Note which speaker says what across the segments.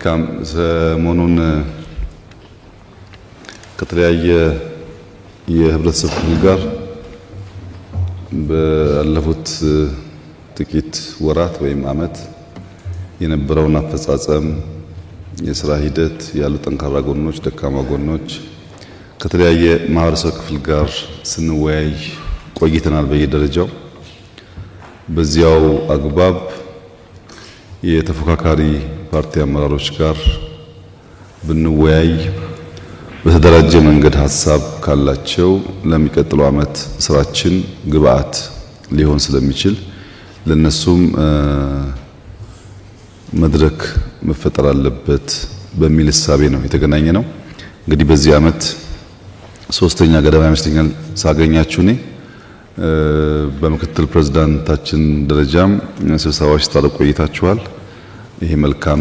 Speaker 1: መልካም ሰሞኑን ከተለያየ የህብረተሰብ ክፍል ጋር ባለፉት ጥቂት ወራት ወይም አመት የነበረውን አፈጻጸም የሥራ ሂደት ያሉ ጠንካራ ጎኖች ደካማ ጎኖች ከተለያየ ማህበረሰብ ክፍል ጋር ስንወያይ ቆይተናል በየደረጃው በዚያው አግባብ የተፎካካሪ ፓርቲ አመራሮች ጋር ብንወያይ በተደራጀ መንገድ ሐሳብ ካላቸው ለሚቀጥለው አመት ስራችን ግብአት ሊሆን ስለሚችል ለነሱም መድረክ መፈጠር አለበት በሚል ሐሳቤ ነው የተገናኘ ነው። እንግዲህ በዚህ አመት ሶስተኛ ገደማ ይመስለኛል ሳገኛችሁ ነኝ። በምክትል ፕሬዝዳንታችን ደረጃም ስብሰባዎች ታደርጉ ቆይታችኋል። ይሄ መልካም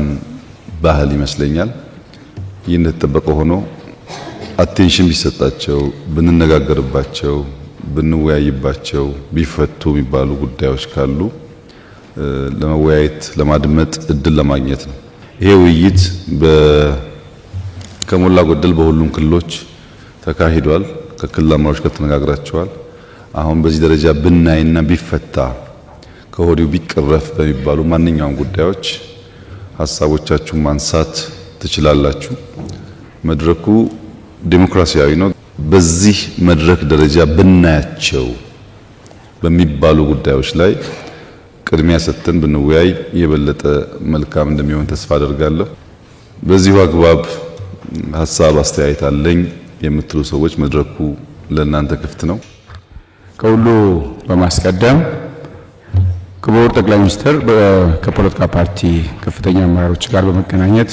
Speaker 1: ባህል ይመስለኛል። ይህ እንደተጠበቀ ሆኖ አቴንሽን ቢሰጣቸው ብንነጋገርባቸው ብንወያይባቸው ቢፈቱ የሚባሉ ጉዳዮች ካሉ ለመወያየት ለማድመጥ እድል ለማግኘት ነው። ይሄ ውይይት ከሞላ ጎደል በሁሉም ክልሎች ተካሂዷል። ከክልል አመራሮች ጋር ተነጋግራቸዋል። አሁን በዚህ ደረጃ ብናይና ቢፈታ ከወዲሁ ቢቀረፍ በሚባሉ ማንኛውም ጉዳዮች ሐሳቦቻችሁን ማንሳት ትችላላችሁ። መድረኩ ዲሞክራሲያዊ ነው። በዚህ መድረክ ደረጃ ብናያቸው በሚባሉ ጉዳዮች ላይ ቅድሚያ ሰጥተን ብንወያይ የበለጠ መልካም እንደሚሆን ተስፋ አደርጋለሁ። በዚሁ አግባብ ሐሳብ አስተያየት አለኝ የምትሉ ሰዎች መድረኩ ለእናንተ ክፍት ነው።
Speaker 2: ከሁሉ በማስቀደም ክቡር ጠቅላይ ሚኒስትር ከፖለቲካ ፓርቲ ከፍተኛ አመራሮች ጋር በመገናኘት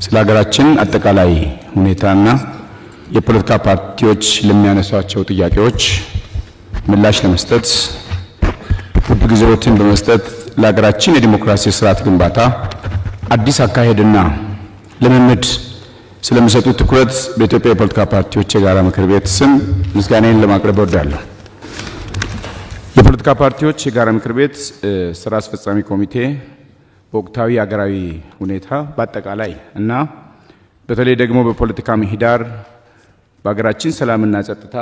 Speaker 2: ስለ ሀገራችን አጠቃላይ ሁኔታና የፖለቲካ ፓርቲዎች ለሚያነሷቸው ጥያቄዎች ምላሽ ለመስጠት ውድ ጊዜዎችን በመስጠት ለሀገራችን የዲሞክራሲ ስርዓት ግንባታ አዲስ አካሄድና ልምምድ ስለሚሰጡት ትኩረት በኢትዮጵያ የፖለቲካ ፓርቲዎች የጋራ ምክር ቤት ስም ምስጋናዬን ለማቅረብ እወዳለሁ። የፖለቲካ ፓርቲዎች የጋራ ምክር ቤት ስራ አስፈጻሚ ኮሚቴ በወቅታዊ ሀገራዊ ሁኔታ በአጠቃላይ እና በተለይ ደግሞ በፖለቲካ ምህዳር በሀገራችን ሰላምና ጸጥታ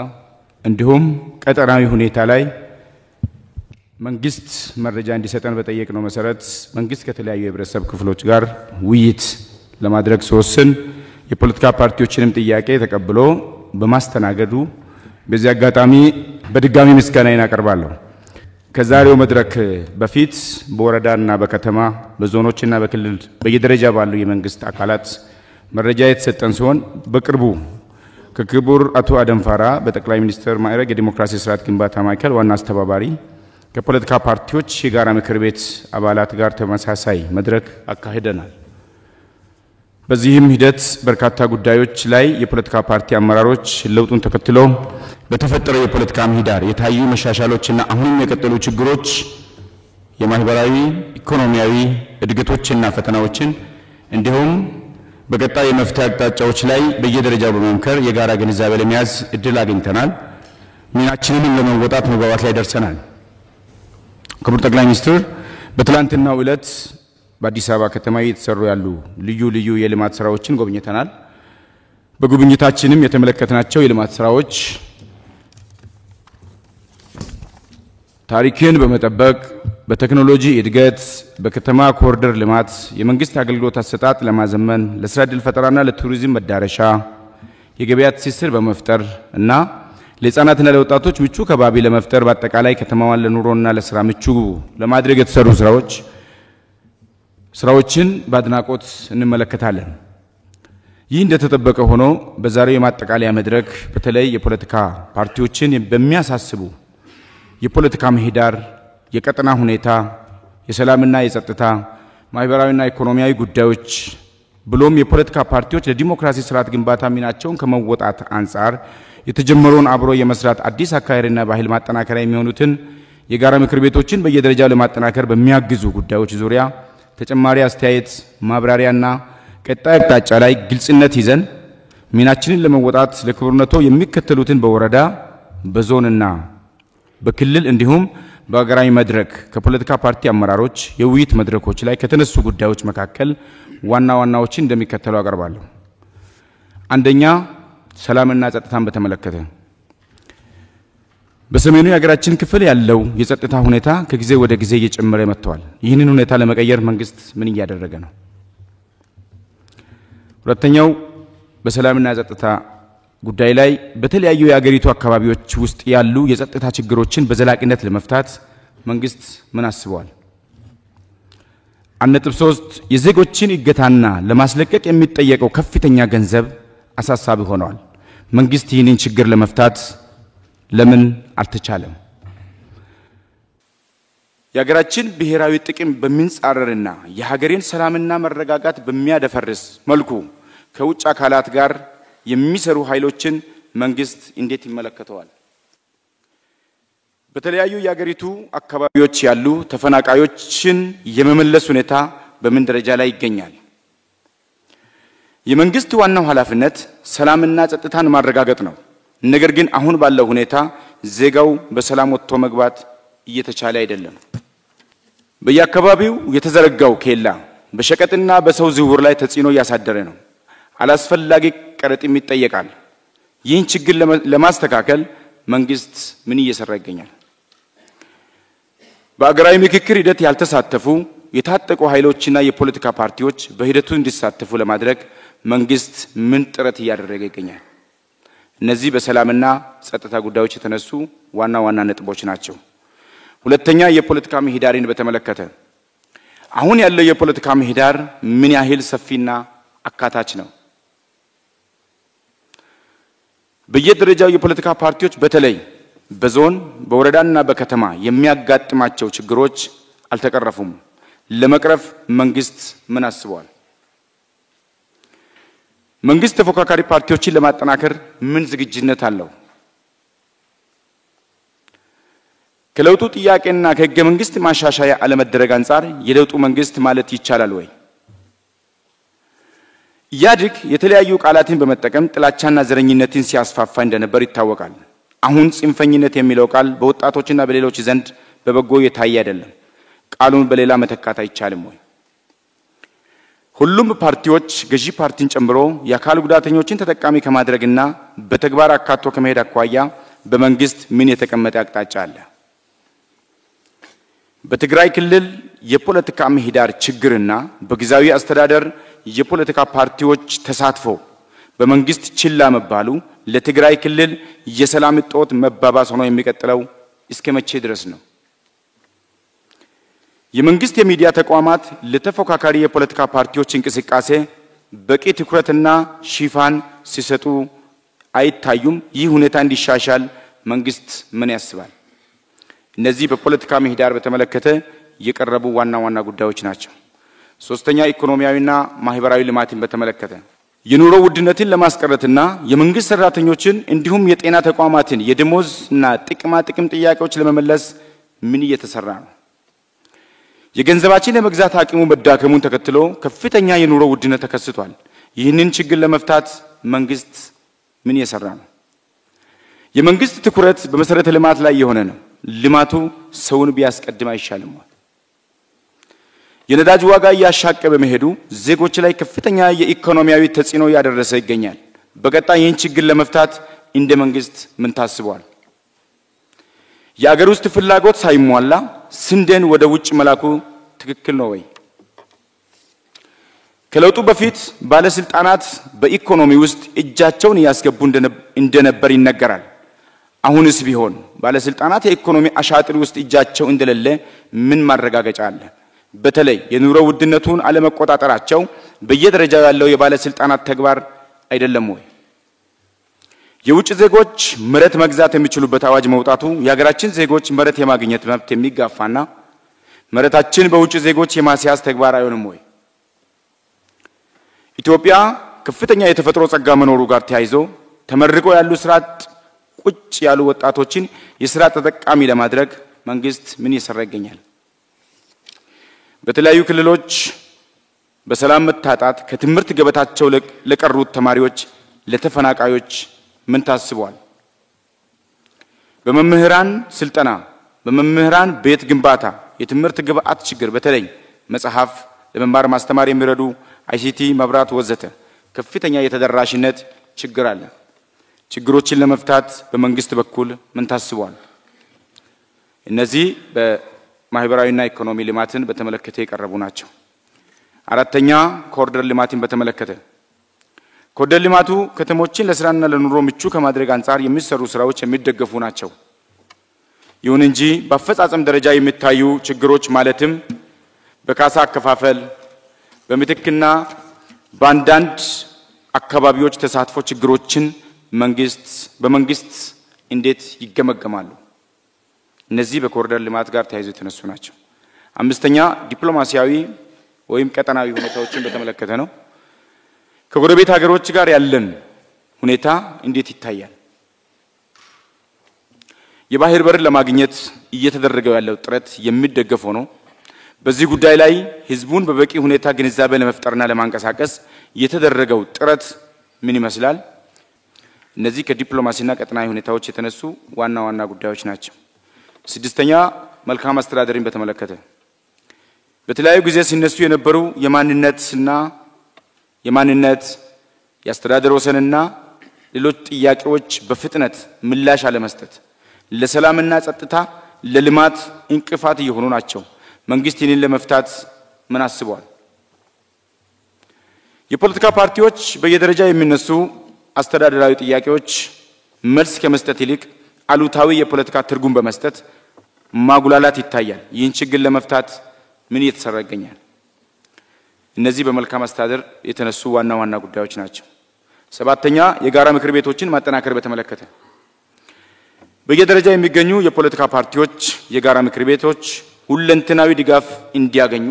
Speaker 2: እንዲሁም ቀጠናዊ ሁኔታ ላይ መንግስት መረጃ እንዲሰጠን በጠየቅነው መሰረት መንግስት ከተለያዩ የህብረተሰብ ክፍሎች ጋር ውይይት ለማድረግ ሲወስን የፖለቲካ ፓርቲዎችንም ጥያቄ ተቀብሎ በማስተናገዱ በዚህ አጋጣሚ በድጋሚ ምስጋናዬን አቀርባለሁ። ከዛሬው መድረክ በፊት በወረዳና በከተማ በዞኖችና በክልል በየደረጃ ባሉ የመንግስት አካላት መረጃ የተሰጠን ሲሆን በቅርቡ ከክቡር አቶ አደንፋራ በጠቅላይ ሚኒስትር ማዕረግ የዲሞክራሲ ስርዓት ግንባታ ማዕከል ዋና አስተባባሪ ከፖለቲካ ፓርቲዎች የጋራ ምክር ቤት አባላት ጋር ተመሳሳይ መድረክ አካሂደናል። በዚህም ሂደት በርካታ ጉዳዮች ላይ የፖለቲካ ፓርቲ አመራሮች ለውጡን ተከትለው በተፈጠረው የፖለቲካ ምህዳር የታዩ መሻሻሎችና አሁንም የቀጠሉ ችግሮች የማህበራዊ ኢኮኖሚያዊ እድገቶችና ፈተናዎችን እንዲሁም በቀጣይ የመፍትሄ አቅጣጫዎች ላይ በየደረጃው በመምከር የጋራ ግንዛቤ ለመያዝ እድል አግኝተናል። ሚናችንንም ለመወጣት መግባባት ላይ ደርሰናል። ክቡር ጠቅላይ ሚኒስትር በትላንትናው ዕለት በአዲስ አበባ ከተማ እየተሰሩ ያሉ ልዩ የልማት ስራዎችን ጎብኝተናል። በጉብኝታችንም የተመለከትናቸው የልማት ስራዎች ታሪክን በመጠበቅ በቴክኖሎጂ እድገት በከተማ ኮሪደር ልማት የመንግስት አገልግሎት አሰጣጥ ለማዘመን ለስራ ዕድል ፈጠራና ለቱሪዝም መዳረሻ የገበያ ትስስር በመፍጠር እና ለህፃናትና ለወጣቶች ምቹ ከባቢ ለመፍጠር በአጠቃላይ ከተማዋን ለኑሮና ለስራ ምቹ ለማድረግ የተሰሩ ስራዎችን በአድናቆት እንመለከታለን። ይህ እንደተጠበቀ ሆኖ በዛሬው የማጠቃለያ መድረክ በተለይ የፖለቲካ ፓርቲዎችን በሚያሳስቡ የፖለቲካ ምህዳር የቀጠና ሁኔታ የሰላምና የጸጥታ ማህበራዊና ኢኮኖሚያዊ ጉዳዮች ብሎም የፖለቲካ ፓርቲዎች ለዲሞክራሲ ስርዓት ግንባታ ሚናቸውን ከመወጣት አንፃር የተጀመረውን አብሮ የመስራት አዲስ አካሄድና ባህል ማጠናከሪያ የሚሆኑትን የጋራ ምክር ቤቶችን በየደረጃው ለማጠናከር በሚያግዙ ጉዳዮች ዙሪያ ተጨማሪ አስተያየት ማብራሪያና ቀጣይ አቅጣጫ ላይ ግልጽነት ይዘን ሚናችንን ለመወጣት ለክቡርነቶ የሚከተሉትን በወረዳ በዞንና በክልል እንዲሁም በአገራዊ መድረክ ከፖለቲካ ፓርቲ አመራሮች የውይይት መድረኮች ላይ ከተነሱ ጉዳዮች መካከል ዋና ዋናዎችን እንደሚከተለው አቀርባለሁ። አንደኛ፣ ሰላምና ጸጥታን በተመለከተ በሰሜኑ የሀገራችን ክፍል ያለው የጸጥታ ሁኔታ ከጊዜ ወደ ጊዜ እየጨመረ መጥቷል። ይህንን ሁኔታ ለመቀየር መንግስት ምን እያደረገ ነው? ሁለተኛው፣ በሰላምና ጸጥታ ጉዳይ ላይ በተለያዩ የሀገሪቱ አካባቢዎች ውስጥ ያሉ የጸጥታ ችግሮችን በዘላቂነት ለመፍታት መንግስት ምን አስቧል? 1.3 የዜጎችን እገታና ለማስለቀቅ የሚጠየቀው ከፍተኛ ገንዘብ አሳሳቢ ሆኗል። መንግስት ይህንን ችግር ለመፍታት ለምን አልተቻለም? የሀገራችን ብሔራዊ ጥቅም በሚንጻረርና የሀገሬን ሰላምና መረጋጋት በሚያደፈርስ መልኩ ከውጭ አካላት ጋር የሚሰሩ ኃይሎችን መንግስት እንዴት ይመለከተዋል? በተለያዩ የሀገሪቱ አካባቢዎች ያሉ ተፈናቃዮችን የመመለስ ሁኔታ በምን ደረጃ ላይ ይገኛል? የመንግስት ዋናው ኃላፊነት ሰላምና ጸጥታን ማረጋገጥ ነው። ነገር ግን አሁን ባለው ሁኔታ ዜጋው በሰላም ወጥቶ መግባት እየተቻለ አይደለም። በየአካባቢው የተዘረጋው ኬላ በሸቀጥና በሰው ዝውውር ላይ ተጽዕኖ እያሳደረ ነው። አላስፈላጊ ቀረጥም ይጠየቃል። ይህን ችግር ለማስተካከል መንግስት ምን እየሰራ ይገኛል? በአገራዊ ምክክር ሂደት ያልተሳተፉ የታጠቁ ኃይሎችና የፖለቲካ ፓርቲዎች በሂደቱ እንዲሳተፉ ለማድረግ መንግስት ምን ጥረት እያደረገ ይገኛል? እነዚህ በሰላምና ጸጥታ ጉዳዮች የተነሱ ዋና ዋና ነጥቦች ናቸው። ሁለተኛ፣ የፖለቲካ ምህዳርን በተመለከተ አሁን ያለው የፖለቲካ ምህዳር ምን ያህል ሰፊና አካታች ነው? በየደረጃው የፖለቲካ ፓርቲዎች በተለይ በዞን በወረዳና በከተማ የሚያጋጥማቸው ችግሮች አልተቀረፉም። ለመቅረፍ መንግስት ምን አስቧል? መንግስት ተፎካካሪ ፓርቲዎችን ለማጠናከር ምን ዝግጁነት አለው? ከለውጡ ጥያቄና ከህገ መንግስት ማሻሻያ አለመደረግ አንፃር የለውጡ መንግስት ማለት ይቻላል ወይ? ኢህአዴግ የተለያዩ ቃላትን በመጠቀም ጥላቻና ዘረኝነትን ሲያስፋፋ እንደነበር ይታወቃል። አሁን ጽንፈኝነት የሚለው ቃል በወጣቶችና በሌሎች ዘንድ በበጎ የታየ አይደለም። ቃሉን በሌላ መተካት አይቻልም ወይ? ሁሉም ፓርቲዎች ገዢ ፓርቲን ጨምሮ የአካል ጉዳተኞችን ተጠቃሚ ከማድረግና በተግባር አካቶ ከመሄድ አኳያ በመንግስት ምን የተቀመጠ አቅጣጫ አለ? በትግራይ ክልል የፖለቲካ ምህዳር ችግርና በጊዜያዊ አስተዳደር የፖለቲካ ፓርቲዎች ተሳትፎ በመንግስት ችላ መባሉ ለትግራይ ክልል የሰላም እጦት መባባስ ሆኖ የሚቀጥለው እስከ መቼ ድረስ ነው? የመንግስት የሚዲያ ተቋማት ለተፎካካሪ የፖለቲካ ፓርቲዎች እንቅስቃሴ በቂ ትኩረትና ሽፋን ሲሰጡ አይታዩም። ይህ ሁኔታ እንዲሻሻል መንግስት ምን ያስባል? እነዚህ በፖለቲካ ምህዳር በተመለከተ የቀረቡ ዋና ዋና ጉዳዮች ናቸው። ሶስተኛ፣ ኢኮኖሚያዊና ማህበራዊ ልማትን በተመለከተ የኑሮ ውድነትን ለማስቀረትና የመንግስት ሰራተኞችን እንዲሁም የጤና ተቋማትን የደሞዝና ጥቅማ ጥቅም ጥያቄዎች ለመመለስ ምን እየተሰራ ነው? የገንዘባችን የመግዛት አቅሙ መዳከሙን ተከትሎ ከፍተኛ የኑሮ ውድነት ተከስቷል። ይህንን ችግር ለመፍታት መንግስት ምን እየሰራ ነው? የመንግስት ትኩረት በመሰረተ ልማት ላይ የሆነ ነው። ልማቱ ሰውን ቢያስቀድም አይሻልም? የነዳጅ ዋጋ እያሻቀበ መሄዱ ዜጎች ላይ ከፍተኛ የኢኮኖሚያዊ ተጽዕኖ ያደረሰ ይገኛል። በቀጣይ ይህን ችግር ለመፍታት እንደ መንግስት ምን ታስቧል? የአገር ውስጥ ፍላጎት ሳይሟላ ስንዴን ወደ ውጭ መላኩ ትክክል ነው ወይ? ከለውጡ በፊት ባለስልጣናት በኢኮኖሚ ውስጥ እጃቸውን ያስገቡ እንደነበር ይነገራል። አሁንስ ቢሆን ባለስልጣናት የኢኮኖሚ አሻጥር ውስጥ እጃቸው እንደሌለ ምን ማረጋገጫ አለ? በተለይ የኑሮ ውድነቱን አለመቆጣጠራቸው በየደረጃው ያለው የባለስልጣናት ተግባር አይደለም ወይ? የውጭ ዜጎች መሬት መግዛት የሚችሉበት አዋጅ መውጣቱ የሀገራችን ዜጎች መሬት የማግኘት መብት የሚጋፋና መሬታችን በውጭ ዜጎች የማስያዝ ተግባር አይሆንም ወይ? ኢትዮጵያ ከፍተኛ የተፈጥሮ ጸጋ መኖሩ ጋር ተያይዞ ተመርቆ ያሉ ስራ ቁጭ ያሉ ወጣቶችን የስራ ተጠቃሚ ለማድረግ መንግስት ምን እየሰራ ይገኛል? በተለያዩ ክልሎች በሰላም መታጣት ከትምህርት ገበታቸው ለቀሩት ተማሪዎች ለተፈናቃዮች ምን ታስቧል? በመምህራን ስልጠና በመምህራን ቤት ግንባታ የትምህርት ግብዓት ችግር በተለይ መጽሐፍ ለመማር ማስተማር የሚረዱ አይሲቲ መብራት ወዘተ ከፍተኛ የተደራሽነት ችግር አለ ችግሮችን ለመፍታት በመንግስት በኩል ምን ታስቧል እነዚህ በማህበራዊና ኢኮኖሚ ልማትን በተመለከተ የቀረቡ ናቸው አራተኛ ኮሪደር ልማትን በተመለከተ ኮሪደር ልማቱ ከተሞችን ለስራና ለኑሮ ምቹ ከማድረግ አንፃር የሚሰሩ ስራዎች የሚደገፉ ናቸው ይሁን እንጂ በአፈጻጸም ደረጃ የሚታዩ ችግሮች ማለትም በካሳ አከፋፈል በምትክና በአንዳንድ አካባቢዎች ተሳትፎ ችግሮችን በመንግስት እንዴት ይገመገማሉ እነዚህ በኮሪደር ልማት ጋር ተያይዞ የተነሱ ናቸው አምስተኛ ዲፕሎማሲያዊ ወይም ቀጠናዊ ሁኔታዎችን በተመለከተ ነው ከጎረቤት ሀገሮች ጋር ያለን ሁኔታ እንዴት ይታያል የባህር በር ለማግኘት እየተደረገው ያለው ጥረት የሚደገፍ ሆኖ በዚህ ጉዳይ ላይ ህዝቡን በበቂ ሁኔታ ግንዛቤ ለመፍጠርና ለማንቀሳቀስ የተደረገው ጥረት ምን ይመስላል እነዚህ ከዲፕሎማሲና ቀጠናዊ ሁኔታዎች የተነሱ ዋና ጉዳዮች ናቸው ስድስተኛ መልካም አስተዳደርን በተመለከተ በተለያዩ ጊዜ ሲነሱ የነበሩ የማንነት የአስተዳደር ወሰንና ሌሎች ጥያቄዎች በፍጥነት ምላሽ አለመስጠት ለሰላምና ጸጥታ ለልማት እንቅፋት እየሆኑ ናቸው መንግስት ይህንን ለመፍታት ምን አስቧል የፖለቲካ ፓርቲዎች በየደረጃ የሚነሱ አስተዳደራዊ ጥያቄዎች መልስ ከመስጠት ይልቅ አሉታዊ የፖለቲካ ትርጉም በመስጠት ማጉላላት ይታያል ይህን ችግር ለመፍታት ምን እየተሰራ ይገኛል እነዚህ በመልካም አስተዳደር የተነሱ ዋና ጉዳዮች ናቸው ሰባተኛ የጋራ ምክር ቤቶችን ማጠናከር በተመለከተ በየደረጃ የሚገኙ የፖለቲካ ፓርቲዎች የጋራ ምክር ቤቶች ሁለንተናዊ ድጋፍ እንዲያገኙ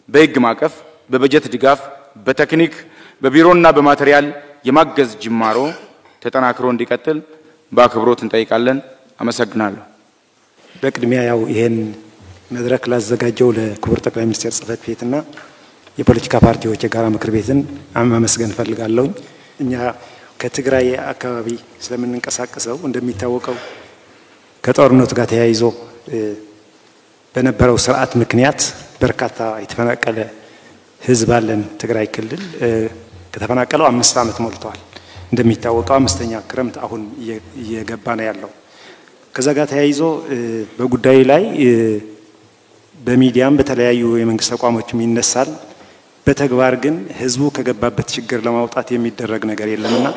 Speaker 2: በህግ ማቀፍ በበጀት ድጋፍ በቴክኒክ በቢሮና በማቴሪያል የማገዝ ጅማሮ ተጠናክሮ እንዲቀጥል በአክብሮት እንጠይቃለን አመሰግናለሁ
Speaker 3: በቅድሚያ ያው ይሄን መድረክ ላዘጋጀው ለክቡር ጠቅላይ ሚኒስትር ጽህፈት ቤትና የፖለቲካ ፓርቲዎች የጋራ ምክር ቤትን ማመስገን ፈልጋለሁ እኛ ከትግራይ አካባቢ ስለምንንቀሳቀሰው እንደሚታወቀው ከጦርነቱ ጋር ተያይዞ በነበረው ስርዓት ምክንያት በርካታ የተፈናቀለ ህዝብ አለን ትግራይ ክልል ከተፈናቀለው 5 አመት ሞልቷል እንደሚታወቀው አምስተኛ ክረምት አሁን እየገባ ነው ያለው ከዛ ጋር ተያይዞ በጉዳዩ ላይ በሚዲያም በተለያዩ የመንግስት ተቋሞችም ይነሳል በተግባር ግን ህዝቡ ከገባበት ችግር ለማውጣት የሚደረግ ነገር የለምና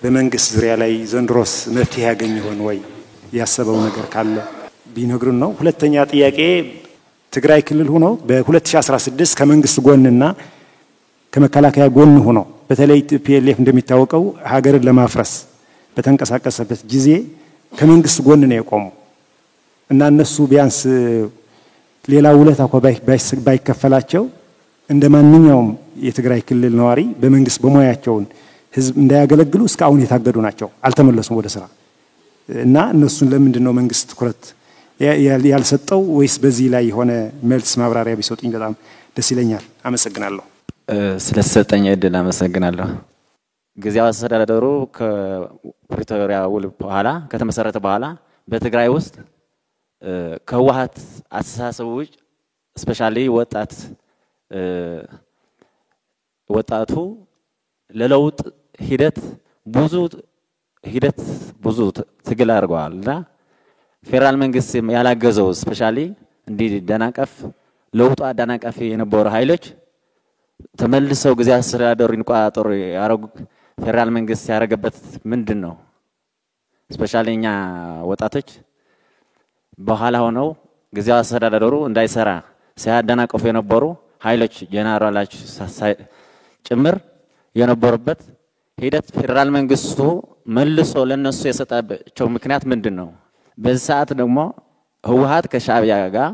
Speaker 3: በመንግስት ዙሪያ ላይ ዘንድሮስ መፍትሄ ያገኝ ይሆን ወይ ያሰበው ነገር ካለ ቢነግሩን ነው ሁለተኛ ጥያቄ ትግራይ ክልል ሆኖ በ2016 ከመንግስት ጎንና ከመከላከያ ጎን ሆኖ በተለይ ፒኤልኤፍ እንደሚታወቀው ሀገርን ለማፍረስ በተንቀሳቀሰበት ጊዜ ከመንግስት ጎን ነው የቆሙ እና እነሱ ቢያንስ ሌላ ውለታ ባይከፈላቸው እንደማንኛውም የትግራይ ክልል ነዋሪ በመንግስት በሞያቸውን ህዝብ እንዳያገለግሉ እስካሁን የታገዱ ናቸው አልተመለሱም ወደ ስራ እና እነሱን ለምንድን ነው መንግስት ትኩረት ያልሰጠው ወይስ በዚህ ላይ የሆነ መልስ ማብራሪያ ቢሰጡኝ በጣም ደስ ይለኛል አመሰግናለሁ
Speaker 4: ስለተሰጠኝ እድል አመሰግናለሁ ጊዜያዊ አስተዳደሩ ከፕሪቶሪያ ውል በኋላ ከተመሰረተ በኋላ በትግራይ ውስጥ ከዋሃት አስተሳሰቦች ስፔሻሊ ወጣቱ ለለውጥ ሂደት ብዙ ትግል አድርገዋልና ፌደራል መንግስት ያላገዘው ስፔሻሊ እንዲደናቀፍ ለውጡ አደናቃፊ የነበሩ ኃይሎች ተመልሰው ጊዜያዊ አስተዳደሩ እንቋጠሩ ያረጉ ፌደራል መንግስት ያረገበት ምንድነው ስፔሻሊ እኛ ወጣቶች በኋላ ሆነው ጊዜያዊ አስተዳደሩ እንዳይሰራ ሲያደናቀፉ የነበሩ ኃይሎች ጀነራሎች ጭምር የነበሩበት ሂደት ፌደራል መንግስቱ መልሶ ለነሱ የሰጣቸው ምክንያት ምንድነው በዚህ ሰዓት ደግሞ ህወሓት ከሻዕቢያ ጋር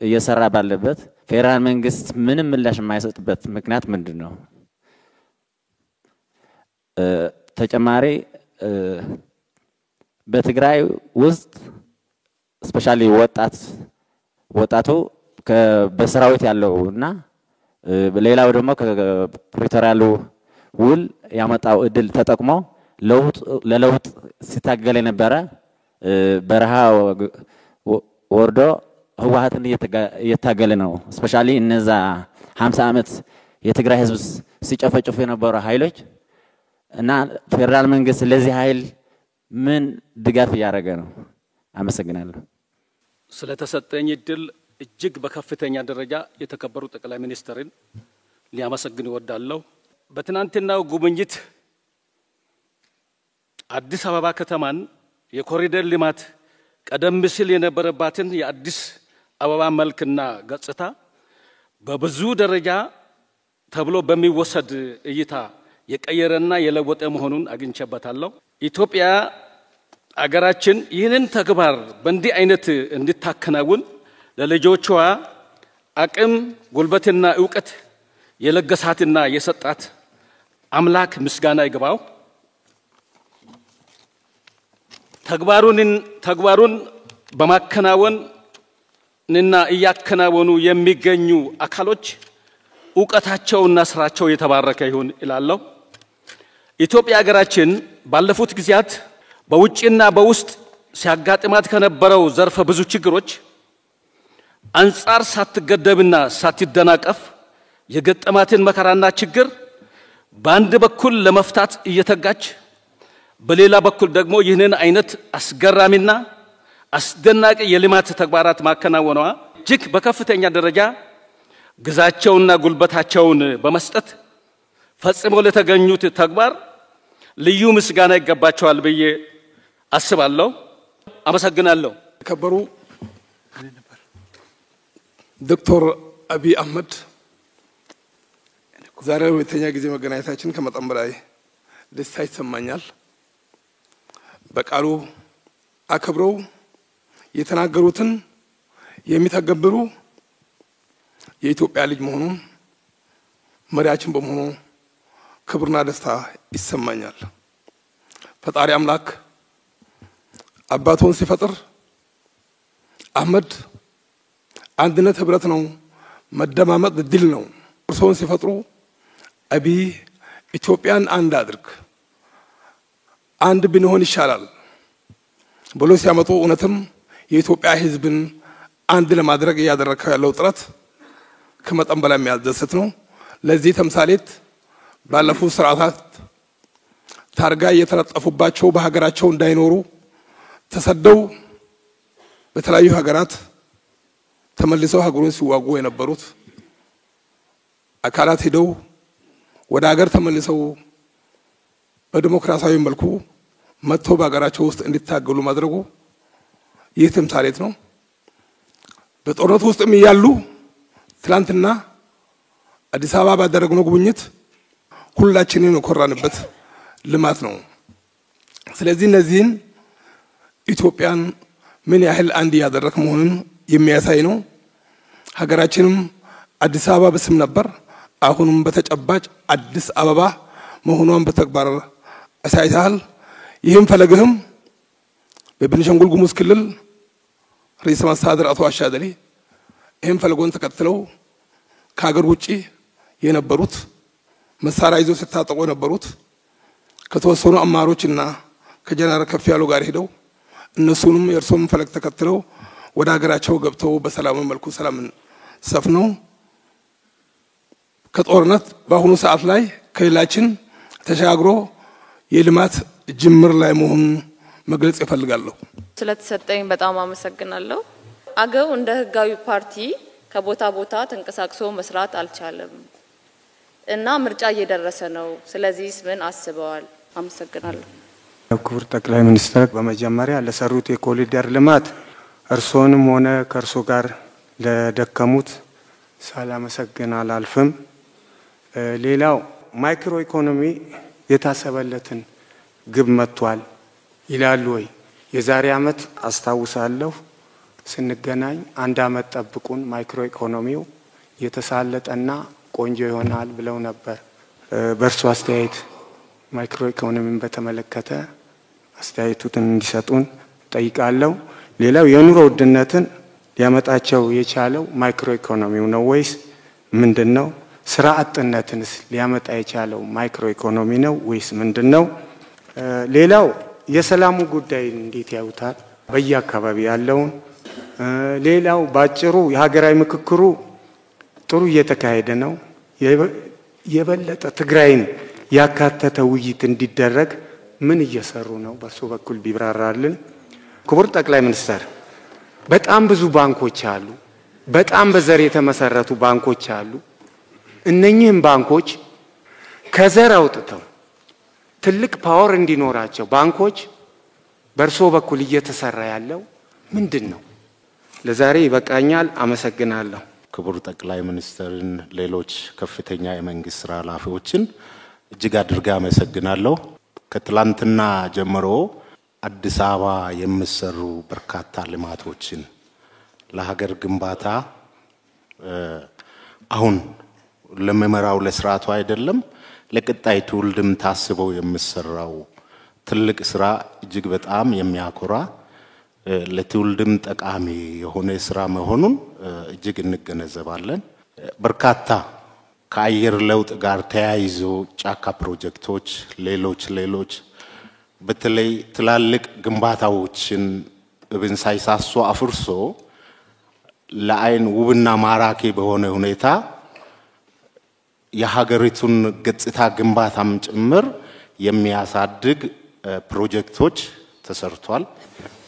Speaker 4: እየሰራ ባለበት ፌደራል መንግስት ምንም ምላሽ የማይሰጥበት ምክንያት ምንድነው ተጨማሪ በትግራይ ውስጥ ስፔሻሊ ወጣቱ በሰራዊት ያለውና ሌላው ደግሞ ከፕሪቶሪያሉ ውል ያመጣው እድል ተጠቅሞ ለለውጥ ሲታገል የነበረ በረሃ ወርዶ ህወሓትን እየታገለ ነው። ስፔሻሊ እነዛ 50 ዓመት የትግራይ ህዝብ ሲጨፈጨፉ የነበሩ ኃይሎች እና ፌደራል መንግስት ለዚህ ኃይል ምን ድጋፍ ያደረገ ነው? አመሰግናለሁ።
Speaker 5: ስለተሰጠኝ እድል እጅግ በከፍተኛ ደረጃ የተከበሩ ጠቅላይ ሚኒስትርን ሊያመሰግን እወዳለሁ። በትናንትናው ጉብኝት አዲስ አበባ ከተማን የኮሪደር ልማት ቀደም ሲል የነበረባትን የአዲስ አበባ መልክና ገጽታ በብዙ ደረጃ ተብሎ በሚወሰድ እይታ የቀየረና የለወጠ መሆኑን አግኝቼበታለሁ። ኢትዮጵያ አገራችን ይህንን ተግባር በእንዲህ አይነት እንድታከናውን ለልጆቿ አቅም ጉልበትና ዕውቀት የለገሳትና የሰጣት አምላክ ምስጋና ይግባው። ተግባሩን በማከናወንና እያከናወኑ የሚገኙ አካሎች ዕውቀታቸውና ስራቸው የተባረከ ይሁን እላለሁ። ኢትዮጵያ ሀገራችን ባለፉት ጊዜያት በውጭና በውስጥ ሲያጋጥማት ከነበረው ዘርፈ ብዙ ችግሮች አንጻር ሳትገደብና ሳትደናቀፍ የገጠማትን መከራና ችግር በአንድ በኩል ለመፍታት እየተጋች በሌላ በኩል ደግሞ ይህንን አይነት አስገራሚና አስደናቂ የልማት ተግባራት ማከናወኗ እጅግ በከፍተኛ ደረጃ ግዛቸውና ጉልበታቸውን በመስጠት ፈጽመው ለተገኙት ተግባር ልዩ ምስጋና ይገባቸዋል ብዬ አስባለሁ። አመሰግናለሁ።
Speaker 6: ከበሩ ዶክተር አብይ አህመድ ዛሬ ሁለተኛ ጊዜ መገናኘታችን ከመጠን በላይ ደስታ ይሰማኛል። በቃሉ አከብረው የተናገሩትን የሚተገብሩ የኢትዮጵያ ልጅ መሆኑን መሪያችን በመሆኑ ክብርና ደስታ ይሰማኛል። ፈጣሪ አምላክ አባቶን ሲፈጥር አህመድ አንድነት ህብረት ነው፣ መደማመጥ ድል ነው። እርሶን ሲፈጥሩ አብይ ኢትዮጵያን አንድ አድርግ፣ አንድ ብንሆን ይሻላል ብሎ ሲያመጡ እውነትም የኢትዮጵያ ህዝብን አንድ ለማድረግ ያደረከው ያለው ጥረት ከመጠን በላይ የሚያስደስት ነው። ለዚህ ተምሳሌት ባለፉት ስርዓታት ታርጋ የተለጠፉባቸው በሀገራቸው እንዳይኖሩ ተሰደው በተለያዩ ሀገራት ተመልሰው ሀገሩን ሲዋጉ የነበሩት አካላት ሄደው ወደ ሀገር ተመልሰው በዲሞክራሲያዊ መልኩ መጥተው በሀገራቸው ውስጥ እንዲታገሉ ማድረጉ ይህ ተምሳሌት ነው። በጦርነት ውስጥም ያሉ ትላንትና አዲስ አበባ ባደረግነው ጉብኝት ሁላችንን የኮራንበት ልማት ነው። ስለዚህ እነዚህን ኢትዮጵያን ምን ያህል አንድ ያደረክ መሆኑን የሚያሳይ ነው። ሀገራችንም አዲስ አበባ በስም ነበር፣ አሁንም በተጨባጭ አዲስ አበባ መሆኗን በተግባር አሳይተሃል። ይህም ፈለግህም በቤኒሻንጉል ጉሙዝ ክልል ርዕሰ መስተዳድር አቶ አሻድሊ ይህም ፈለጎን ተከትለው ከሀገር ውጪ የነበሩት መሳሪያ ይዘው ሲታጠቁ የነበሩት ከተወሰኑ አማሮችና ከጀነራል ከፍ ያሉ ጋር ሄደው እነሱንም የእርሶም ፈለግ ተከትለው ወደ ሀገራቸው ገብተው በሰላም መልኩ ሰላምን ሰፍነው ከጦርነት በአሁኑ ሰዓት ላይ ክልላችን ተሻግሮ የልማት ጅምር ላይ መሆኑን መግለጽ ይፈልጋለሁ።
Speaker 7: ስለተሰጠኝ በጣም አመሰግናለሁ። አገው እንደ ህጋዊ ፓርቲ ከቦታ ቦታ ተንቀሳቅሶ መስራት አልቻለም እና ምርጫ እየደረሰ ነው። ስለዚህ ምን አስበዋል? አመሰግናለሁ።
Speaker 8: ክቡር ጠቅላይ ሚኒስትር በመጀመሪያ ለሰሩት የኮሪደር ልማት እርሶንም ሆነ ከእርሶ ጋር ለደከሙት ሳላመሰግን አላልፍም። ሌላው ማይክሮ ኢኮኖሚ የታሰበለትን ግብ መጥቷል ይላሉ ወይ? የዛሬ አመት አስታውሳለሁ ስንገናኝ አንድ አመት ጠብቁን ማይክሮ ኢኮኖሚው የተሳለጠና ቆንጆ ይሆናል ብለው ነበር። በእርሱ አስተያየት ማይክሮ ኢኮኖሚን በተመለከተ አስተያየቱን እንዲሰጡን ጠይቃለሁ። ሌላው የኑሮ ውድነትን ሊያመጣቸው የቻለው ማይክሮ ኢኮኖሚው ነው ወይስ ምንድነው? ስራ አጥነትንስ ሊያመጣ የቻለው ማይክሮ ኢኮኖሚ ነው ወይስ ምንድነው? ሌላው የሰላሙ ጉዳይ እንዴት ያዩታል? በየአካባቢ ያለውን ሌላው ባጭሩ የሀገራዊ ምክክሩ ጥሩ እየተካሄደ ነው። የበለጠ ትግራይን ያካተተ ውይይት እንዲደረግ ምን እየሰሩ ነው? በሱ በኩል ቢብራራልን። ክቡር ጠቅላይ ሚኒስትር በጣም ብዙ ባንኮች አሉ። በጣም በዘር የተመሰረቱ ባንኮች አሉ። እነኚህም ባንኮች ከዘር አውጥተው ትልቅ ፓወር እንዲኖራቸው ባንኮች በርሶ በኩል እየተሰራ ያለው ምንድነው? ለዛሬ ይበቃኛል። አመሰግናለሁ።
Speaker 9: ክቡር ጠቅላይ ሚኒስትርን ሌሎች ከፍተኛ የመንግስት ስራ ኃላፊዎችን እጅግ አድርጌ አመሰግናለሁ። ከትላንትና ጀምሮ አዲስ አበባ የሚሰሩ በርካታ ልማቶችን ለሀገር ግንባታ አሁን ለመመራው ለስርዓቱ አይደለም ለቀጣይ ትውልድም ታስበው የሚሰራው ትልቅ ስራ እጅግ በጣም የሚያኮራ ለትውልድም ጠቃሚ የሆነ ስራ መሆኑን እጅግ እንገነዘባለን። በርካታ ከአየር ለውጥ ጋር ተያይዞ ጫካ ፕሮጀክቶች ሌሎች በተለይ ትላልቅ ግንባታዎችን እብን ሳይሳሱ አፍርሶ ለአይን ውብና ማራኪ በሆነ ሁኔታ የሀገሪቱን ገጽታ ግንባታም ጭምር የሚያሳድግ ፕሮጀክቶች ተሰርቷል።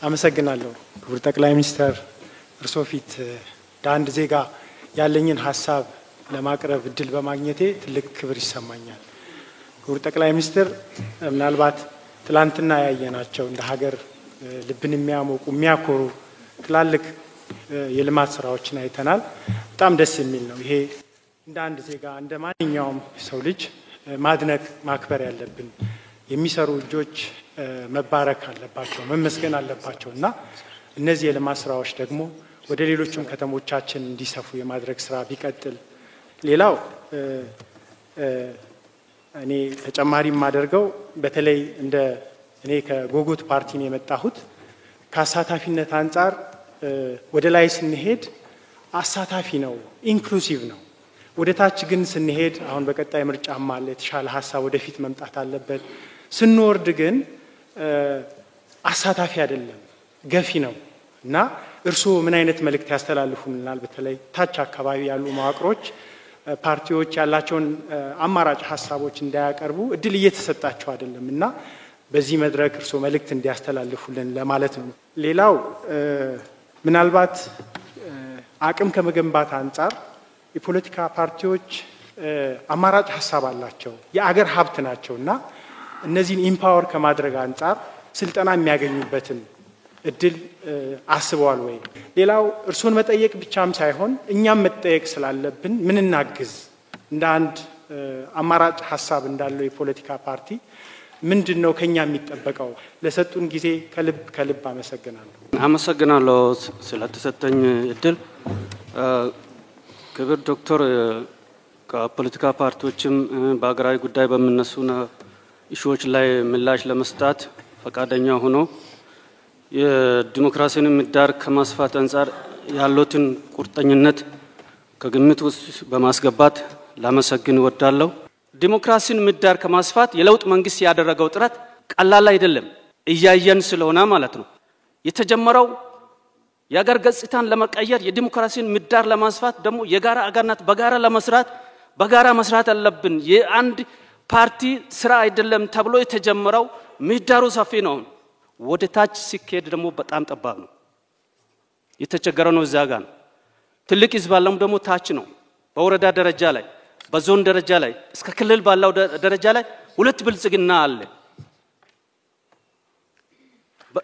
Speaker 3: አመሰግናለሁ። ክቡር ጠቅላይ ሚኒስትር እርሶ ፊት ለአንድ ዜጋ ያለኝን ሐሳብ ለማቅረብ እድል በማግኘቴ ትልቅ ክብር ይሰማኛል። ክቡር ጠቅላይ ሚኒስትር ምናልባት ትላንትና ያየናቸው እንደ ሀገር ልብን የሚያሞቁ የሚያኮሩ ትላልቅ የልማት ስራዎችን አይተናል። በጣም ደስ የሚል ነው። ይሄ እንደ አንድ ዜጋ እንደ ማንኛውም ሰው ልጅ ማድነቅ ማክበር ያለብን የሚሰሩ እጆች መባረክ አለባቸው መመስገን አለባቸው እና እነዚህ የልማት ስራዎች ደግሞ ወደ ሌሎችም ከተሞቻችን እንዲሰፉ የማድረግ ስራ ቢቀጥል። ሌላው እኔ ተጨማሪ ማደርገው በተለይ እንደ እኔ ከጎጎት ፓርቲ ነው የመጣሁት ከአሳታፊነት አንፃር ወደ ላይ ስንሄድ አሳታፊ ነው ኢንክሉሲቭ ነው። ወደ ታች ግን ስንሄድ አሁን በቀጣይ ምርጫም አለ የተሻለ ሐሳብ ወደፊት መምጣት አለበት። ስንወርድ ግን አሳታፊ አይደለም ገፊ ነው እና እርስዎ ምን አይነት መልእክት ያስተላልፉልናል? በተለይ ታች አካባቢ ያሉ መዋቅሮች ፓርቲዎች ያላቸውን አማራጭ ሐሳቦች እንዳያቀርቡ እድል እየተሰጣቸው አይደለም እና በዚህ መድረክ እርስዎ መልእክት እንዲያስተላልፉልን ለማለት ነው። ሌላው ምናልባት አቅም ከመገንባት አንፃር የፖለቲካ ፓርቲዎች አማራጭ ሐሳብ አላቸው የአገር ሀብት ናቸውና እነዚህን ኢምፓወር ከማድረግ አንፃር ስልጠና የሚያገኙበትን እድል አስበዋል ወይ? ሌላው እርሶን መጠየቅ ብቻም ሳይሆን እኛም መጠየቅ ስላለብን ምን እናግዝ እንደ አንድ አማራጭ ሐሳብ እንዳለው የፖለቲካ ፓርቲ ምንድነው ከኛ የሚጠበቀው? ለሰጡን ጊዜ ከልብ አመሰግናለሁ።
Speaker 10: አመሰግናለሁ ስለተሰጠኝ እድል። ክብር ዶክተር ከፖለቲካ ፓርቲዎችም በአገራዊ ጉዳይ በሚነሱ ኢሹዎች ላይ ምላሽ ለመስጠት ፈቃደኛ ሆኖ የዲሞክራሲን ምህዳር ከማስፋት አንፃር ያሉትን ቁርጠኝነት ከግምት ውስጥ በማስገባት ላመሰግን እወዳለሁ። ዲሞክራሲን ምህዳር ከማስፋት የለውጥ መንግስት ያደረገው ጥረት ቀላል አይደለም እያየን ስለሆነ ማለት ነው። የተጀመረው የአገር ገጽታን ለመቀየር የዲሞክራሲን ምህዳር ለማስፋት ደግሞ የጋራ አገርናት በጋራ መስራት አለብን። የአንድ ፓርቲ ስራ አይደለም ተብሎ የተጀመረው ምህዳሩ ሰፊ ነው። ወደ ታች ሲኬድ ደግሞ በጣም ጠባብ ነው። የተቸገረው ነው እዛ ጋር ነው። ትልቅ ህዝብ ያለው ደግሞ ታች ነው። በወረዳ ደረጃ ላይ በዞን ደረጃ ላይ እስከ ክልል ባለው ደረጃ ላይ ሁለት ብልጽግና አለ።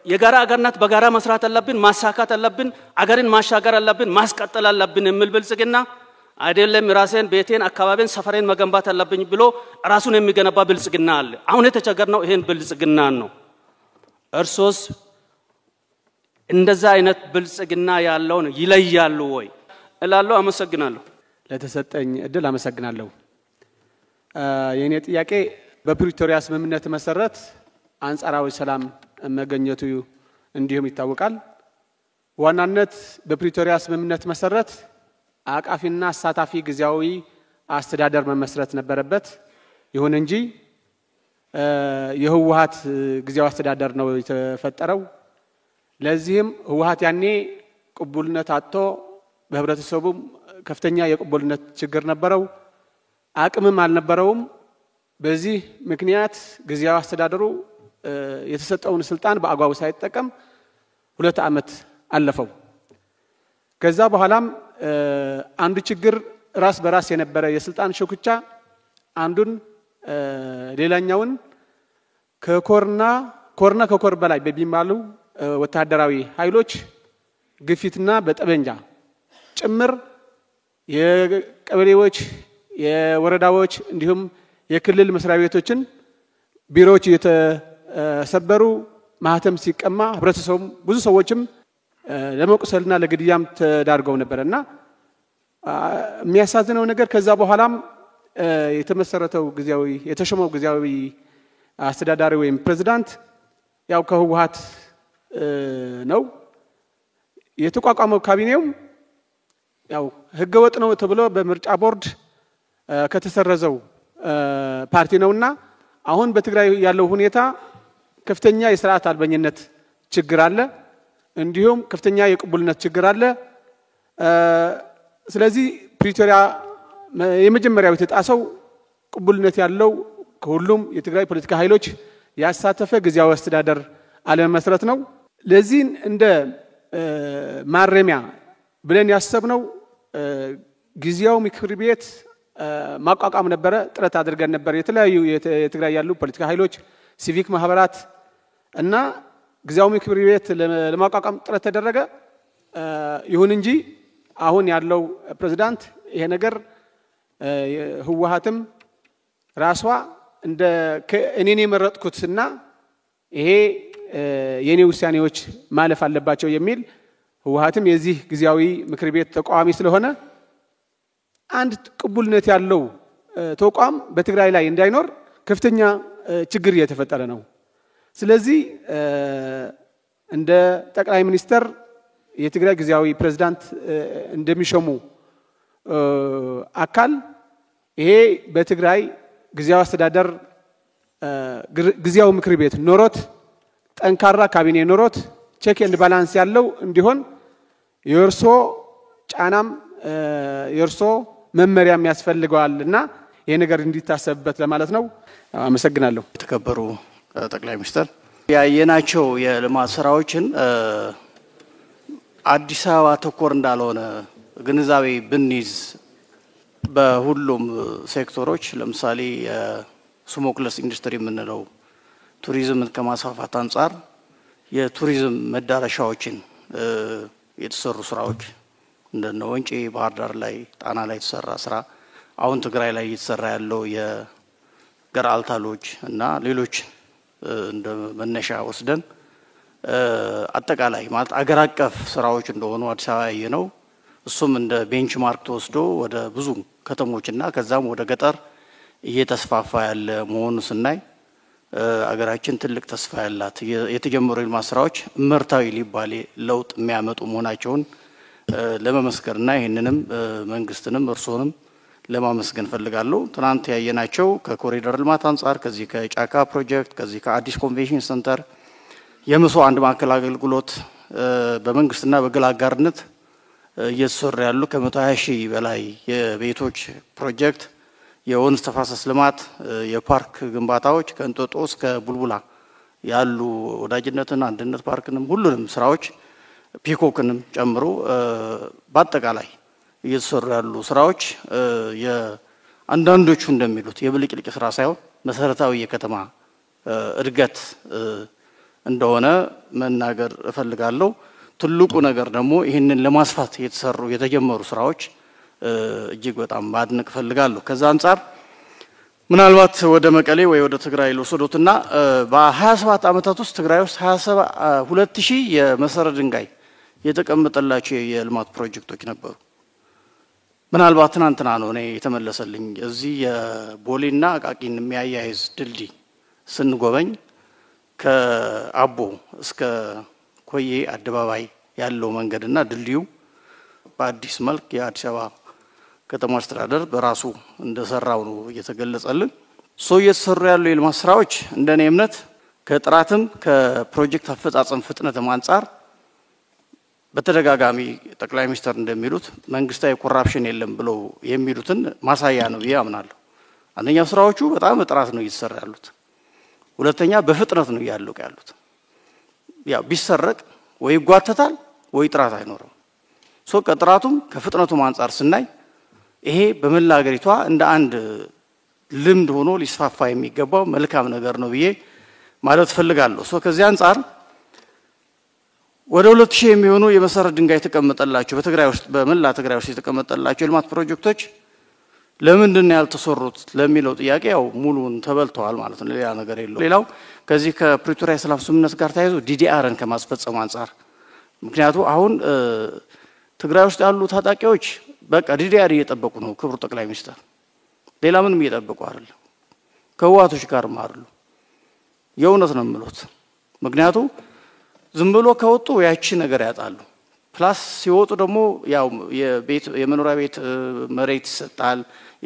Speaker 10: የጋራ አገርናት በጋራ መስራት አለብን፣ ማሳካት አለብን፣ አገርን ማሻገር አለብን፣ ማስቀጠል አለብን የሚል ብልጽግና አይደለም። ራሴን ቤቴን አካባቢን ሰፈሬን መገንባት አለብኝ ብሎ ራሱን የሚገነባ ብልጽግና አለ። አሁን የተቸገርነው ይሄን ብልጽግና ነው። እርሶስ እንደዛ አይነት ብልጽግና ያለውን ይለያሉ ወይ እላለሁ። አመሰግናለሁ።
Speaker 11: ለተሰጠኝ እድል አመሰግናለሁ። የኔ ጥያቄ በፕሪቶሪያ ስምምነት መሰረት አንጻራዊ ሰላም መገኘቱ እንዲሁም ይታወቃል። ዋናነት በፕሪቶሪያ ስምምነት መሰረት አቃፊና አሳታፊ ጊዜያዊ አስተዳደር መመስረት ነበረበት። ይሁን እንጂ የህወሓት ጊዜያዊ አስተዳደር ነው የተፈጠረው። ለዚህም ህወሓት ያኔ ቅቡልነት አጥቶ በህብረተሰቡ ከፍተኛ የቅቡልነት ችግር ነበረው፣ አቅምም አልነበረውም። በዚህ ምክንያት ጊዜያዊ አስተዳደሩ የተሰጠውን ስልጣን በአግባቡ ሳይጠቀም 2 ዓመት አለፈው። ከዛ በኋላም አንዱ ችግር ራስ በራስ የነበረ የስልጣን ሽኩቻ አንዱን ሌላኛውን ከኮርና ከኮር በላይ በሚባሉ ወታደራዊ ኃይሎች ግፊትና በጠበንጃ ጭምር የቀበሌዎች የወረዳዎች እንዲሁም የክልል መስሪያ ቤቶችን ቢሮዎች የተሰበሩ ማህተም ሲቀማ ህብረተሰቡ ብዙ ሰዎችም ለመቁሰልና ለግድያም ተዳርገው ነበርና የሚያሳዝነው ነገር ከዛ በኋላም የተመሰረተው የተሾመው ጊዜያዊ አስተዳዳሪ ወይም ፕሬዝዳንት ያው ከህወሓት ነው የተቋቋመው። ካቢኔው ያው ህገወጥ ነው ተብሎ በምርጫ ቦርድ ከተሰረዘው ፓርቲ ነውና አሁን በትግራይ ያለው ሁኔታ ከፍተኛ የሥርዓት አልበኝነት ችግር አለ፣ እንዲሁም ከፍተኛ የቅቡልነት ችግር አለ። ስለዚህ ፕሪቶሪያ የመጀመሪያው የተጣሰው ቅቡልነት ያለው ከሁሉም የትግራይ ፖለቲካ ኃይሎች ያሳተፈ ጊዜያዊ አስተዳደር አለመመስረት ነው። ለዚህ እንደ ማረሚያ ብለን ያሰብነው ጊዜያዊ ምክር ቤት ማቋቋም ነበረ። ጥረት አድርገን ነበር። የተለያዩ የትግራይ ያሉ ፖለቲካ ኃይሎች፣ ሲቪክ ማህበራት እና ጊዜያዊ ምክር ቤት ለማቋቋም ጥረት ተደረገ። ይሁን እንጂ አሁን ያለው ፕሬዝዳንት ይሄ ነገር ህወሓትም ራሷ እንደ እኔን የመረጥኩትና ይሄ የኔ ውሳኔዎች ማለፍ አለባቸው የሚል ህወሓትም የዚህ ጊዜያዊ ምክር ቤት ተቋሚ ስለሆነ አንድ ቅቡልነት ያለው ተቋም በትግራይ ላይ እንዳይኖር ከፍተኛ ችግር እየተፈጠረ ነው። ስለዚህ እንደ ጠቅላይ ሚኒስተር የትግራይ ጊዜያዊ ፕሬዝዳንት እንደሚሾሙ አካል ይሄ በትግራይ ጊዜያዊ አስተዳደር ጊዜያዊ ምክር ቤት ኖሮት ጠንካራ ካቢኔ ኖሮት ቼክ ኤንድ ባላንስ ያለው እንዲሆን የእርሶ ጫናም የእርሶ መመሪያም ያስፈልገዋልና ይሄ ነገር እንዲታሰብበት ለማለት ነው። አመሰግናለሁ።
Speaker 12: የተከበሩ ጠቅላይ ሚኒስትር ያየናቸው የልማት ስራዎችን አዲስ አበባ ተኮር እንዳልሆነ ግንዛቤ ብንይዝ በሁሉም ሴክተሮች ለምሳሌ የስሞክለስ ኢንዱስትሪ የምንለው ቱሪዝምን ከማስፋፋት አንጻር የቱሪዝም መዳረሻዎችን የተሰሩ ስራዎች እንደነ ወንጪ ባህር ዳር ላይ ጣና ላይ የተሰራ ስራ አሁን ትግራይ ላይ እየተሰራ ያለው የገራልታ ሎጅ እና ሌሎች እንደ መነሻ ወስደን አጠቃላይ ማለት አገር አቀፍ ስራዎች እንደሆኑ አዲስ አበባ ያየነው እሱም እንደ ቤንችማርክ ተወስዶ ወደ ብዙ ከተሞችና ከዛም ወደ ገጠር እየተስፋፋ ያለ መሆኑ ስናይ አገራችን ትልቅ ተስፋ ያላት የተጀመሩ የልማት ስራዎች እመርታዊ ሊባል ለውጥ የሚያመጡ መሆናቸውን ለመመስከርና ይሄንንም መንግስትንም እርሶንም ለማመስገን ፈልጋለሁ። ትናንት ያየናቸው ከኮሪደር ልማት አንጻር ከዚህ ከጫካ ፕሮጀክት ከዚህ ከአዲስ ኮንቬንሽን ሴንተር የምሶ አንድ ማዕከል አገልግሎት በመንግስትና በግል አጋርነት እየተሰሩ ያሉ ከ120 ሺህ በላይ የቤቶች ፕሮጀክት የወንዝ ተፋሰስ ልማት የፓርክ ግንባታዎች ከእንጦጦ እስከ ቡልቡላ ያሉ ወዳጅነትና አንድነት ፓርክንም ሁሉንም ስራዎች ፒኮክንም ጨምሮ በአጠቃላይ እየተሰሩ ያሉ ስራዎች የአንዳንዶቹ እንደሚሉት የብልጭልጭ ስራ ሳይሆን መሰረታዊ የከተማ እድገት እንደሆነ መናገር እፈልጋለሁ። ትልቁ ነገር ደግሞ ይህንን ለማስፋት የተጀመሩ ስራዎች እጅግ በጣም ማድነቅ እፈልጋለሁ። ከዛ አንጻር ምናልባት ወደ መቀሌ ወይ ወደ ትግራይ ልወስዶትና በ27 ዓመታት ውስጥ ትግራይ ውስጥ 22000 የመሰረት ድንጋይ የተቀመጠላቸው የልማት ፕሮጀክቶች ነበሩ። ምናልባት ትናንትና ነው እኔ የተመለሰልኝ እዚህ የቦሌና አቃቂን የሚያያይዝ ድልድይ ስንጎበኝ ከአቦ እስከ ኮዬ አደባባይ ያለው መንገድና ድልድዩ በአዲስ መልክ የአዲስ አበባ ከተማ አስተዳደር በራሱ እንደሰራው ነው እየተገለጸልን። እየተሰሩ ያሉ የልማት ስራዎች እንደኔ እምነት ከጥራትም ከፕሮጀክት አፈጻጸም ፍጥነትም አንጻር በተደጋጋሚ ጠቅላይ ሚኒስትር እንደሚሉት መንግስታዊ ኮራፕሽን የለም ብለው የሚሉትን ማሳያ ነው ብዬ አምናለሁ። አንደኛው ስራዎቹ በጣም በጥራት ነው እየተሰራ ያሉት። ሁለተኛ በፍጥነት ነው ያሉት ያሉት። ያው ቢሰረቅ ወይ ይጓተታል ወይ ጥራት አይኖርም። ከጥራቱም ከፍጥነቱም አንፃር ስናይ ይሄ በመላ ሀገሪቷ እንደ አንድ ልምድ ሆኖ ሊስፋፋ የሚገባው መልካም ነገር ነው ብዬ ማለት ፈልጋለሁ። ከዚህ አንፃር ወደ 2000 የሚሆኑ የመሰረት ድንጋይ ተቀመጠላቸው በትግራይ ውስጥ በመላ ትግራይ ውስጥ የተቀመጠላቸው የልማት ፕሮጀክቶች ለምንድን ነው ያልተሰሩት ለሚለው ጥያቄ ያው ሙሉን ተበልተዋል ማለት ነው። ሌላ ነገር የለው። ሌላው ከዚህ ከፕሪቶሪያ ሰላም ስምምነት ጋር ተያይዞ ዲዲአርን ከማስፈጸም አንፃር ምክንያቱም አሁን ትግራይ ውስጥ ያሉ ታጣቂዎች በቃ ዲዲአር እየጠበቁ ነው ክቡር ጠቅላይ ሚኒስትር። ሌላ ምንም እየጠበቁ አይደለም። ከህወሓቶች ጋር ማርሉ የእውነት ነው የምሉት። ምክንያቱም ዝም ብሎ ከወጡ ያቺ ነገር ያጣሉ። ፕላስ ሲወጡ ደግሞ ያው የመኖሪያ ቤት መሬት ይሰጣል፣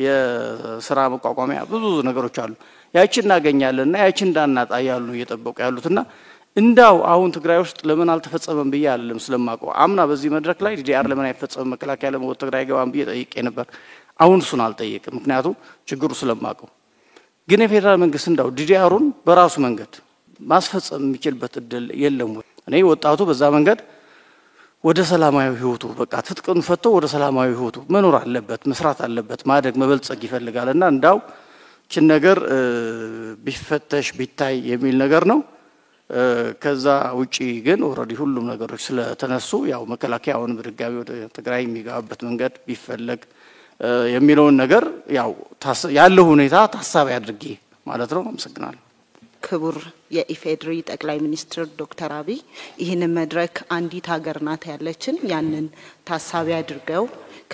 Speaker 12: የስራ መቋቋሚያ ብዙ ነገሮች አሉ። ያቺ እናገኛለንና ያቺ እንዳናጣ ያሉ እየጠበቁ ያሉትና እንዳው አሁን ትግራይ ውስጥ ለምን አልተፈጸመም ብዬ አይደለም ስለማቀው አምና በዚህ መድረክ ላይ ዲዲአር ለምን አይፈጸምም መከላከያ ለምን ወደ ትግራይ ገባም ብዬ ጠይቄ ነበር። አሁን እሱን አልጠየቅም ምክንያቱም ችግሩ ስለማቀው። ግን የፌደራል መንግስት እንዳው ዲዲአሩን በራሱ መንገድ ማስፈጸም የሚችልበት እድል የለም ወይ? እኔ ወጣቱ በዛ መንገድ ወደ ሰላማዊ ህይወቱ በቃ ትጥቅን ፈቶ ወደ ሰላማዊ ህይወቱ መኖር አለበት፣ መስራት አለበት፣ ማደግ መበልጸግ ይፈልጋልና እንዳው ችን ነገር ቢፈተሽ ቢታይ የሚል ነገር ነው። ከዛ ውጪ ግን ኦሬዲ ሁሉም ነገሮች ስለተነሱ ያው መከላከያውን በድጋሚ ወደ ትግራይ የሚገባበት መንገድ ቢፈለግ የሚለውን ነገር ያው ያለው ሁኔታ ታሳቢ አድርጌ ማለት ነው። አመሰግናለሁ።
Speaker 13: ክቡር የኢፌድሪ ጠቅላይ ሚኒስትር ዶክተር አብይ ይህንን መድረክ አንዲት ሀገር ናት ያለችን ያንን ታሳቢ አድርገው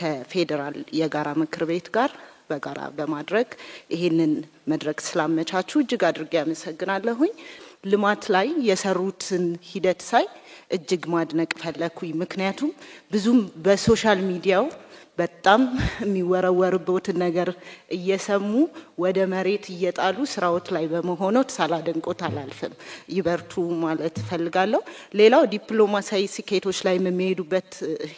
Speaker 13: ከፌደራል የጋራ ምክር ቤት ጋር በጋራ በማድረግ ይህንን መድረክ ስላመቻቹ እጅግ አድርጌ አመሰግናለሁኝ። ልማት ላይ የሰሩትን ሂደት ሳይ እጅግ ማድነቅ ፈለኩኝ። ምክንያቱም ብዙም በሶሻል ሚዲያው በጣም የሚወረወርበትን ነገር እየሰሙ ወደ መሬት እየጣሉ ስራዎች ላይ በመሆኑት ሳላደንቆት አላልፍም። ይበርቱ ማለት ፈልጋለሁ። ሌላው ዲፕሎማሲያዊ ስኬቶች ላይ የሚሄዱበት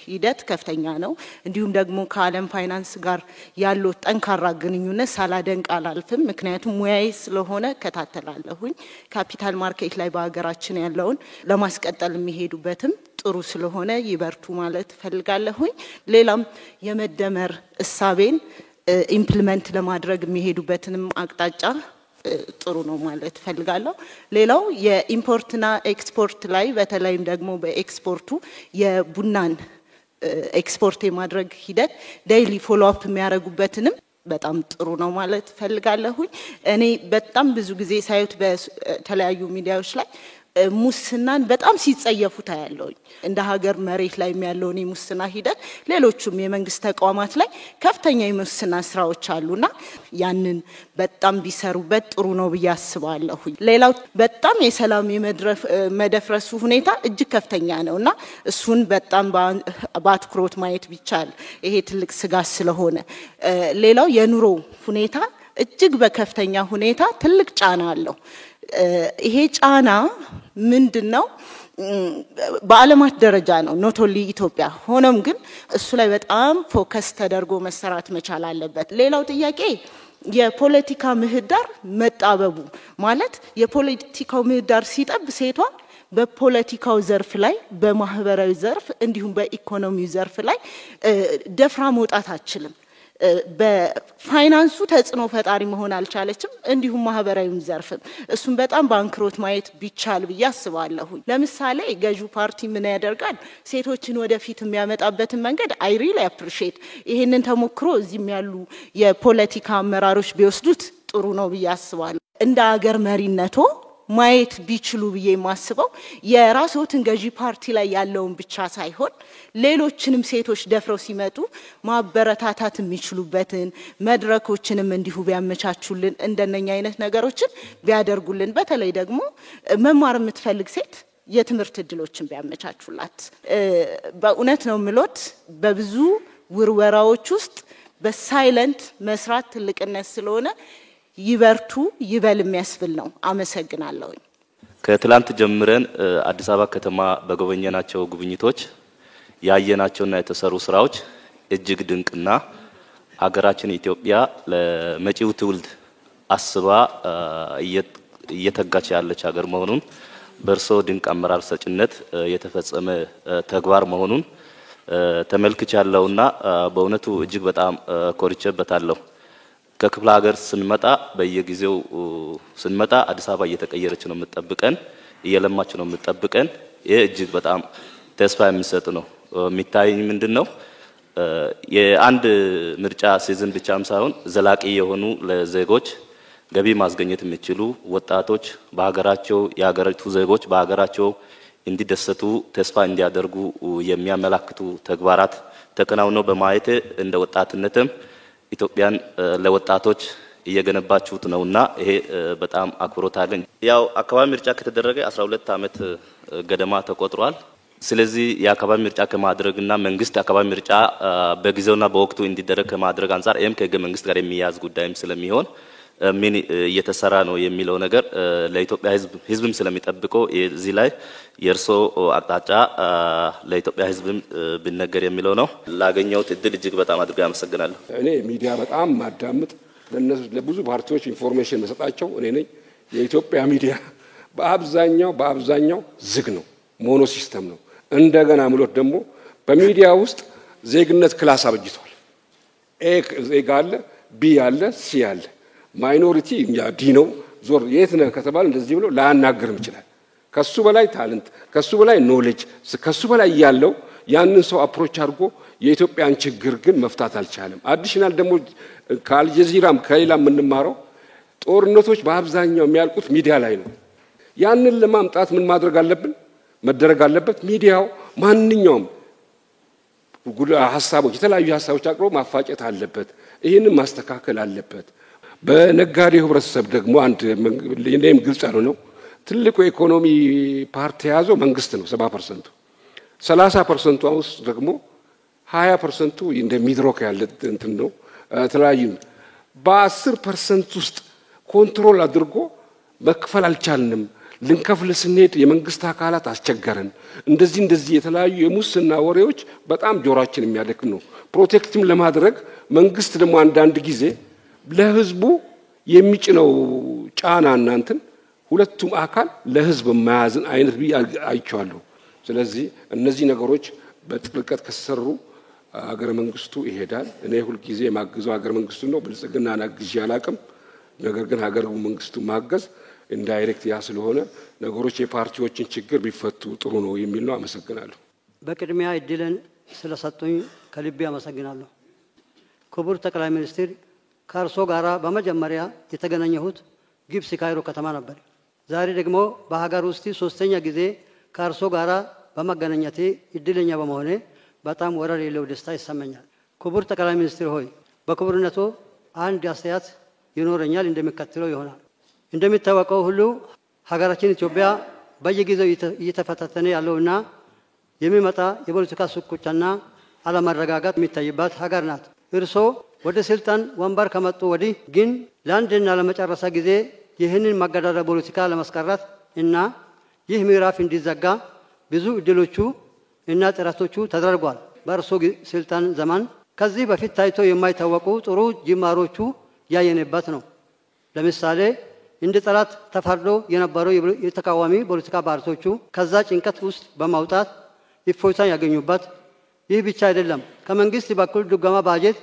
Speaker 13: ሂደት ከፍተኛ ነው። እንዲሁም ደግሞ ከዓለም ፋይናንስ ጋር ያለው ጠንካራ ግንኙነት ሳላደንቅ አላልፍም። ምክንያቱም ሙያዬ ስለሆነ ከታተላለሁኝ። ካፒታል ማርኬት ላይ በአገራችን ያለውን ለማስቀጠል የሚሄዱበትም ጥሩ ስለሆነ ይበርቱ ማለት ፈልጋለሁኝ። ሌላም የመደመር እሳቤን ኢምፕሊመንት ለማድረግ የሚሄዱበትንም አቅጣጫ ጥሩ ነው ማለት ፈልጋለሁ። ሌላው የኢምፖርትና ኤክስፖርት ላይ በተለይም ደግሞ በኤክስፖርቱ የቡናን ኤክስፖርት የማድረግ ሂደት ዴይሊ ፎሎ አፕ የሚያደርጉበትንም በጣም ጥሩ ነው ማለት ፈልጋለሁኝ። እኔ በጣም ብዙ ጊዜ ሳይት በተለያዩ ሚዲያዎች ላይ ሙስናን በጣም ሲጸየፉ ታያለውኝ። እንደ ሀገር መሬት ላይ ያለውን የሙስና ሂደት ሌሎችም የመንግስት ተቋማት ላይ ከፍተኛ የሙስና ስራዎች አሉና ያንን በጣም ቢሰሩበት ጥሩ ነው ብዬ አስባለሁኝ። ሌላው በጣም የሰላም መደፍረሱ ሁኔታ እጅግ ከፍተኛ ነውና እሱን በጣም በአትኩሮት ማየት ቢቻል ይሄ ትልቅ ስጋት ስለሆነ ሌላው የኑሮ ሁኔታ እጅግ በከፍተኛ ሁኔታ ትልቅ ጫና አለው። ይሄ ጫና ምንድነው? በዓለማት ደረጃ ነው ኖት ኦንሊ ኢትዮጵያ። ሆኖም ግን እሱ ላይ በጣም ፎከስ ተደርጎ መሰራት መቻል አለበት። ሌላው ጥያቄ የፖለቲካ ምህዳር መጣበቡ ማለት የፖለቲካው ምህዳር ሲጠብ ሴቷ በፖለቲካው ዘርፍ ላይ በማህበራዊ ዘርፍ እንዲሁም በኢኮኖሚው ዘርፍ ላይ ደፍራ መውጣት አትችልም። በፋይናንሱ ተጽዕኖ ፈጣሪ መሆን አልቻለችም። እንዲሁም ማህበራዊም ዘርፍም እሱን በጣም ባንክሮት ማየት ቢቻል ብዬ አስባለሁ። ለምሳሌ ገዢው ፓርቲ ምን ያደርጋል? ሴቶችን ወደፊት የሚያመጣበትን መንገድ አይ ሪሊ አፕሪሺየት ይሄንን ተሞክሮ እዚህም ያሉ የፖለቲካ አመራሮች ቢወስዱት ጥሩ ነው ብዬ አስባለሁ። እንደ ሀገር መሪነቶ ማየት ቢችሉ ብዬ ማስበው የራስዎትን ገዢ ፓርቲ ላይ ያለውን ብቻ ሳይሆን ሌሎችንም ሴቶች ደፍረው ሲመጡ ማበረታታት የሚችሉበትን መድረኮችንም እንዲሁ ቢያመቻቹልን እንደነኛ አይነት ነገሮችን ቢያደርጉልን በተለይ ደግሞ መማር የምትፈልግ ሴት የትምህርት እድሎችን ቢያመቻቹላት በእውነት ነው ምሎት በብዙ ውርወራዎች ውስጥ በሳይለንት መስራት ትልቅነት ስለሆነ ይበርቱ ይበል የሚያስብል ነው። አመሰግናለሁ።
Speaker 14: ከትላንት ጀምረን አዲስ አበባ ከተማ በጎበኘናቸው ጉብኝቶች ያየናቸውና የተሰሩ ስራዎች እጅግ ድንቅና ሀገራችን ኢትዮጵያ ለመጪው ትውልድ አስባ እየተጋች ያለች ሀገር መሆኑን በርሶ ድንቅ አመራር ሰጭነት የተፈጸመ ተግባር መሆኑን ተመልክቻለሁና በእውነቱ እጅግ በጣም ኮርቼበታለሁ። ከክፍለ ሀገር ስንመጣ በየጊዜው ስንመጣ አዲስ አበባ እየተቀየረች ነው የምትጠብቀን፣ እየለማች ነው የምትጠብቀን። ይህ እጅግ በጣም ተስፋ የሚሰጥ ነው። የሚታየኝ ምንድነው የአንድ ምርጫ ሲዝን ብቻም ሳይሆን ዘላቂ የሆኑ ለዜጎች ገቢ ማስገኘት የሚችሉ ወጣቶች በሀገራቸው የሀገሪቱ ዜጎች በሀገራቸው እንዲደሰቱ ተስፋ እንዲያደርጉ የሚያመላክቱ ተግባራት ተከናውነው በማየት እንደ ወጣትነትም ኢትዮጵያን ለወጣቶች እየገነባችሁት ነውና ይሄ በጣም አክብሮት አለኝ። ያው አካባቢ ምርጫ ከተደረገ 12 ዓመት ገደማ ተቆጥሯል። ስለዚህ የአካባቢ ምርጫ ከማድረግና መንግስት አካባቢ ምርጫ በጊዜውና በወቅቱ እንዲደረግ ከማድረግ አንፃር ይሄም ከህገ መንግስት ጋር የሚያያዝ ጉዳይም ስለሚሆን ምን እየተሰራ ነው የሚለው ነገር ለኢትዮጵያ ህዝብም ስለሚጠብቀው እዚህ ላይ የርሶ አቅጣጫ ለኢትዮጵያ ህዝብም ቢነገር የሚለው ነው። ላገኘሁት እድል እጅግ በጣም አድርጌ አመሰግናለሁ።
Speaker 15: እኔ ሚዲያ በጣም ማዳምጥ ለብዙ ፓርቲዎች ኢንፎርሜሽን መሰጣቸው እኔ ነኝ። የኢትዮጵያ ሚዲያ በአብዛኛው ዝግ ነው፣ ሞኖ ሲስተም ነው። እንደገና ምሎት ደግሞ በሚዲያ ውስጥ ዜግነት ክላስ አበጅቷል። ኤ ዜጋ አለ፣ ቢ አለ፣ ሲ አለ። ማይኖሪቲ ዲ ነው። ዞር የት ነህ ከተባለ እንደዚህ ብሎ ላያናግርም ይችላል። ከሱ በላይ ታለንት፣ ከሱ በላይ ኖሌጅ፣ ከሱ በላይ ያለው ያንን ሰው አፕሮች አድርጎ የኢትዮጵያን ችግር ግን መፍታት አልቻለም። አዲሽናል ደግሞ ከአልጀዚራም ከሌላ የምንማረው ጦርነቶች በአብዛኛው የሚያልቁት ሚዲያ ላይ ነው። ያንን ለማምጣት ምን ማድረግ አለብን? መደረግ አለበት። ሚዲያው ማንኛውም ሀሳቦች የተለያዩ ሀሳቦች አቅርቦ ማፋጨት አለበት። ይህንን ማስተካከል አለበት። በነጋዴው ህብረተሰብ ደግሞ አንድ ለኔም ግልጽ ነው። ትልቁ ኢኮኖሚ ፓርቲ የያዘው መንግስት ነው 70%። 30% ውስጥ ደግሞ 20% እንደ ሚድሮክ ያለ እንትን ነው ተለያዩ። በ10% ውስጥ ኮንትሮል አድርጎ መክፈል አልቻልንም። ልንከፍል ስንሄድ የመንግስት አካላት አስቸገረን። እንደዚህ የተለያዩ የሙስና ወሬዎች በጣም ጆሮአችን የሚያደክም ነው። ፕሮቴክትም ለማድረግ መንግስት ደግሞ አንዳንድ ጊዜ ለህዝቡ የሚጭነው ጫና እናንተን ሁለቱም አካል ለህዝብ ማያዝን አይነት አይቻለሁ። ስለዚህ እነዚህ ነገሮች በጥልቀት ከሰሩ ሀገረ መንግስቱ ይሄዳል። እኔ ሁሉ ጊዜ ማግዘው ሀገረ መንግስቱ ነው። ብልጽግናና ግዢ አላቅም። ነገር ግን ሀገረ መንግስቱ ማገዝ ኢንዳይሬክት ያ ስለሆነ ነገሮች የፓርቲዎችን ችግር ቢፈቱ ጥሩ ነው የሚል ነው። አመሰግናለሁ።
Speaker 16: በቅድሚያ እድልን ስለሰጡኝ ከልቤ አመሰግናለሁ። ክቡር ጠቅላይ ሚኒስትር ከእርሶ ጋራ በመጀመሪያ የተገናኘሁት ግብጽ ካይሮ ከተማ ነበር። ዛሬ ደግሞ በሀገር ውስጥ ሶስተኛ ጊዜ ከእርሶ ጋራ በመገናኘቴ እድለኛ በመሆኔ በጣም ወረር የሌለው ደስታ ይሰማኛል። ክቡር ጠቅላይ ሚኒስትር ሆይ በክቡርነቶ አንድ አስተያየት ይኖረኛል እንደሚከተለው ይሆናል። እንደሚታወቀው ሁሉ ሀገራችን ኢትዮጵያ በየጊዜው እየተፈታተነ ያለውና የሚመጣ የፖለቲካ ሽኩቻና አለመረጋጋት የሚታይባት ሀገር ናት። እርሶ ወደ ስልጣን ወንበር ከመጡ ወዲህ ግን ለአንድና ለመጨረሻ ጊዜ ይህንን ማገዳደር ፖለቲካ ለማስቀረት እና ይህ ምዕራፍ እንዲዘጋ ብዙ እድሎቹ እና ጥረቶቹ ተደርጓል። በእርሶ ስልጣን ዘመን ከዚህ በፊት ታይቶ የማይታወቁ ጥሩ ጅማሮቹ ያየንበት ነው። ለምሳሌ እንደ ጠላት ተፈርዶ የነበረው የተቃዋሚ ፖለቲካ ፓርቲዎቹ ከዛ ጭንቀት ውስጥ በማውጣት እፎይታን ያገኙበት፣ ይህ ብቻ አይደለም ከመንግስት በኩል ድጎማ ባጀት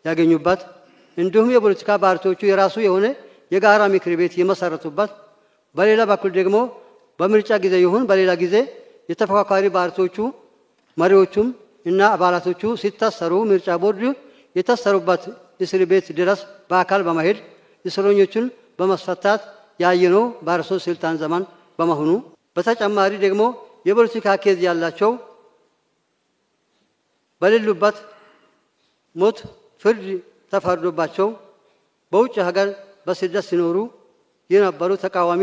Speaker 16: ያገኙበት፣ እንዲሁም የፖለቲካ ፓርቲዎቹ የራሱ የሆነ የጋራ ምክር ቤት የመሰረቱበት፣ በሌላ በኩል ደግሞ በምርጫ ጊዜ ይሁን በሌላ ጊዜ የተፎካካሪ ፓርቲዎቹ መሪዎቹም እና አባላቶቹ ሲታሰሩ ምርጫ ቦርድ የታሰሩበት እስር ቤት ድረስ በአካል በመሄድ እስረኞቹን በማስፈታት ያየነው በእርሶ ስልጣን ዘመን በመሆኑ፣ በተጨማሪ ደግሞ የፖለቲካ ኬዝ ያላቸው በሌሉበት ሞት ፍርድ ተፈርዶባቸው በውጭ ሀገር በስደት ሲኖሩ የነበሩ ተቃዋሚ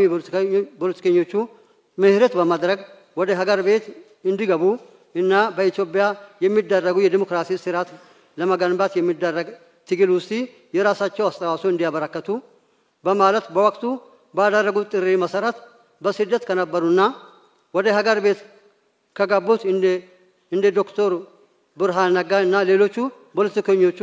Speaker 16: ፖለቲከኞቹ ምህረት በማድረግ ወደ ሀገር ቤት እንዲገቡ እና በኢትዮጵያ የሚደረጉ የዲሞክራሲ ስርዓት ለመገንባት የሚደረግ ትግል ውስጥ የራሳቸው አስተዋጽኦ እንዲያበረከቱ በማለት በወቅቱ ባደረጉት ጥሪ መሰረት በስደት ከነበሩና ወደ ሀገር ቤት ከገቡት እንደ እንደ ዶክተር ብርሃን ነጋ እና ሌሎቹ ፖለቲከኞቹ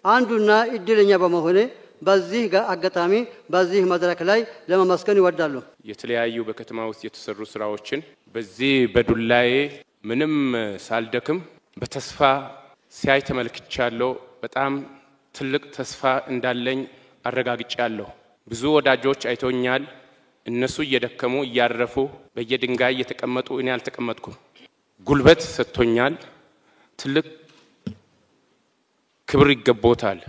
Speaker 16: አንዱና እድለኛ በመሆኔ በዚህ አጋጣሚ በዚህ መድረክ ላይ ለማመስገን ይወዳሉ።
Speaker 2: የተለያዩ በከተማ ውስጥ የተሰሩ ስራዎችን በዚህ በዱላዬ ምንም ሳልደክም በተስፋ ሲያይ ተመልክቻለሁ። በጣም ትልቅ ተስፋ እንዳለኝ አረጋግጫለሁ። ብዙ ወዳጆች አይቶኛል። እነሱ እየደከሙ እያረፉ በየድንጋይ እየተቀመጡ እኔ አልተቀመጥኩም። ጉልበት ሰጥቶኛል። ትልቅ ክብር ይገባታል።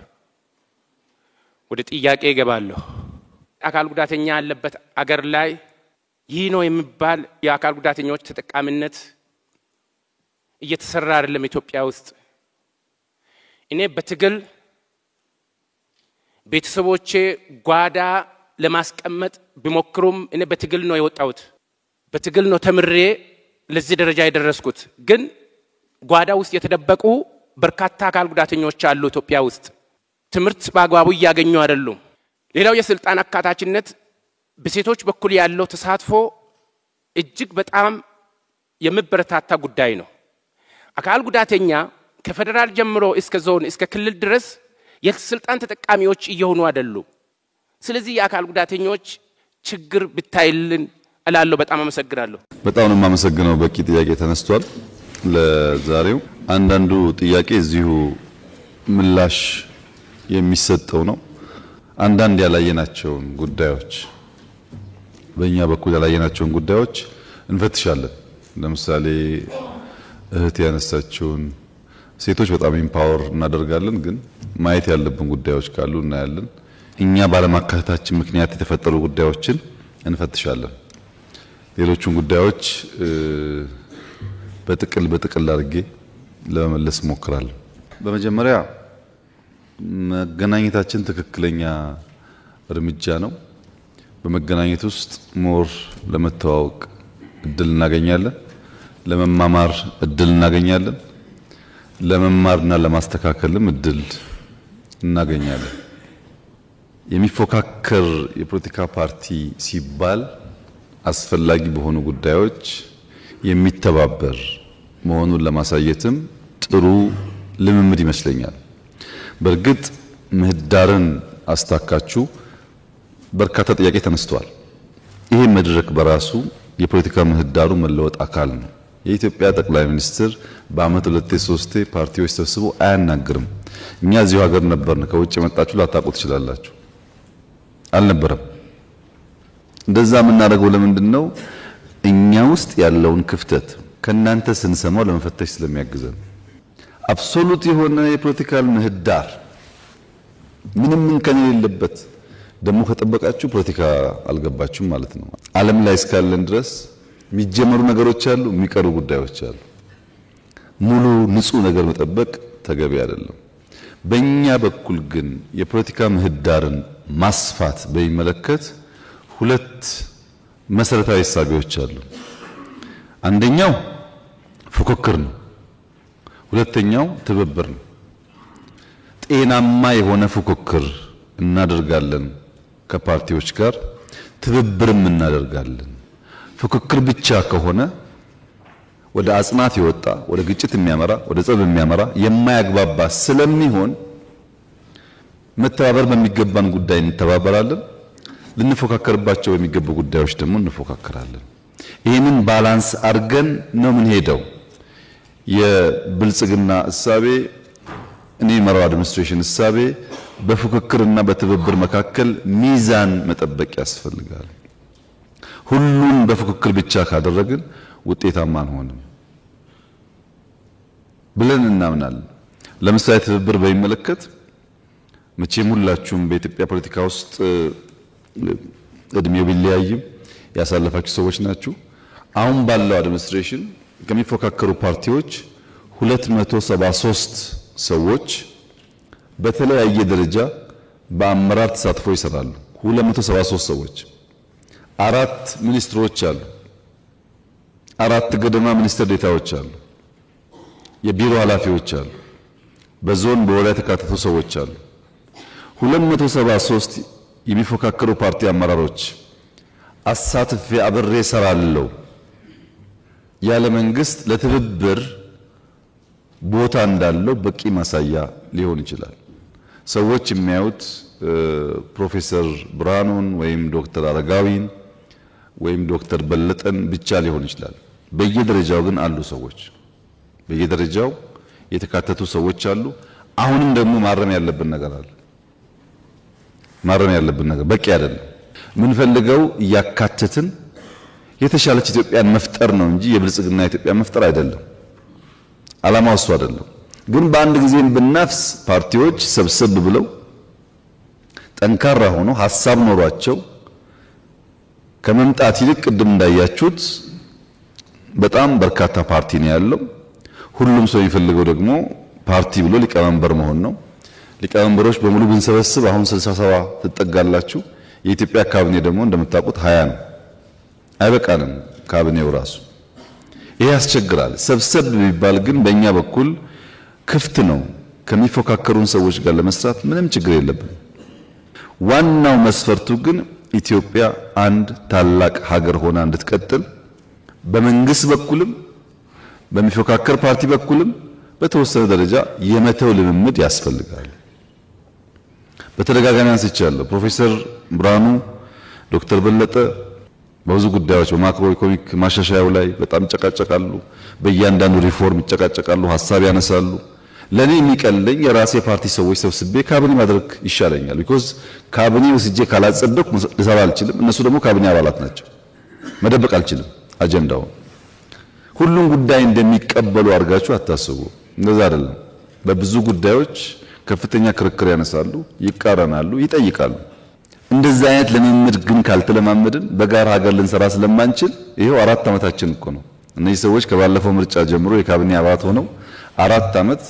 Speaker 2: ወደ ጥያቄ እገባለሁ። አካል ጉዳተኛ ያለበት አገር ላይ ይህ ነው የሚባል የአካል ጉዳተኞች ተጠቃሚነት እየተሰራ አይደለም ኢትዮጵያ ውስጥ። እኔ በትግል ቤተሰቦቼ ጓዳ ለማስቀመጥ ቢሞክሩም እኔ በትግል ነው የወጣሁት። በትግል ነው ተምሬ ለዚህ ደረጃ የደረስኩት። ግን ጓዳ ውስጥ የተደበቁ በርካታ አካል ጉዳተኞች አሉ ኢትዮጵያ ውስጥ። ትምህርት በአግባቡ እያገኙ አይደሉም። ሌላው የስልጣን አካታችነት በሴቶች በኩል ያለው ተሳትፎ እጅግ በጣም የሚበረታታ ጉዳይ ነው። አካል ጉዳተኛ ከፌደራል ጀምሮ እስከ ዞን እስከ ክልል ድረስ የስልጣን ተጠቃሚዎች እየሆኑ አይደሉም። ስለዚህ የአካል ጉዳተኞች ችግር ብታይልን እላለሁ። በጣም አመሰግናለሁ።
Speaker 1: በጣም ነው የማመሰግነው። በቂ ጥያቄ ተነስቷል። ለዛሬው አንዳንዱ ጥያቄ እዚሁ ምላሽ የሚሰጠው ነው። አንዳንድ ያላየናቸውን ጉዳዮች በእኛ በኩል ያላየናቸውን ጉዳዮች እንፈትሻለን። ለምሳሌ እህት ያነሳችውን ሴቶች በጣም ኢምፓወር እናደርጋለን፣ ግን ማየት ያለብን ጉዳዮች ካሉ እናያለን። እኛ ባለማካተታችን ምክንያት የተፈጠሩ ጉዳዮችን እንፈትሻለን። ሌሎቹን ጉዳዮች በጥቅል አድርጌ ለመመለስ እሞክራለሁ። በመጀመሪያ መገናኘታችን ትክክለኛ እርምጃ ነው። በመገናኘት ውስጥ ሞር ለመተዋወቅ እድል እናገኛለን፣ ለመማማር እድል እናገኛለን፣ ለመማርና ለማስተካከልም እድል እናገኛለን። የሚፎካከር የፖለቲካ ፓርቲ ሲባል አስፈላጊ በሆኑ ጉዳዮች የሚተባበር መሆኑን ለማሳየትም ጥሩ ልምምድ ይመስለኛል። በእርግጥ ምህዳርን አስታካችሁ በርካታ ጥያቄ ተነስተዋል። ይሄ መድረክ በራሱ የፖለቲካ ምህዳሩ መለወጥ አካል ነው። የኢትዮጵያ ጠቅላይ ሚኒስትር በአመት 2-3 ፓርቲዎች ተሰብስቦ አያናግርም። እኛ እዚሁ ሀገር ነበርን። ከውጭ መጣችሁ ላታውቁ ትችላላችሁ። አልነበረም። እንደዛ የምናደርገው ለምንድን ነው? እኛ ውስጥ ያለውን ክፍተት ከናንተ ስንሰማው ለመፈተሽ ስለሚያግዘን። አብሶሉት የሆነ የፖለቲካል ምህዳር ምንም እንከን የሌለበት ደግሞ ከጠበቃችሁ ፖለቲካ አልገባችሁም ማለት ነው። ዓለም ላይ እስካለን ድረስ የሚጀመሩ ነገሮች አሉ፣ የሚቀሩ ጉዳዮች አሉ። ሙሉ ንጹህ ነገር መጠበቅ ተገቢ አይደለም። በእኛ በኩል ግን የፖለቲካ ምህዳርን ማስፋት በሚመለከት ሁለት መሰረታዊ እሳቤዎች አሉ። አንደኛው ፉክክር ነው፣ ሁለተኛው ትብብር ነው። ጤናማ የሆነ ፉክክር እናደርጋለን ከፓርቲዎች ጋር፣ ትብብርም እናደርጋለን። ፉክክር ብቻ ከሆነ ወደ አጽናፍ የወጣ ወደ ግጭት የሚያመራ ወደ ጸብ የሚያመራ የማያግባባ ስለሚሆን መተባበር በሚገባን ጉዳይ እንተባበራለን፣ ልንፎካከርባቸው በሚገቡ ጉዳዮች ደግሞ እንፎካከራለን። ይህንን ባላንስ አድርገን ነው የምንሄደው። የብልጽግና እሳቤ እኔ የመራው አድሚኒስትሬሽን እሳቤ በፉክክርና በትብብር መካከል ሚዛን መጠበቅ ያስፈልጋል። ሁሉን በፉክክር ብቻ ካደረግን ውጤታማ አንሆንም ብለን እናምናለን። ለምሳሌ ትብብር በሚመለከት መቼም ሁላችሁም በኢትዮጵያ ፖለቲካ ውስጥ እድሜው ቢለያይም ያሳለፋችሁ ሰዎች ናችሁ። አሁን ባለው አድሚኒስትሬሽን ከሚፎካከሩ ፓርቲዎች 273 ሰዎች በተለያየ ደረጃ በአመራር ተሳትፎ ይሰራሉ። 273 ሰዎች፣ 4 ሚኒስትሮች አሉ፣ 4 ገደማ ሚኒስትር ዴታዎች አሉ፣ የቢሮ ኃላፊዎች አሉ፣ በዞን በወረዳ የተካተቱ ሰዎች አሉ። 273 የሚፎካከሩ ፓርቲ አመራሮች አሳትፌ አብሬ ሰራለሁ ያለ መንግስት ለትብብር ቦታ እንዳለው በቂ ማሳያ ሊሆን ይችላል። ሰዎች የሚያዩት ፕሮፌሰር ብርሃኑን ወይም ዶክተር አረጋዊን ወይም ዶክተር በለጠን ብቻ ሊሆን ይችላል። በየደረጃው ግን አሉ ሰዎች፣ በየደረጃው የተካተቱ ሰዎች አሉ። አሁንም ደግሞ ማረም ያለብን ነገር አለ። ማረም ያለብን ነገር በቂ አይደለም። ምን ፈልገው እያካተትን የተሻለች ኢትዮጵያን መፍጠር ነው እንጂ የብልጽግና ኢትዮጵያ መፍጠር አይደለም። ዓላማው እሱ አይደለም። ግን በአንድ ጊዜም ብናፍስ ፓርቲዎች ሰብሰብ ብለው ጠንካራ ሆኖ ሐሳብ ኖሯቸው ከመምጣት ይልቅ ቅድም እንዳያችሁት በጣም በርካታ ፓርቲ ነው ያለው። ሁሉም ሰው የሚፈልገው ደግሞ ፓርቲ ብሎ ሊቀመንበር መሆን ነው። ሊቀመንበሮች በሙሉ ብንሰበስብ አሁን 67 ትጠጋላችሁ። የኢትዮጵያ ካቢኔ ደግሞ እንደምታውቁት 20 ነው። አይበቃንም ካቢኔው ራሱ። ይሄ ያስቸግራል። ሰብሰብ ቢባል ግን በእኛ በኩል ክፍት ነው። ከሚፎካከሩን ሰዎች ጋር ለመስራት ምንም ችግር የለብንም። ዋናው መስፈርቱ ግን ኢትዮጵያ አንድ ታላቅ ሀገር ሆና እንድትቀጥል በመንግስት በኩልም በሚፎካከር ፓርቲ በኩልም በተወሰነ ደረጃ የመተው ልምምድ ያስፈልጋል። በተደጋጋሚ አንስቻለሁ። ፕሮፌሰር ብርሃኑ፣ ዶክተር በለጠ በብዙ ጉዳዮች በማክሮ ኢኮኖሚክ ማሻሻያው ላይ በጣም ይጨቃጨቃሉ። በእያንዳንዱ ሪፎርም ይጨቃጨቃሉ፣ ሐሳብ ያነሳሉ። ለኔ የሚቀለኝ የራሴ ፓርቲ ሰዎች ሰብስቤ ካቢኔ ማድረግ ይሻለኛል። ቢኮዝ ካቢኔ ወስጄ ካላጸደቅ ልሰራ አልችልም። እነሱ ደግሞ ካቢኔ አባላት ናቸው። መደበቅ አልችልም አጀንዳውን። ሁሉም ጉዳይ እንደሚቀበሉ አድርጋችሁ አታስቡ። እንደዛ አይደለም። በብዙ ጉዳዮች ከፍተኛ ክርክር ያነሳሉ፣ ይቃረናሉ፣ ይጠይቃሉ። እንደዛ አይነት ልምምድ ግን ካልተለማመድን በጋራ ሀገር ልንሰራ ስለማንችል ይሄው 4 ዓመታችን እኮ ነው። እነዚህ ሰዎች ከባለፈው ምርጫ ጀምሮ የካቢኔ አባላት ሆነው 4 ዓመት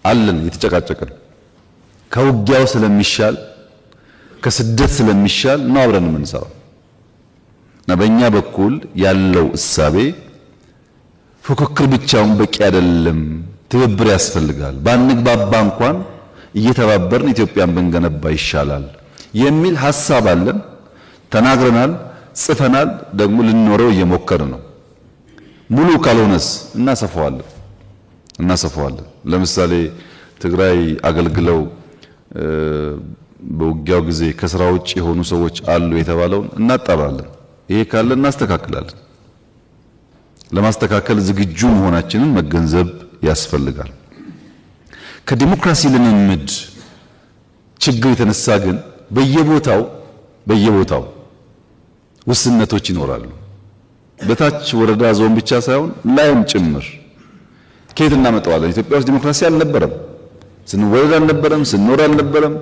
Speaker 1: አለን የተጨቃጨቅን። ከውጊያው ስለሚሻል ከስደት ስለሚሻል ነው አብረን የምንሰራው። እና በእኛ በኩል ያለው እሳቤ ፉክክር ብቻውን በቂ አይደለም፣ ትብብር ያስፈልጋል። ባንግባባ እንኳን እየተባበርን ኢትዮጵያን ብንገነባ ይሻላል የሚል ሐሳብ አለን። ተናግረናል፣ ጽፈናል፣ ደግሞ ልንኖረው እየሞከርን ነው። ሙሉ ካልሆነስ እናሰፋዋለን። ለምሳሌ ትግራይ አገልግለው በውጊያው ጊዜ ከስራ ውጭ የሆኑ ሰዎች አሉ የተባለውን እናጣራለን። ይሄ ካለ እናስተካክላለን። ለማስተካከል ዝግጁ መሆናችንን መገንዘብ ያስፈልጋል። ከዲሞክራሲ ልምምድ ችግር የተነሳ ግን በየቦታው ውስንነቶች ይኖራሉ። በታች ወረዳ ዞን ብቻ ሳይሆን ላይም ጭምር። ከየት እናመጣዋለን? ኢትዮጵያ ውስጥ ዲሞክራሲ አልነበረም፣ ስንወለድ አልነበረም፣ ስንኖር አልነበረም።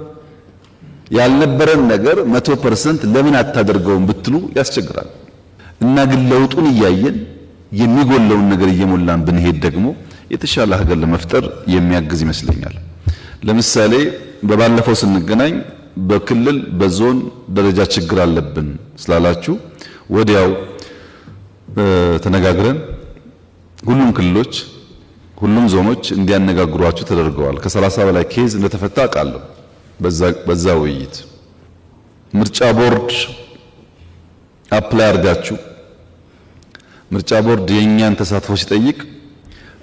Speaker 1: ያልነበረን ነገር 100% ለምን አታደርገውም ብትሉ ያስቸግራል። እና ግን ለውጡን እያየን የሚጎለውን ነገር እየሞላን ብንሄድ ደግሞ የተሻለ ሀገር ለመፍጠር የሚያግዝ ይመስለኛል። ለምሳሌ በባለፈው ስንገናኝ በክልል በዞን ደረጃ ችግር አለብን ስላላችሁ ወዲያው ተነጋግረን ሁሉም ክልሎች ሁሉም ዞኖች እንዲያነጋግሯችሁ ተደርገዋል። ከ30 በላይ ኬዝ እንደተፈታ አውቃለሁ። በዛ ውይይት ምርጫ ቦርድ አፕላይ አድርጋችሁ ምርጫ ቦርድ የኛን ተሳትፎ ሲጠይቅ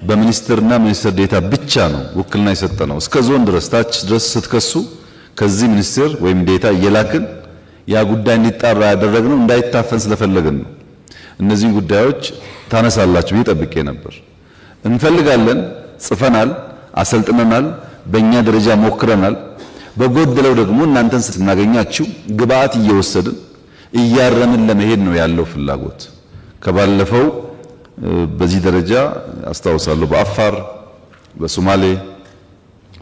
Speaker 1: በሚኒስትርና ሚኒስትር ዴታ ብቻ ነው ውክልና የሰጠነው። እስከ ዞን ድረስ ታች ድረስ ስትከሱ ከዚህ ሚኒስትር ወይም ዴታ እየላክን ያ ጉዳይ እንዲጣራ ያደረግነው እንዳይታፈን ስለፈለግን ነው። እነዚህን ጉዳዮች ታነሳላችሁ ብዬ ጠብቄ ነበር። እንፈልጋለን፣ ጽፈናል፣ አሰልጥነናል፣ በእኛ ደረጃ ሞክረናል። በጎደለው ደግሞ እናንተን ስናገኛችሁ ግብአት እየወሰድን እያረምን ለመሄድ ነው ያለው ፍላጎት። ከባለፈው በዚህ ደረጃ አስታውሳለሁ በአፋር፣ በሶማሌ፣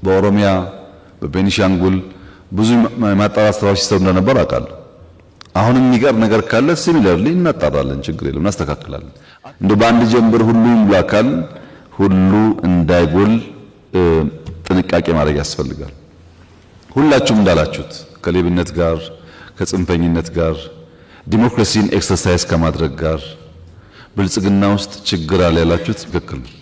Speaker 1: በኦሮሚያ፣ በቤኒሻንጉል ብዙ ማጣራት ስራዎች ሲሰሩ እንደነበር አውቃለሁ። አሁንም የሚቀር ነገር ካለ ሲሚላርሊ እናጣራለን፣ ችግር የለም፣ እናስተካክላለን። እንደ በአንድ ጀንበር ሁሉም አካል ሁሉ እንዳይጎል ጥንቃቄ ማድረግ ያስፈልጋል። ሁላችሁም እንዳላችሁት ከሌብነት ጋር ከጽንፈኝነት ጋር ዲሞክራሲን ኤክሰርሳይዝ ከማድረግ ጋር ብልጽግና ውስጥ ችግር አለ ያላችሁት ትክክል ነው።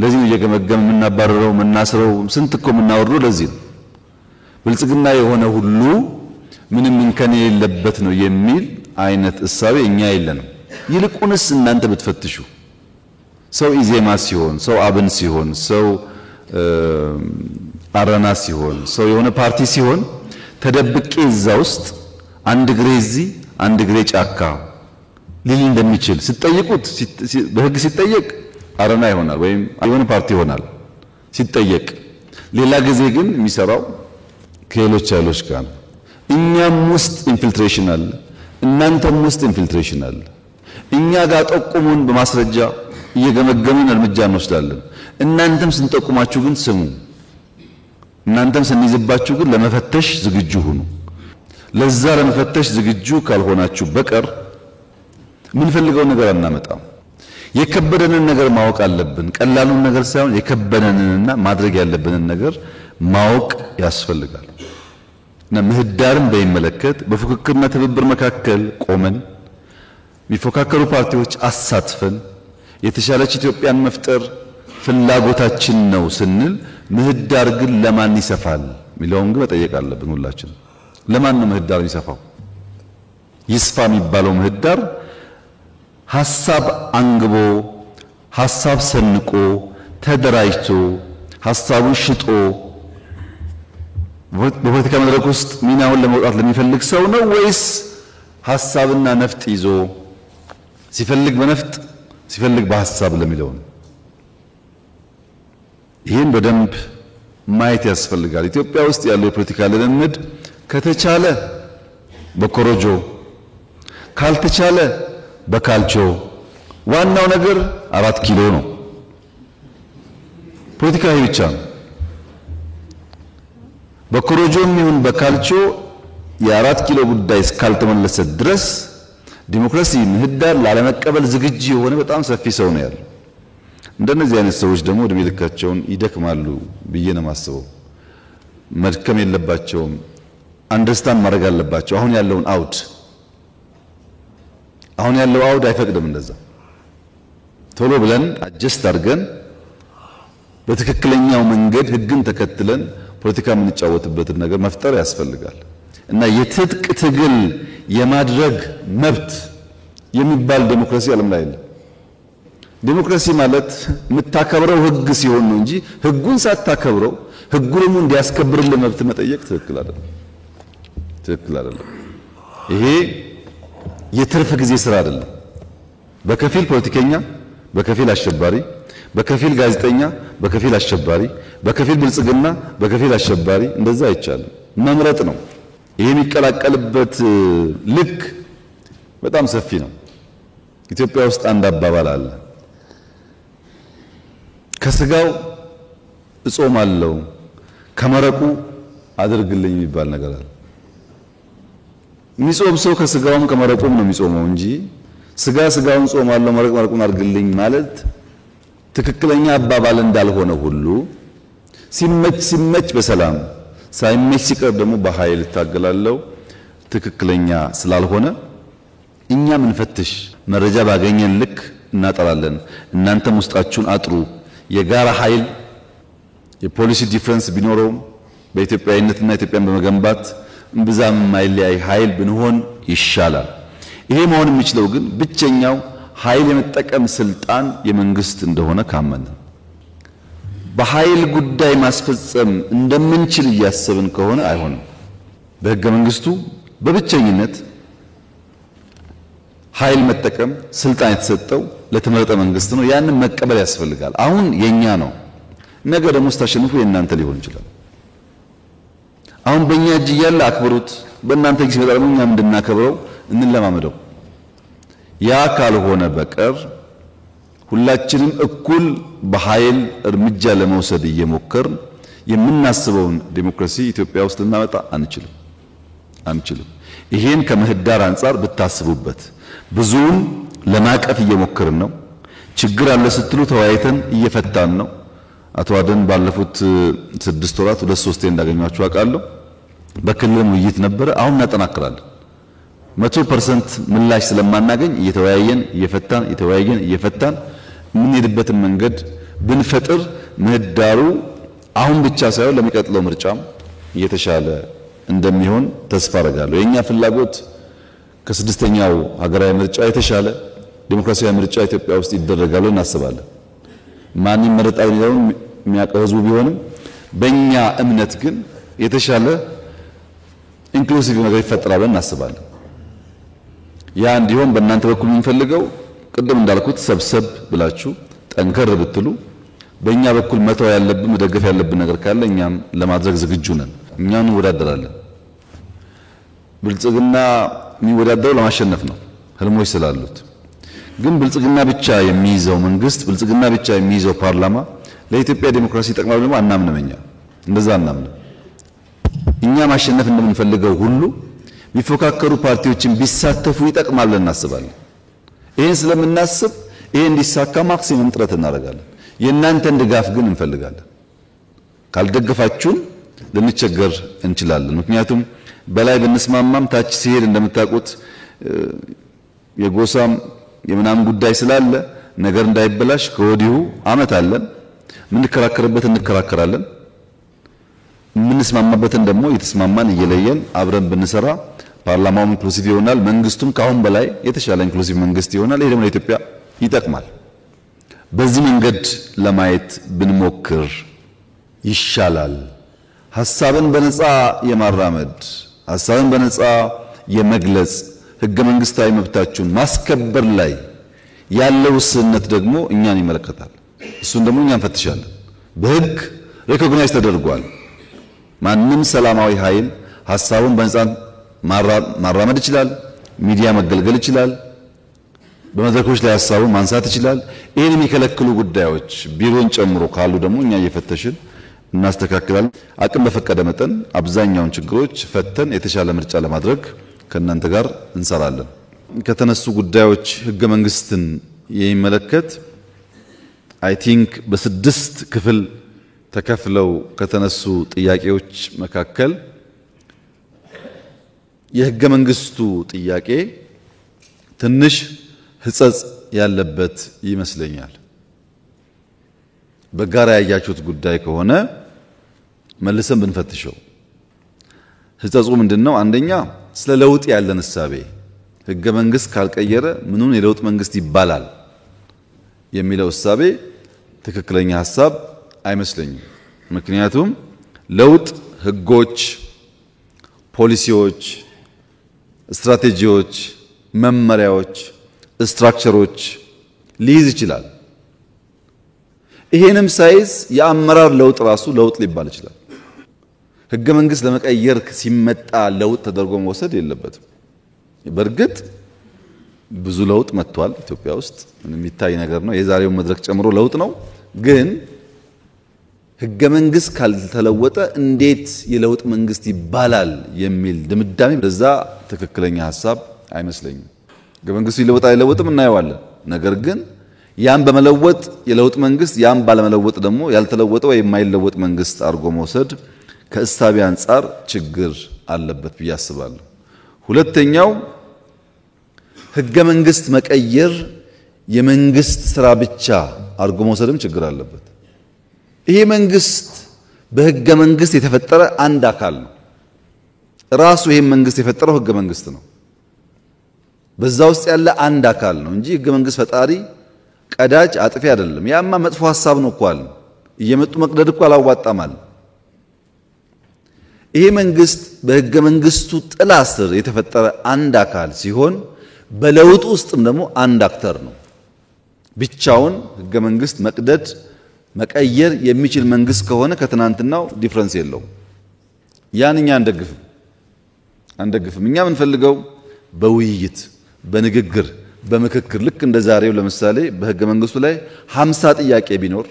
Speaker 1: ለዚህ ነው እየገመገም የምናባረረው የምናስረው ስንት እኮ የምናወርደው ለዚህ ነው። ብልጽግና የሆነ ሁሉ ምንም እንከን የሌለበት ነው የሚል አይነት እሳቤ እኛ የለንም። ይልቁንስ እናንተ ብትፈትሹ ሰው ኢዜማ ሲሆን፣ ሰው አብን ሲሆን፣ ሰው አረና ሲሆን፣ ሰው የሆነ ፓርቲ ሲሆን ተደብቄ እዛ ውስጥ አንድ ግሬ እዚህ አንድ ግሬ ጫካ ሊል እንደሚችል ሲጠይቁት በህግ ሲጠየቅ አረና ይሆናል ወይም የሆነ ፓርቲ ይሆናል ሲጠየቅ። ሌላ ጊዜ ግን የሚሰራው ከሌሎች ኃይሎች ጋር ነው። እኛም ውስጥ ኢንፊልትሬሽን አለ፣ እናንተም ውስጥ ኢንፊልትሬሽን አለ። እኛ ጋር ጠቁሙን፣ በማስረጃ እየገመገምን እርምጃ እንወስዳለን። እናንተም ስንጠቁማችሁ ግን ስሙ። እናንተም ስንይዝባችሁ ግን ለመፈተሽ ዝግጁ ሁኑ። ለዛ ለመፈተሽ ዝግጁ ካልሆናችሁ በቀር የምንፈልገው ነገር አናመጣም። የከበደንን ነገር ማወቅ አለብን። ቀላሉን ነገር ሳይሆን የከበደንንና ማድረግ ያለብንን ነገር ማወቅ ያስፈልጋል። እና ምህዳርን በሚመለከት በፉክክርና ትብብር መካከል ቆመን የሚፎካከሩ ፓርቲዎች አሳትፈን የተሻለች ኢትዮጵያን መፍጠር ፍላጎታችን ነው ስንል ምህዳር ግን ለማን ይሰፋል የሚለውን ግን መጠየቅ አለብን። ሁላችን ለማን ነው ምህዳር የሚሰፋው? ይስፋ የሚባለው ምህዳር ሐሳብ አንግቦ ሐሳብ ሰንቆ ተደራጅቶ ሐሳቡን ሽጦ በፖለቲካ መድረክ ውስጥ ሚናውን ለመውጣት ለሚፈልግ ሰው ነው ወይስ ሐሳብና ነፍጥ ይዞ ሲፈልግ በነፍጥ ሲፈልግ በሐሳብ ለሚለው ነው? ይህን በደንብ ማየት ያስፈልጋል። ኢትዮጵያ ውስጥ ያለው የፖለቲካ ልምምድ ከተቻለ በኮሮጆ ካልተቻለ በካልቾ፣ ዋናው ነገር 4 ኪሎ ነው። ፖለቲካ ይሄ ብቻ ነው። በኮሮጆም ይሁን በካልቾ የ4 ኪሎ ጉዳይ እስካልተመለሰ ድረስ ዲሞክራሲ ምህዳር ላለመቀበል ዝግጁ የሆነ በጣም ሰፊ ሰው ነው ያለው። እንደነዚህ አይነት ሰዎች ደግሞ እድሜ ልካቸውን ይደክማሉ ብዬ ነው የማስበው። መድከም የለባቸውም። አንደርስታንድ ማድረግ አለባቸው። አሁን ያለው አውድ አይፈቅድም እንደዛ። ቶሎ ብለን አጀስት አድርገን በትክክለኛው መንገድ ህግን ተከትለን ፖለቲካ የምንጫወትበትን ነገር መፍጠር ያስፈልጋል። እና የትጥቅ ትግል የማድረግ መብት የሚባል ዴሞክራሲ ዓለም ላይ የለም። ዴሞክራሲ ማለት የምታከብረው ህግ ሲሆን ነው እንጂ ህጉን ሳታከብረው ህጉን እንዲያስከብርልህ መብት መጠየቅ ትክክል አይደለም። ይሄ የትርፍ ጊዜ ስራ አይደለም። በከፊል ፖለቲከኛ፣ በከፊል አሸባሪ፣ በከፊል ጋዜጠኛ፣ በከፊል አሸባሪ፣ በከፊል ብልጽግና፣ በከፊል አሸባሪ፣ እንደዛ አይቻልም። መምረጥ ነው። ይሄ የሚቀላቀልበት ልክ በጣም ሰፊ ነው። ኢትዮጵያ ውስጥ አንድ አባባል አለ። ከስጋው እጾማለሁ ከመረቁ አድርግልኝ የሚባል ነገር አለ። የሚጾም ሰው ከስጋውም ከመረቁም ነው የሚጾመው እንጂ ስጋውን ጾማለሁ መረቅ መረቁን አድርግልኝ ማለት ትክክለኛ አባባል እንዳልሆነ ሁሉ ሲመች በሰላም ሳይመች ሲቀር ደግሞ በኃይል ታገላለው ትክክለኛ ስላልሆነ እኛ ምንፈትሽ መረጃ ባገኘን ልክ እናጠራለን። እናንተም ውስጣችሁን አጥሩ። የጋራ ኃይል የፖሊሲ ዲፈረንስ ቢኖረውም በኢትዮጵያዊነትና ኢትዮጵያን በመገንባት እምብዛም ማይለያይ ኃይል ብንሆን ይሻላል። ይሄ መሆን የሚችለው ግን ብቸኛው ኃይል የመጠቀም ስልጣን የመንግስት እንደሆነ ካመነ በኃይል ጉዳይ ማስፈጸም እንደምንችል እያሰብን ከሆነ አይሆንም። በህገ መንግስቱ በብቸኝነት ኃይል መጠቀም ስልጣን የተሰጠው ለተመረጠ መንግስት ነው። ያንን መቀበል ያስፈልጋል። አሁን የኛ ነው። ነገ ደግሞ ስታሸንፉ የእናንተ ሊሆን ይችላል። አሁን በእኛ እጅ እያለ አክብሩት፣ በእናንተ እጅ ሲመጣ ደግሞ እኛም እንድናከብረው እንለማመደው። ያ ካልሆነ በቀር ሁላችንም እኩል በኃይል እርምጃ ለመውሰድ እየሞከር የምናስበውን ዲሞክራሲ ኢትዮጵያ ውስጥ ልናመጣ አንችልም። ይሄን ከምህዳር አንጻር ብታስቡበት። ብዙውን ለማቀፍ እየሞከርን ነው። ችግር አለ ስትሉ ተወያይተን እየፈታን ነው። አቶ አደን ባለፉት 6 ወራት 2-3 እንዳገኛችሁ አውቃለሁ። በክልል ውይይት ነበረ። አሁን እናጠናክራለን። 100% ምላሽ ስለማናገኝ እየተወያየን እየፈታን የምንሄድበትን መንገድ ብንፈጥር ምህዳሩ አሁን ብቻ ሳይሆን ለሚቀጥለው ምርጫም የተሻለ እንደሚሆን ተስፋ አደርጋለሁ። የኛ ፍላጎት ከ6ኛው ሀገራዊ ምርጫ የተሻለ ዲሞክራሲያዊ ምርጫ ኢትዮጵያ ውስጥ ይደረጋል እናስባለን። ማን ይመረጣል የሚለውን የሚያውቀው ህዝቡ ቢሆንም በእኛ እምነት ግን የተሻለ ኢንክሉሲቭ ነገር ይፈጠራል ብለን እናስባለን። ያ እንዲሆን በእናንተ በኩል የምንፈልገው ቅድም እንዳልኩት ሰብሰብ ብላችሁ ጠንከር ብትሉ፣ በእኛ በኩል መተው ያለብን መደገፍ ያለብን ነገር ካለ እኛም ለማድረግ ዝግጁ ነን። እኛም እንወዳደራለን። ብልጽግና የሚወዳደረው ለማሸነፍ ነው ህልሞች ስላሉት። ግን ብልጽግና ብቻ የሚይዘው መንግስት፣ ብልጽግና ብቻ የሚይዘው ፓርላማ ለኢትዮጵያ ዲሞክራሲ ይጠቅማል ደግሞ አናምንም። እኛ እንደዛ አናምንም። እኛ ማሸነፍ እንደምንፈልገው ሁሉ የሚፎካከሩ ፓርቲዎችን ቢሳተፉ ይጠቅማል ብለን እናስባለን። ይሄን ስለምናስብ ይሄ እንዲሳካ ማክሲመም ጥረት እናደርጋለን። የእናንተን ድጋፍ ግን እንፈልጋለን። ካልደገፋችሁን ልንቸገር እንችላለን። ምክንያቱም በላይ ብንስማማም ታች ሲሄድ እንደምታውቁት የጎሳም የምናም ጉዳይ ስላለ ነገር እንዳይበላሽ ከወዲሁ አመት አለን። ምንከራከርበት እንከራከራለን። ምንስማማበትን ደግሞ የተስማማን እየለየን አብረን ብንሰራ ፓርላማውም ኢንክሉሲቭ ይሆናል። መንግስቱም ካሁን በላይ የተሻለ ኢንክሉሲቭ መንግስት ይሆናል። ይሄ ደግሞ ለኢትዮጵያ ይጠቅማል። በዚህ መንገድ ለማየት ብንሞክር ይሻላል። ሐሳብን በነፃ የማራመድ ሐሳብን በነፃ የመግለጽ ህገ መንግስታዊ መብታችሁን ማስከበር ላይ ያለው ውስንነት ደግሞ እኛን ይመለከታል። እሱን ደግሞ እኛ እንፈትሻለን። በህግ ሪኮግናይዝ ተደርጓል። ማንም ሰላማዊ ኃይል ሐሳቡን በነፃ ማራመድ ይችላል። ሚዲያ መገልገል ይችላል። በመድረኮች ላይ ሐሳቡን ማንሳት ይችላል። ይሄን የሚከለክሉ ጉዳዮች ቢሮን ጨምሮ ካሉ ደግሞ እኛ እየፈተሽን እናስተካክላለን። አቅም በፈቀደ መጠን አብዛኛውን ችግሮች ፈተን የተሻለ ምርጫ ለማድረግ ከእናንተ ጋር እንሰራለን። ከተነሱ ጉዳዮች ህገ መንግስትን የሚመለከት አይ ቲንክ በስድስት ክፍል ተከፍለው ከተነሱ ጥያቄዎች መካከል የህገ መንግስቱ ጥያቄ ትንሽ ህጸጽ ያለበት ይመስለኛል። በጋራ ያያችሁት ጉዳይ ከሆነ መልሰን ብንፈትሸው ህጸጹ ምንድነው? አንደኛ ስለ ለውጥ ያለን እሳቤ ህገ መንግስት ካልቀየረ ምኑን የለውጥ መንግስት ይባላል የሚለው እሳቤ ትክክለኛ ሐሳብ አይመስለኝም። ምክንያቱም ለውጥ ህጎች፣ ፖሊሲዎች፣ ስትራቴጂዎች፣ መመሪያዎች፣ ስትራክቸሮች ሊይዝ ይችላል። ይሄንም ሳይዝ የአመራር ለውጥ ራሱ ለውጥ ሊባል ይችላል። ህገ መንግስት ለመቀየር ሲመጣ ለውጥ ተደርጎ መወሰድ የለበትም። በእርግጥ ብዙ ለውጥ መጥቷል ኢትዮጵያ ውስጥ የሚታይ ነገር ነው። የዛሬው መድረክ ጨምሮ ለውጥ ነው። ግን ህገ መንግስት ካልተለወጠ እንዴት የለውጥ መንግስት ይባላል የሚል ድምዳሜ በዛ ትክክለኛ ሐሳብ አይመስለኝም። ህገ መንግስቱ ይለወጣ አይለወጥም እናየዋለን። ነገር ግን ያን በመለወጥ የለውጥ መንግስት ያን ባለመለወጥ ደግሞ ያልተለወጠ ወይ የማይለወጥ መንግስት አድርጎ መውሰድ ከእሳቤ አንጻር ችግር አለበት ብዬ አስባለሁ። ሁለተኛው ህገ መንግስት መቀየር የመንግስት ስራ ብቻ አድርጎ መውሰድም ችግር አለበት። ይሄ መንግስት በህገ መንግስት የተፈጠረ አንድ አካል ነው። ራሱ ይሄን መንግስት የፈጠረው ህገ መንግስት ነው። በዛ ውስጥ ያለ አንድ አካል ነው እንጂ ህገ መንግስት ፈጣሪ ቀዳጅ አጥፊ አይደለም። ያማ መጥፎ ሐሳብ ነው እንኳን እየመጡ መቅደድ እኮ አላዋጣማል። ይሄ መንግስት በህገ መንግስቱ ጥላ ስር የተፈጠረ አንድ አካል ሲሆን በለውጥ ውስጥም ደግሞ አንድ አክተር ነው። ብቻውን ህገ መንግስት መቅደድ መቀየር የሚችል መንግስት ከሆነ ከትናንትናው ዲፈረንስ የለውም። ያን እኛ አንደግፍም። እኛ የምንፈልገው በውይይት በንግግር በምክክር ልክ እንደ ዛሬው ለምሳሌ በህገ መንግስቱ ላይ 50 ጥያቄ ቢኖር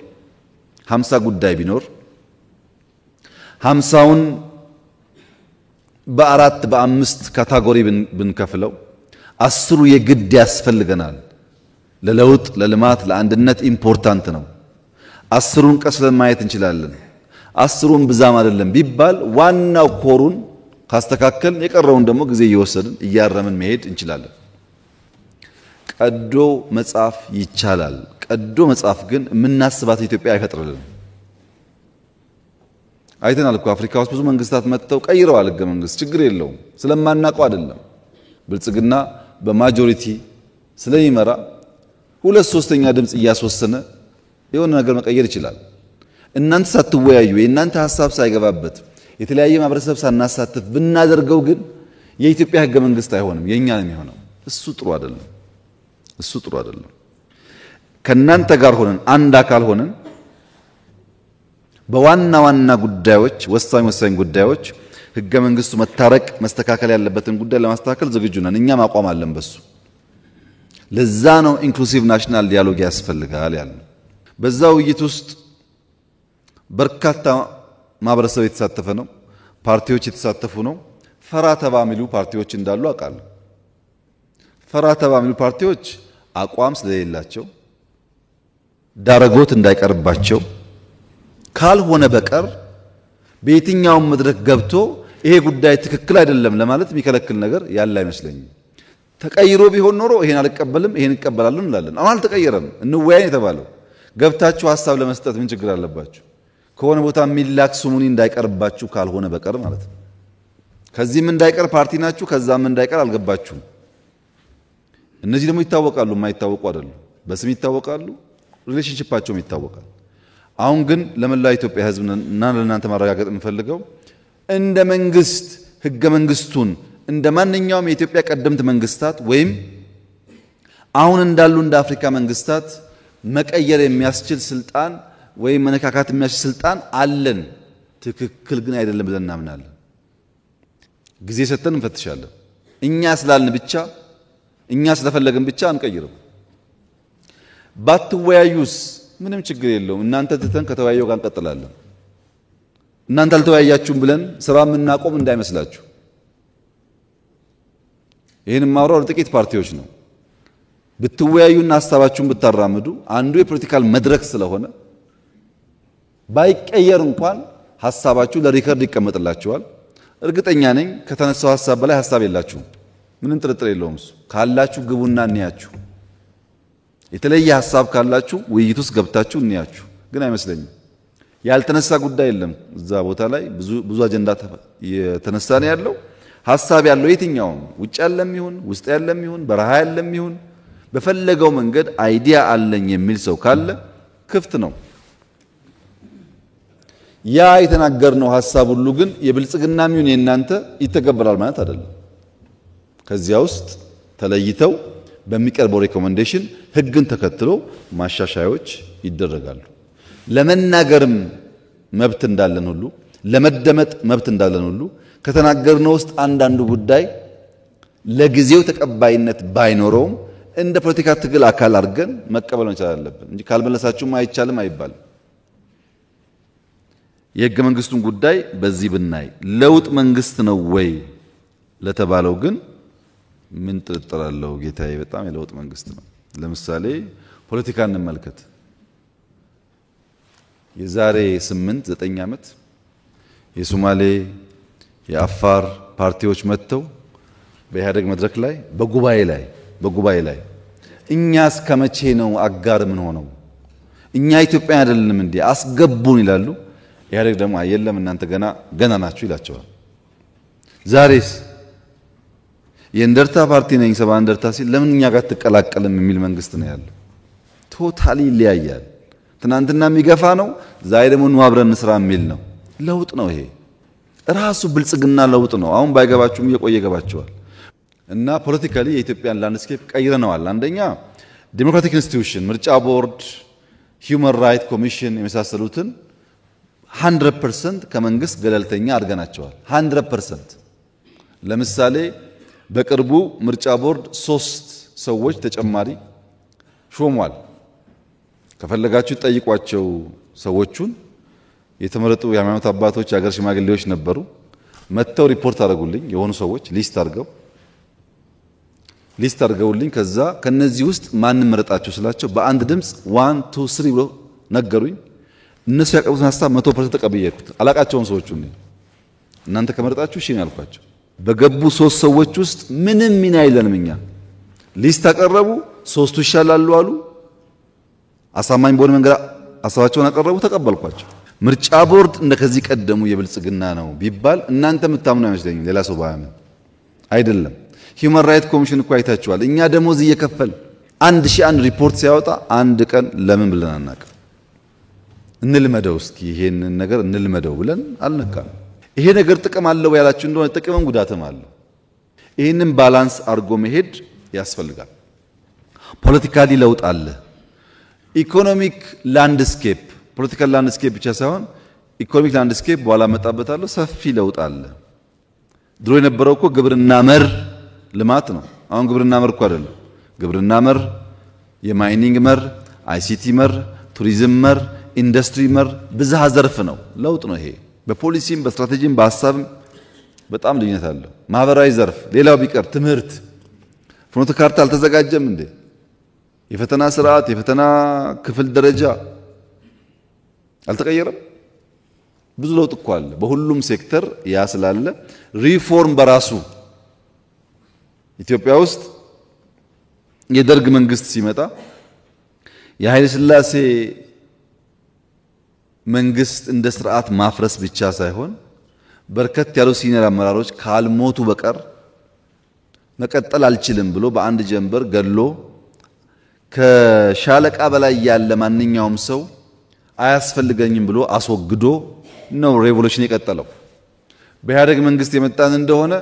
Speaker 1: 50 ጉዳይ ቢኖር 50ውን በአራት በአምስት ካታጎሪ ብንከፍለው 10ሩ የግድ ያስፈልገናል። ለለውጥ ለልማት ለአንድነት ኢምፖርታንት ነው። 10ሩን ቀስለን ማየት እንችላለን። 10ሩን ብዛም አይደለም ቢባል ዋናው ኮሩን ካስተካከልን የቀረውን ደግሞ ጊዜ እየወሰድን እያረምን መሄድ እንችላለን። ቀዶ መጻፍ ይቻላል። ቀዶ መጻፍ ግን የምናስባት ኢትዮጵያ አይፈጥርልንም። አይተናል እኮ አፍሪካ ውስጥ ብዙ መንግስታት መጥተው ቀይረዋል ህገ መንግስት። ችግር የለውም። ስለማናውቀው አይደለም። ብልጽግና በማጆሪቲ ስለሚመራ 2/3 ድምጽ እያስወሰነ የሆነ ነገር መቀየር ይችላል። እናንተ ሳትወያዩ የእናንተ ሐሳብ ሳይገባበት የተለያየ ማህበረሰብ ሳናሳትፍ ብናደርገው ግን የኢትዮጵያ ህገ መንግስት አይሆንም፣ የኛ ነው የሚሆነው። እሱ ጥሩ አይደለም። ከናንተ ጋር ሆነን አንድ አካል ሆነን በዋና ዋና ጉዳዮች ወሳኝ ጉዳዮች ህገ መንግስቱ መታረቅ መስተካከል ያለበትን ጉዳይ ለማስተካከል ዝግጁ ነን። እኛም አቋም አለን በሱ። ለዛ ነው ኢንክሉሲቭ ናሽናል ዲያሎግ ያስፈልጋል ያለው። በዛ ውይይት ውስጥ በርካታ ማህበረሰብ የተሳተፈ ነው። ፓርቲዎች የተሳተፉ ነው። ፈራ ተባ የሚሉ ፓርቲዎች እንዳሉ አውቃለሁ። ፈራ ተባ የሚሉ ፓርቲዎች አቋም ስለሌላቸው ዳረጎት እንዳይቀርባቸው ካልሆነ በቀር በየትኛውም መድረክ ገብቶ ይሄ ጉዳይ ትክክል አይደለም ለማለት የሚከለክል ነገር ያለ አይመስለኝም። ተቀይሮ ቢሆን ኖሮ ይሄን አልቀበልም ይሄን እቀበላለሁ እንላለን። አሁን አልተቀየረም። እንወያይ የተባለው ገብታችሁ ሐሳብ ለመስጠት ምን ችግር አለባችሁ? ከሆነ ቦታ የሚላክ ስሙኒ እንዳይቀርባችሁ ካልሆነ በቀር ማለት ነው። ከዚህም እንዳይቀር ፓርቲ ናችሁ፣ ከዛም እንዳይቀር አልገባችሁም። እነዚህ ደግሞ ይታወቃሉ፣ የማይታወቁ አይደሉም። በስም ይታወቃሉ፣ ሪሌሽንሺፓቸውም ይታወቃል። አሁን ግን ለመላ ኢትዮጵያ ሕዝብ እና ለእናንተ ማረጋገጥ የምፈልገው እንደ መንግስት ህገ መንግስቱን እንደ ማንኛውም የኢትዮጵያ ቀደምት መንግስታት ወይም አሁን እንዳሉ እንደ አፍሪካ መንግስታት መቀየር የሚያስችል ስልጣን ወይም መነካካት የሚያስችል ስልጣን አለን። ትክክል ግን አይደለም ብለን እናምናለን። ጊዜ ሰጥተን እንፈትሻለን። እኛ ስላልን ብቻ እኛ ስለፈለግን ብቻ አንቀይርም። ባትወያዩስ ምንም ችግር የለውም። እናንተ ትተን ከተወያየው ጋር እንቀጥላለን። እናንተ አልተወያያችሁም ብለን ስራ የምናቆም እንዳይመስላችሁ። ይህን ማውራው ለጥቂት ፓርቲዎች ነው። ብትወያዩና ሐሳባችሁን ብታራምዱ አንዱ የፖለቲካል መድረክ ስለሆነ ባይቀየር እንኳን ሐሳባችሁ ለሪከርድ ይቀመጥላችኋል። እርግጠኛ ነኝ ከተነሳው ሐሳብ በላይ ሐሳብ የላችሁም። ምንም ጥርጥር የለውም። እሱ ካላችሁ ግቡና እንያችሁ። የተለየ ሐሳብ ካላችሁ ውይይት ውስጥ ገብታችሁ እንያችሁ። ግን አይመስለኝም። ያልተነሳ ጉዳይ የለም። እዛ ቦታ ላይ ብዙ አጀንዳ የተነሳ ነው ያለው። ሐሳብ ያለው የትኛውም ውጭ ያለም ይሁን ውስጥ ያለም ይሁን በረሃ ያለም ይሁን በፈለገው መንገድ አይዲያ አለኝ የሚል ሰው ካለ ክፍት ነው። ያ የተናገርነው ሐሳብ ሁሉ ግን የብልጽግናም ይሁን የእናንተ ይተገበራል ማለት አይደለም። ከዚያ ውስጥ ተለይተው በሚቀርበው ሪኮመንዴሽን ህግን ተከትሎ ማሻሻያዎች ይደረጋሉ። ለመናገርም መብት እንዳለን ሁሉ ለመደመጥ መብት እንዳለን ሁሉ ከተናገርነው ውስጥ አንዳንዱ ጉዳይ ለጊዜው ተቀባይነት ባይኖረውም እንደ ፖለቲካ ትግል አካል አድርገን መቀበል መቻል አለብን እንጂ ካልመለሳችሁም አይቻልም አይባልም። የህገ መንግስቱን ጉዳይ በዚህ ብናይ ለውጥ መንግስት ነው ወይ ለተባለው ግን ምን ጥርጥር አለው? ጌታዬ በጣም የለውጥ መንግስት ነው። ለምሳሌ ፖለቲካ እንመልከት። የዛሬ 8-9 ዓመት የሶማሌ የአፋር ፓርቲዎች መጥተው በኢህአደግ መድረክ ላይ በጉባኤ ላይ እኛ እስከመቼ ነው አጋር ምን ሆነው እኛ ኢትዮጵያ አይደለንም እንዴ አስገቡን ይላሉ። ኢህአደግ ደግሞ የለም እናንተ ገና ናችሁ ይላቸዋል። ዛሬስ የእንደርታ ፓርቲ ነኝ ሰባ እንደርታ ሲል ለምን እኛ ጋር ተቀላቀለም የሚል መንግስት ነው ያለው። ቶታሊ ይለያያል። ትናንትና የሚገፋ ነው፣ ዛሬ ደግሞ ነው አብረን እንስራ የሚል ነው። ለውጥ ነው ይሄ ራሱ ብልጽግና ለውጥ ነው። አሁን ባይገባችሁም እየቆየ ገባችኋል። እና ፖለቲካሊ የኢትዮጵያን ላንድስኬፕ ቀይረነዋል። አንደኛ ዲሞክራቲክ ኢንስቲትዩሽን ምርጫ ቦርድ፣ ሂውማን ራይት ኮሚሽን የመሳሰሉትን 100% ከመንግስት ገለልተኛ አድርገናቸዋል። 100%። ለምሳሌ በቅርቡ ምርጫ ቦርድ 3 ሰዎች ተጨማሪ ሾሟል። ከፈለጋችሁ ጠይቋቸው። ሰዎቹን የተመረጡ የሃይማኖት አባቶች፣ የሀገር ሽማግሌዎች ነበሩ። መጥተው ሪፖርት አድርጉልኝ። የሆኑ ሰዎች ሊስት አድርገውልኝ ከዛ ከነዚህ ውስጥ ማንን መረጣቸው ስላቸው በአንድ ድምፅ 1 2 3 ብሎ ነገሩኝ። እነሱ ያቀርቡትን ሐሳብ 100% ተቀብያለሁ። አላቃቸውም ሰዎቹ ነው። እናንተ ከመረጣችሁ እሺ ነው ያልኳቸው። በገቡ 3 ሰዎች ውስጥ ምንም ሚና የለንም እኛ። ሊስት አቀረቡ፣ 3ቱ ይሻላሉ አሉ። አሳማኝ በሆነ መንገድ ሐሳባቸውን አቀረቡ፣ ተቀበልኳቸው። ምርጫ ቦርድ እንደከዚህ ቀደሙ የብልጽግና ነው ቢባል እናንተ የምታምኑ አይመስለኝም። ሌላ ሰው ባያምን አይደለም። ሂውማን ራይት ኮሚሽን እኮ አይታችኋል። እኛ ደሞዝ እየከፈል 1001 ሪፖርት ሲያወጣ አንድ ቀን ለምን ብለን አናውቅም። እንልመደው እስኪ ይሄንን ነገር እንልመደው ብለን አልነካም። ይሄ ነገር ጥቅም አለው ያላችሁ እንደሆነ ጥቅምም ጉዳትም አለው። ይሄንን ባላንስ አድርጎ መሄድ ያስፈልጋል። ፖለቲካሊ ለውጥ አለ። ኢኮኖሚክ ላንድስኬፕ ፖለቲካል ላንድስኬፕ ብቻ ሳይሆን ኢኮኖሚክ ላንድስኬፕ በኋላ መጣበታለሁ ሰፊ ለውጥ አለ። ድሮ የነበረው እኮ ግብርና መር ልማት ነው። አሁን ግብርና መር እኮ አይደለም። ግብርና መር፣ የማይኒንግ መር፣ አይሲቲ መር፣ ቱሪዝም መር፣ ኢንዱስትሪ መር ብዝሃ ዘርፍ ነው። ለውጥ ነው ይሄ። በፖሊሲም በስትራቴጂም በሐሳብም በጣም ልዩነት አለው። ማህበራዊ ዘርፍ ሌላው ቢቀር ትምህርት ፍኖተ ካርታ አልተዘጋጀም እንዴ? የፈተና ስርዓት የፈተና ክፍል ደረጃ አልተቀየረም? ብዙ ለውጥ እኮ አለ በሁሉም ሴክተር። ያ ስላለ ሪፎርም በራሱ ኢትዮጵያ ውስጥ የደርግ መንግስት ሲመጣ የኃይለ ሥላሴ መንግስት እንደ ስርዓት ማፍረስ ብቻ ሳይሆን በርከት ያሉ ሲኒየር አመራሮች ካልሞቱ በቀር መቀጠል አልችልም ብሎ በአንድ ጀንበር ገሎ ከሻለቃ በላይ ያለ ማንኛውም ሰው አያስፈልገኝም ብሎ አስወግዶ ነው ሬቮሉሽን የቀጠለው። በኢህአደግ መንግስት የመጣን እንደሆነ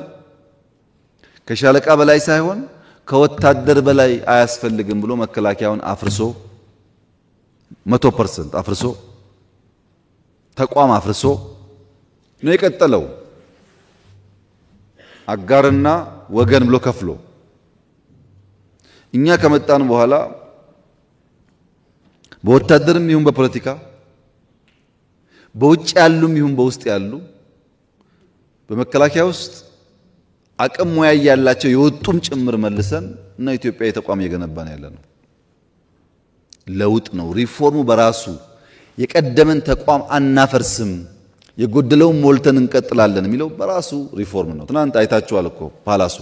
Speaker 1: ከሻለቃ በላይ ሳይሆን ከወታደር በላይ አያስፈልግም ብሎ መከላከያውን አፍርሶ 100% አፍርሶ ተቋም አፍርሶ ነው የቀጠለው። አጋርና ወገን ብሎ ከፍሎ እኛ ከመጣን በኋላ በወታደርም ይሁን በፖለቲካ በውጭ ያሉም ይሁን በውስጥ ያሉ በመከላከያ ውስጥ አቅም ሙያ ያላቸው የወጡም ጭምር መልሰን እና ኢትዮጵያ የተቋም እየገነባን ያለ ነው። ለውጥ ነው። ሪፎርሙ በራሱ የቀደመን ተቋም አናፈርስም፣ የጎደለውን ሞልተን እንቀጥላለን የሚለው በራሱ ሪፎርም ነው። ትናንት አይታችኋል እኮ ፓላሱ።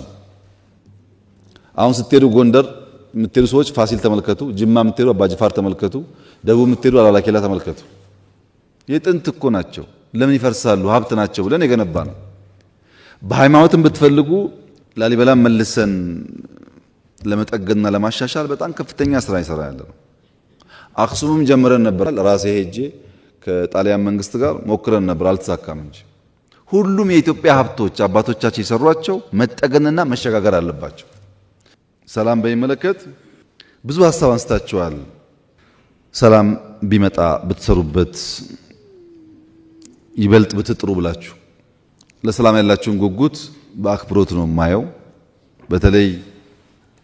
Speaker 1: አሁን ስትሄዱ ጎንደር የምትሄዱ ሰዎች ፋሲል ተመልከቱ፣ ጅማ የምትሄዱ አባጅፋር ተመልከቱ፣ ደቡብ የምትሄዱ አላላኬላ ተመልከቱ። የጥንት እኮ ናቸው። ለምን ይፈርሳሉ? ሀብት ናቸው ብለን የገነባ ነው። በሃይማኖትም ብትፈልጉ ላሊበላ መልሰን ለመጠገንና ለማሻሻል በጣም ከፍተኛ ስራ ይሰራ ያለ ነው። አክሱምም ጀምረን ነበር። ራሴ ሄጄ ከጣሊያን መንግስት ጋር ሞክረን ነበር፣ አልተሳካም እንጂ ሁሉም የኢትዮጵያ ሀብቶች አባቶቻችን የሰሯቸው መጠገንና መሸጋገር አለባቸው። ሰላም በሚመለከት ብዙ ሀሳብ አንስታችኋል። ሰላም ቢመጣ ብትሰሩበት ይበልጥ ብትጥሩ ብላችሁ ለሰላም ያላችሁን ጉጉት በአክብሮት ነው የማየው። በተለይ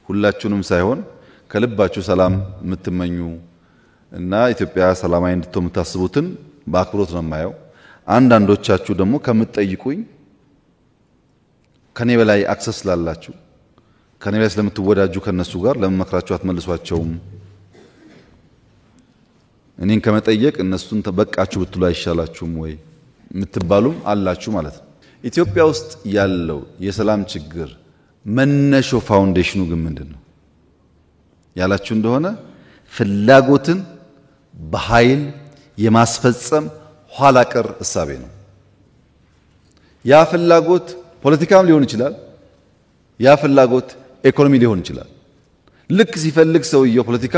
Speaker 1: ሁላችሁንም ሳይሆን ከልባችሁ ሰላም የምትመኙ እና ኢትዮጵያ ሰላማዊ እንድትሆን የምታስቡትን በአክብሮት ነው የማየው። አንዳንዶቻችሁ ደግሞ ከምትጠይቁኝ ከኔ በላይ አክሰስ ላላችሁ ከኔ በላይ ስለምትወዳጁ ከነሱ ጋር ለምን መክራችሁ አትመልሷቸውም? እኔን ከመጠየቅ እነሱን ተበቃችሁ ብትሉ አይሻላችሁም ወይ የምትባሉም አላችሁ ማለት ነው። ኢትዮጵያ ውስጥ ያለው የሰላም ችግር መነሾ ፋውንዴሽኑ ግን ምንድነው ያላችሁ እንደሆነ ፍላጎትን በኃይል የማስፈጸም ኋላ ቀር እሳቤ ነው። ያ ፍላጎት ፖለቲካም ሊሆን ይችላል። ያ ፍላጎት ኢኮኖሚ ሊሆን ይችላል። ልክ ሲፈልግ ሰውየው ፖለቲካ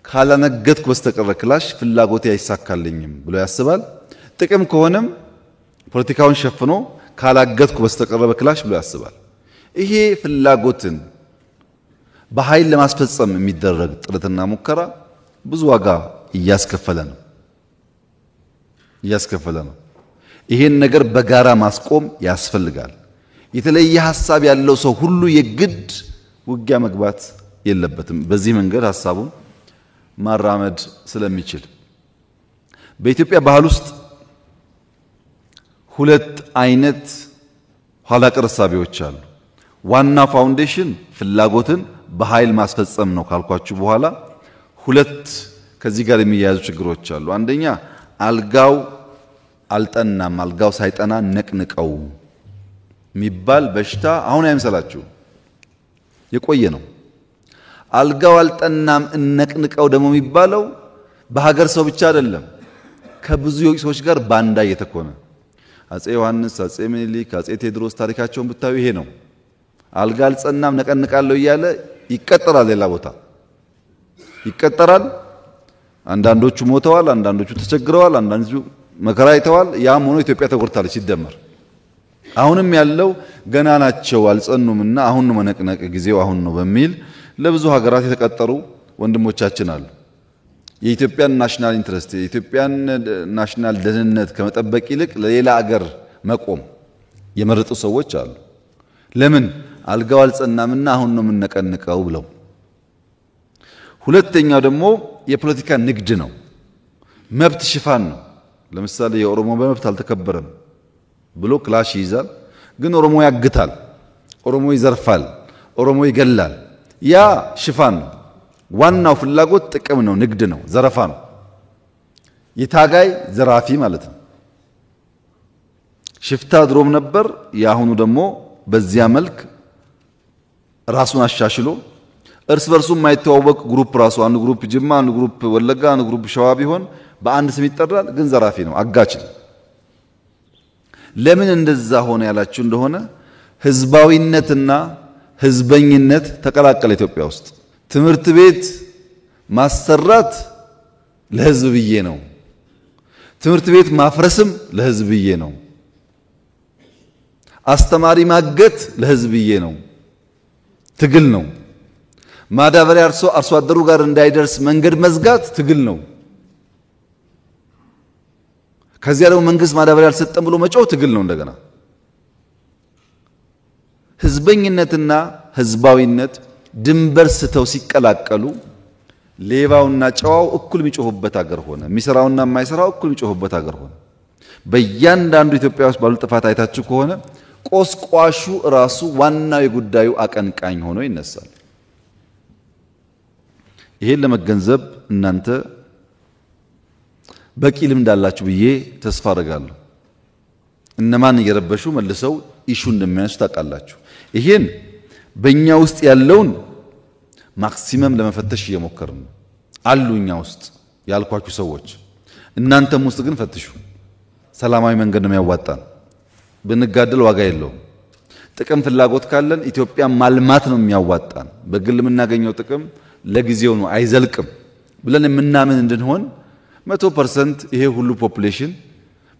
Speaker 1: ካላነገትኩ በስተቀር ክላሽ ፍላጎቴ አይሳካልኝም ብሎ ያስባል። ጥቅም ከሆነም ፖለቲካውን ሸፍኖ ካላገትኩ በስተቀር በክላሽ ብሎ ያስባል። ይሄ ፍላጎትን በኃይል ለማስፈጸም የሚደረግ ጥረትና ሙከራ ብዙ ዋጋ እያስከፈለ ነው። ይሄን ነገር በጋራ ማስቆም ያስፈልጋል። የተለየ ሐሳብ ያለው ሰው ሁሉ የግድ ውጊያ መግባት የለበትም። በዚህ መንገድ ሐሳቡን ማራመድ ስለሚችል በኢትዮጵያ ባህል ውስጥ ሁለት አይነት ኋላ ቀር እሳቤዎች አሉ። ዋና ፋውንዴሽን ፍላጎትን በኃይል ማስፈጸም ነው ካልኳችሁ በኋላ ሁለት ከዚህ ጋር የሚያያዙ ችግሮች አሉ። አንደኛ አልጋው አልጠናም፣ አልጋው ሳይጠና ነቅንቀው የሚባል በሽታ አሁን አይምሰላችሁ፣ የቆየ ነው። አልጋው አልጠናም እነቅንቀው ደግሞ የሚባለው በሀገር ሰው ብቻ አይደለም፣ ከብዙ ሰዎች ጋር ባንዳ እየተኮነ አጼ ዮሐንስ፣ አጼ ምኒልክ፣ አጼ ቴዎድሮስ ታሪካቸውን ብታዩ ይሄ ነው። አልጋ አልጸናም ነቀንቃለሁ እያለ ይቀጠራል፣ ሌላ ቦታ ይቀጠራል። አንዳንዶቹ ሞተዋል፣ አንዳንዶቹ ተቸግረዋል፣ አንዳንዶቹ መከራ አይተዋል። ያም ሆኖ ኢትዮጵያ ተጎድታለች ሲደመር። አሁንም ያለው ገና ናቸው አልጸኑምና አሁን ነው መነቅነቅ ጊዜው አሁን ነው በሚል ለብዙ ሀገራት የተቀጠሩ ወንድሞቻችን አሉ። የኢትዮጵያን ናሽናል ኢንትረስት የኢትዮጵያን ናሽናል ደህንነት ከመጠበቅ ይልቅ ለሌላ አገር መቆም የመረጡ ሰዎች አሉ። ለምን አልጋው አልጸናምና አሁን ነው የምንነቀንቀው ብለው። ሁለተኛው ደግሞ የፖለቲካ ንግድ ነው፣ መብት ሽፋን ነው። ለምሳሌ የኦሮሞ መብት አልተከበረም ብሎ ክላሽ ይይዛል። ግን ኦሮሞ ያግታል፣ ኦሮሞ ይዘርፋል፣ ኦሮሞ ይገላል። ያ ሽፋን ነው። ዋናው ፍላጎት ጥቅም ነው፣ ንግድ ነው፣ ዘረፋ ነው። የታጋይ ዘራፊ ማለት ነው። ሽፍታ ድሮም ነበር። ያሁኑ ደግሞ በዚያ መልክ ራሱን አሻሽሎ እርስ በርሱ የማይተዋወቅ ግሩፕ ራሱ አንድ ግሩፕ ጅማ፣ አንድ ግሩፕ ወለጋ፣ አንድ ግሩፕ ሸዋ ቢሆን በአንድ ስም ይጠራል። ግን ዘራፊ ነው፣ አጋች ነው። ለምን እንደዛ ሆነ ያላችሁ እንደሆነ ህዝባዊነትና ህዝበኝነት ተቀላቀለ ኢትዮጵያ ውስጥ። ትምህርት ቤት ማሰራት ለህዝብ ብዬ ነው፣ ትምህርት ቤት ማፍረስም ለህዝብ ብዬ ነው፣ አስተማሪ ማገት ለህዝብ ብዬ ነው። ትግል ነው። ማዳበሪያ አርሶ አደሩ ጋር እንዳይደርስ መንገድ መዝጋት ትግል ነው። ከዚያ ደግሞ መንግስት ማዳበሪያ አልሰጠም ብሎ መጮህ ትግል ነው። እንደገና ህዝበኝነትና ህዝባዊነት ድንበር ስተው ሲቀላቀሉ ሌባውና ጨዋው እኩል የሚጮህበት ሀገር ሆነ። የሚሰራውና የማይሰራው እኩል የሚጮህበት ሀገር ሆነ። በእያንዳንዱ ኢትዮጵያ ውስጥ ባሉ ጥፋት አይታችሁ ከሆነ ቆስቋሹ ራሱ ዋናው የጉዳዩ አቀንቃኝ ሆኖ ይነሳል። ይሄን ለመገንዘብ እናንተ በቂ ልምድ አላችሁ ብዬ ተስፋ አደርጋለሁ። እነማን እየረበሹ መልሰው ኢሹ እንደሚያነሱ ታውቃላችሁ። ይሄን በእኛ ውስጥ ያለውን ማክሲመም ለመፈተሽ እየሞከርን ነው። አሉ እኛ ውስጥ ያልኳችሁ ሰዎች፣ እናንተም ውስጥ ግን ፈትሹ። ሰላማዊ መንገድ ነው የሚያዋጣን። ብንጋደል ዋጋ የለውም። ጥቅም ፍላጎት ካለን ኢትዮጵያ ማልማት ነው የሚያዋጣን። በግል የምናገኘው ጥቅም ለጊዜው ነው አይዘልቅም ብለን የምናምን እንድንሆን 100% ይሄ ሁሉ ፖፑሌሽን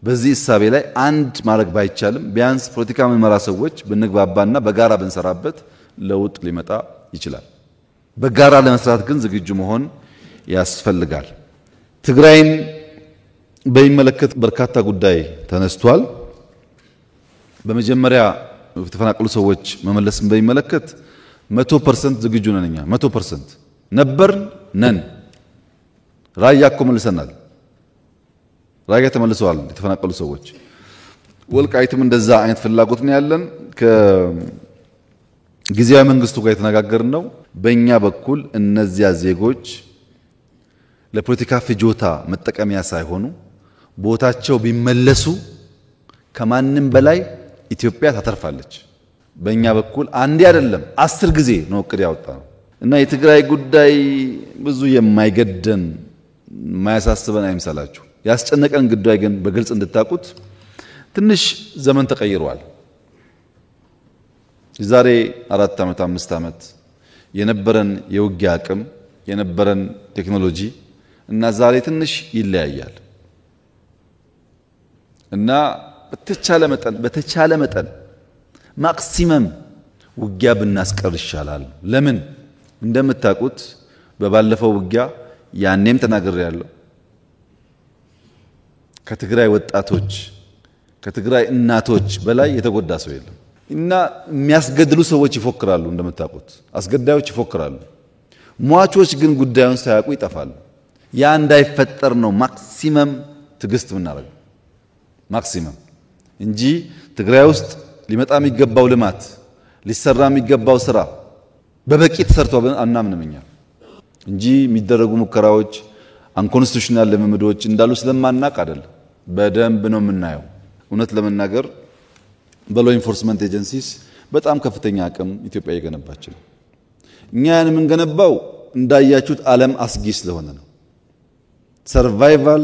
Speaker 1: በዚህ እሳቤ ላይ አንድ ማድረግ ባይቻልም ቢያንስ ፖለቲካ መመራ ሰዎች ብንግባባና በጋራ ብንሰራበት ለውጥ ሊመጣ ይችላል። በጋራ ለመስራት ግን ዝግጁ መሆን ያስፈልጋል። ትግራይን በሚመለከት በርካታ ጉዳይ ተነስቷል። በመጀመሪያ የተፈናቀሉ ሰዎች መመለስን በሚመለከት 100% ዝግጁ ነን። እኛ 100% ነበርን ነን። ራያ እኮ መልሰናል። ራያ ተመልሰዋል የተፈናቀሉ ሰዎች። ወልቃይትም እንደዛ አይነት ፍላጎት ነው ያለን። ከጊዜያዊ መንግስቱ ጋር የተነጋገርን ነው። በእኛ በኩል እነዚያ ዜጎች ለፖለቲካ ፍጆታ መጠቀሚያ ሳይሆኑ ቦታቸው ቢመለሱ ከማንም በላይ ኢትዮጵያ ታተርፋለች። በእኛ በኩል አንዴ አይደለም 10 ጊዜ ነው እቅድ ያወጣነው እና የትግራይ ጉዳይ ብዙ የማይገደን የማያሳስበን አይምሰላችሁ። ያስጨነቀን ጉዳይ ግን በግልጽ እንድታቁት ትንሽ ዘመን ተቀይሯል። የዛሬ 4 ዓመት 5 ዓመት የነበረን የውጊያ አቅም የነበረን ቴክኖሎጂ እና ዛሬ ትንሽ ይለያያል እና በተቻለ መጠን ማክሲመም ውጊያ ብናስቀር ይሻላል። ለምን እንደምታውቁት በባለፈው ውጊያ ያኔም ተናግሬያለሁ። ከትግራይ ወጣቶች ከትግራይ እናቶች በላይ የተጎዳ ሰው የለም እና የሚያስገድሉ ሰዎች ይፎክራሉ። እንደምታውቁት አስገዳዮች ይፎክራሉ። ሟቾች ግን ጉዳዩን ሳያውቁ ይጠፋሉ። ያ እንዳይፈጠር ነው ማክሲመም ትግስት ምናደርገው ማክሲመም እንጂ ትግራይ ውስጥ ሊመጣ የሚገባው ልማት ሊሰራ የሚገባው ስራ በበቂ ተሰርቶ አናምንም እኛ እንጂ የሚደረጉ ሙከራዎች አንኮንስቲቱሽናል ልምምዶች እንዳሉ ስለማናቅ አይደለም። በደንብ ነው የምናየው። እውነት ለመናገር በሎ ኢንፎርስመንት ኤጀንሲስ በጣም ከፍተኛ አቅም ኢትዮጵያ እየገነባች ነው። እኛ ያን የምንገነባው እንዳያችሁት ዓለም አስጊ ስለሆነ ነው። ሰርቫይቫል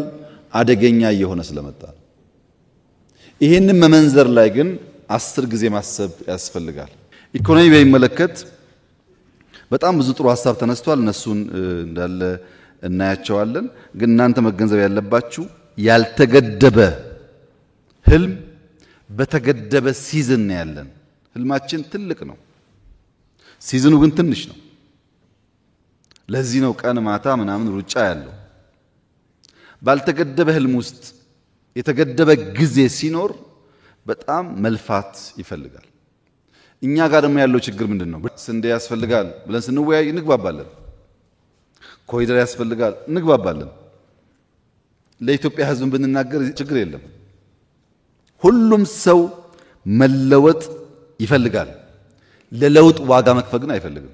Speaker 1: አደገኛ እየሆነ ስለመጣ ነው። ይህንን መመንዘር ላይ ግን 10 ጊዜ ማሰብ ያስፈልጋል። ኢኮኖሚ በሚመለከት በጣም ብዙ ጥሩ ሀሳብ ተነስቷል። እነሱን እንዳለ እናያቸዋለን። ግን እናንተ መገንዘብ ያለባችሁ ያልተገደበ ህልም በተገደበ ሲዝን ነው ያለን። ህልማችን ትልቅ ነው፣ ሲዝኑ ግን ትንሽ ነው። ለዚህ ነው ቀን ማታ ምናምን ሩጫ ያለው። ባልተገደበ ህልም ውስጥ የተገደበ ጊዜ ሲኖር በጣም መልፋት ይፈልጋል። እኛ ጋር ደግሞ ያለው ችግር ምንድነው? ስንዴ ያስፈልጋል ብለን ስንወያይ እንግባባለን። ኮሪደር ያስፈልጋል እንግባባለን። ለኢትዮጵያ ህዝብ ብንናገር ችግር የለም። ሁሉም ሰው መለወጥ ይፈልጋል። ለለውጥ ዋጋ መክፈል ግን አይፈልግም።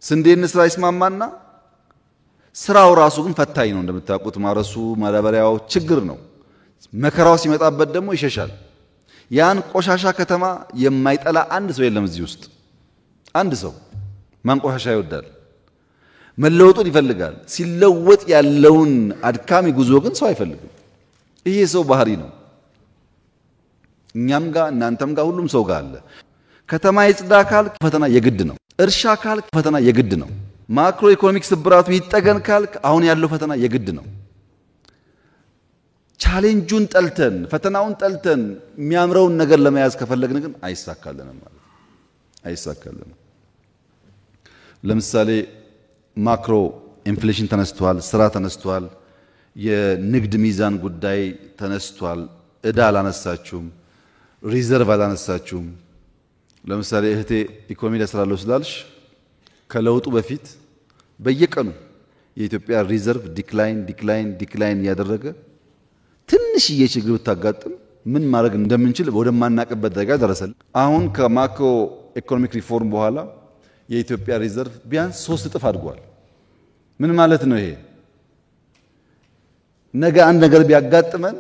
Speaker 1: ስንዴ እንስራ ይስማማና ስራው ራሱ ግን ፈታኝ ነው። እንደምታውቁት ማረሱ ማዳበሪያው ችግር ነው። መከራው ሲመጣበት ደግሞ ይሸሻል። ያን ቆሻሻ ከተማ የማይጠላ አንድ ሰው የለም እዚህ ውስጥ። አንድ ሰው ማን ቆሻሻ ይወዳል? መለወጡን ይፈልጋል። ሲለወጥ ያለውን አድካሚ ጉዞ ግን ሰው አይፈልግም። ይሄ ሰው ባህሪ ነው። እኛም ጋር እናንተም ጋር ሁሉም ሰው ጋር አለ። ከተማ ይጽዳ ካልክ ፈተና የግድ ነው። እርሻ ካልክ ፈተና የግድ ነው። ማክሮ ኢኮኖሚክ ስብራቱ ይጠገን ካልክ አሁን ያለው ፈተና የግድ ነው። ቻሌንጁን ጠልተን ፈተናውን ጠልተን የሚያምረውን ነገር ለመያዝ ከፈለግን ግን አይሳካልንም ማለት አይሳካልንም። ለምሳሌ ማክሮ ኢንፍሌሽን ተነስቷል፣ ስራ ተነስቷል፣ የንግድ ሚዛን ጉዳይ ተነስቷል። እዳ አላነሳችሁም፣ ሪዘርቭ አላነሳችሁም። ለምሳሌ እህቴ ኢኮኖሚ ለስራለው ስላልሽ ከለውጡ በፊት በየቀኑ የኢትዮጵያ ሪዘርቭ ዲክላይን ያደረገ ትንሽዬ ችግር ብታጋጥም ምን ማድረግ እንደምንችል ወደማናቀበት ደረጃ ደረሰል። አሁን ከማክሮ ኢኮኖሚክ ሪፎርም በኋላ የኢትዮጵያ ሪዘርቭ ቢያንስ 3 እጥፍ አድጓል። ምን ማለት ነው ይሄ? ነገ አንድ ነገር ቢያጋጥመን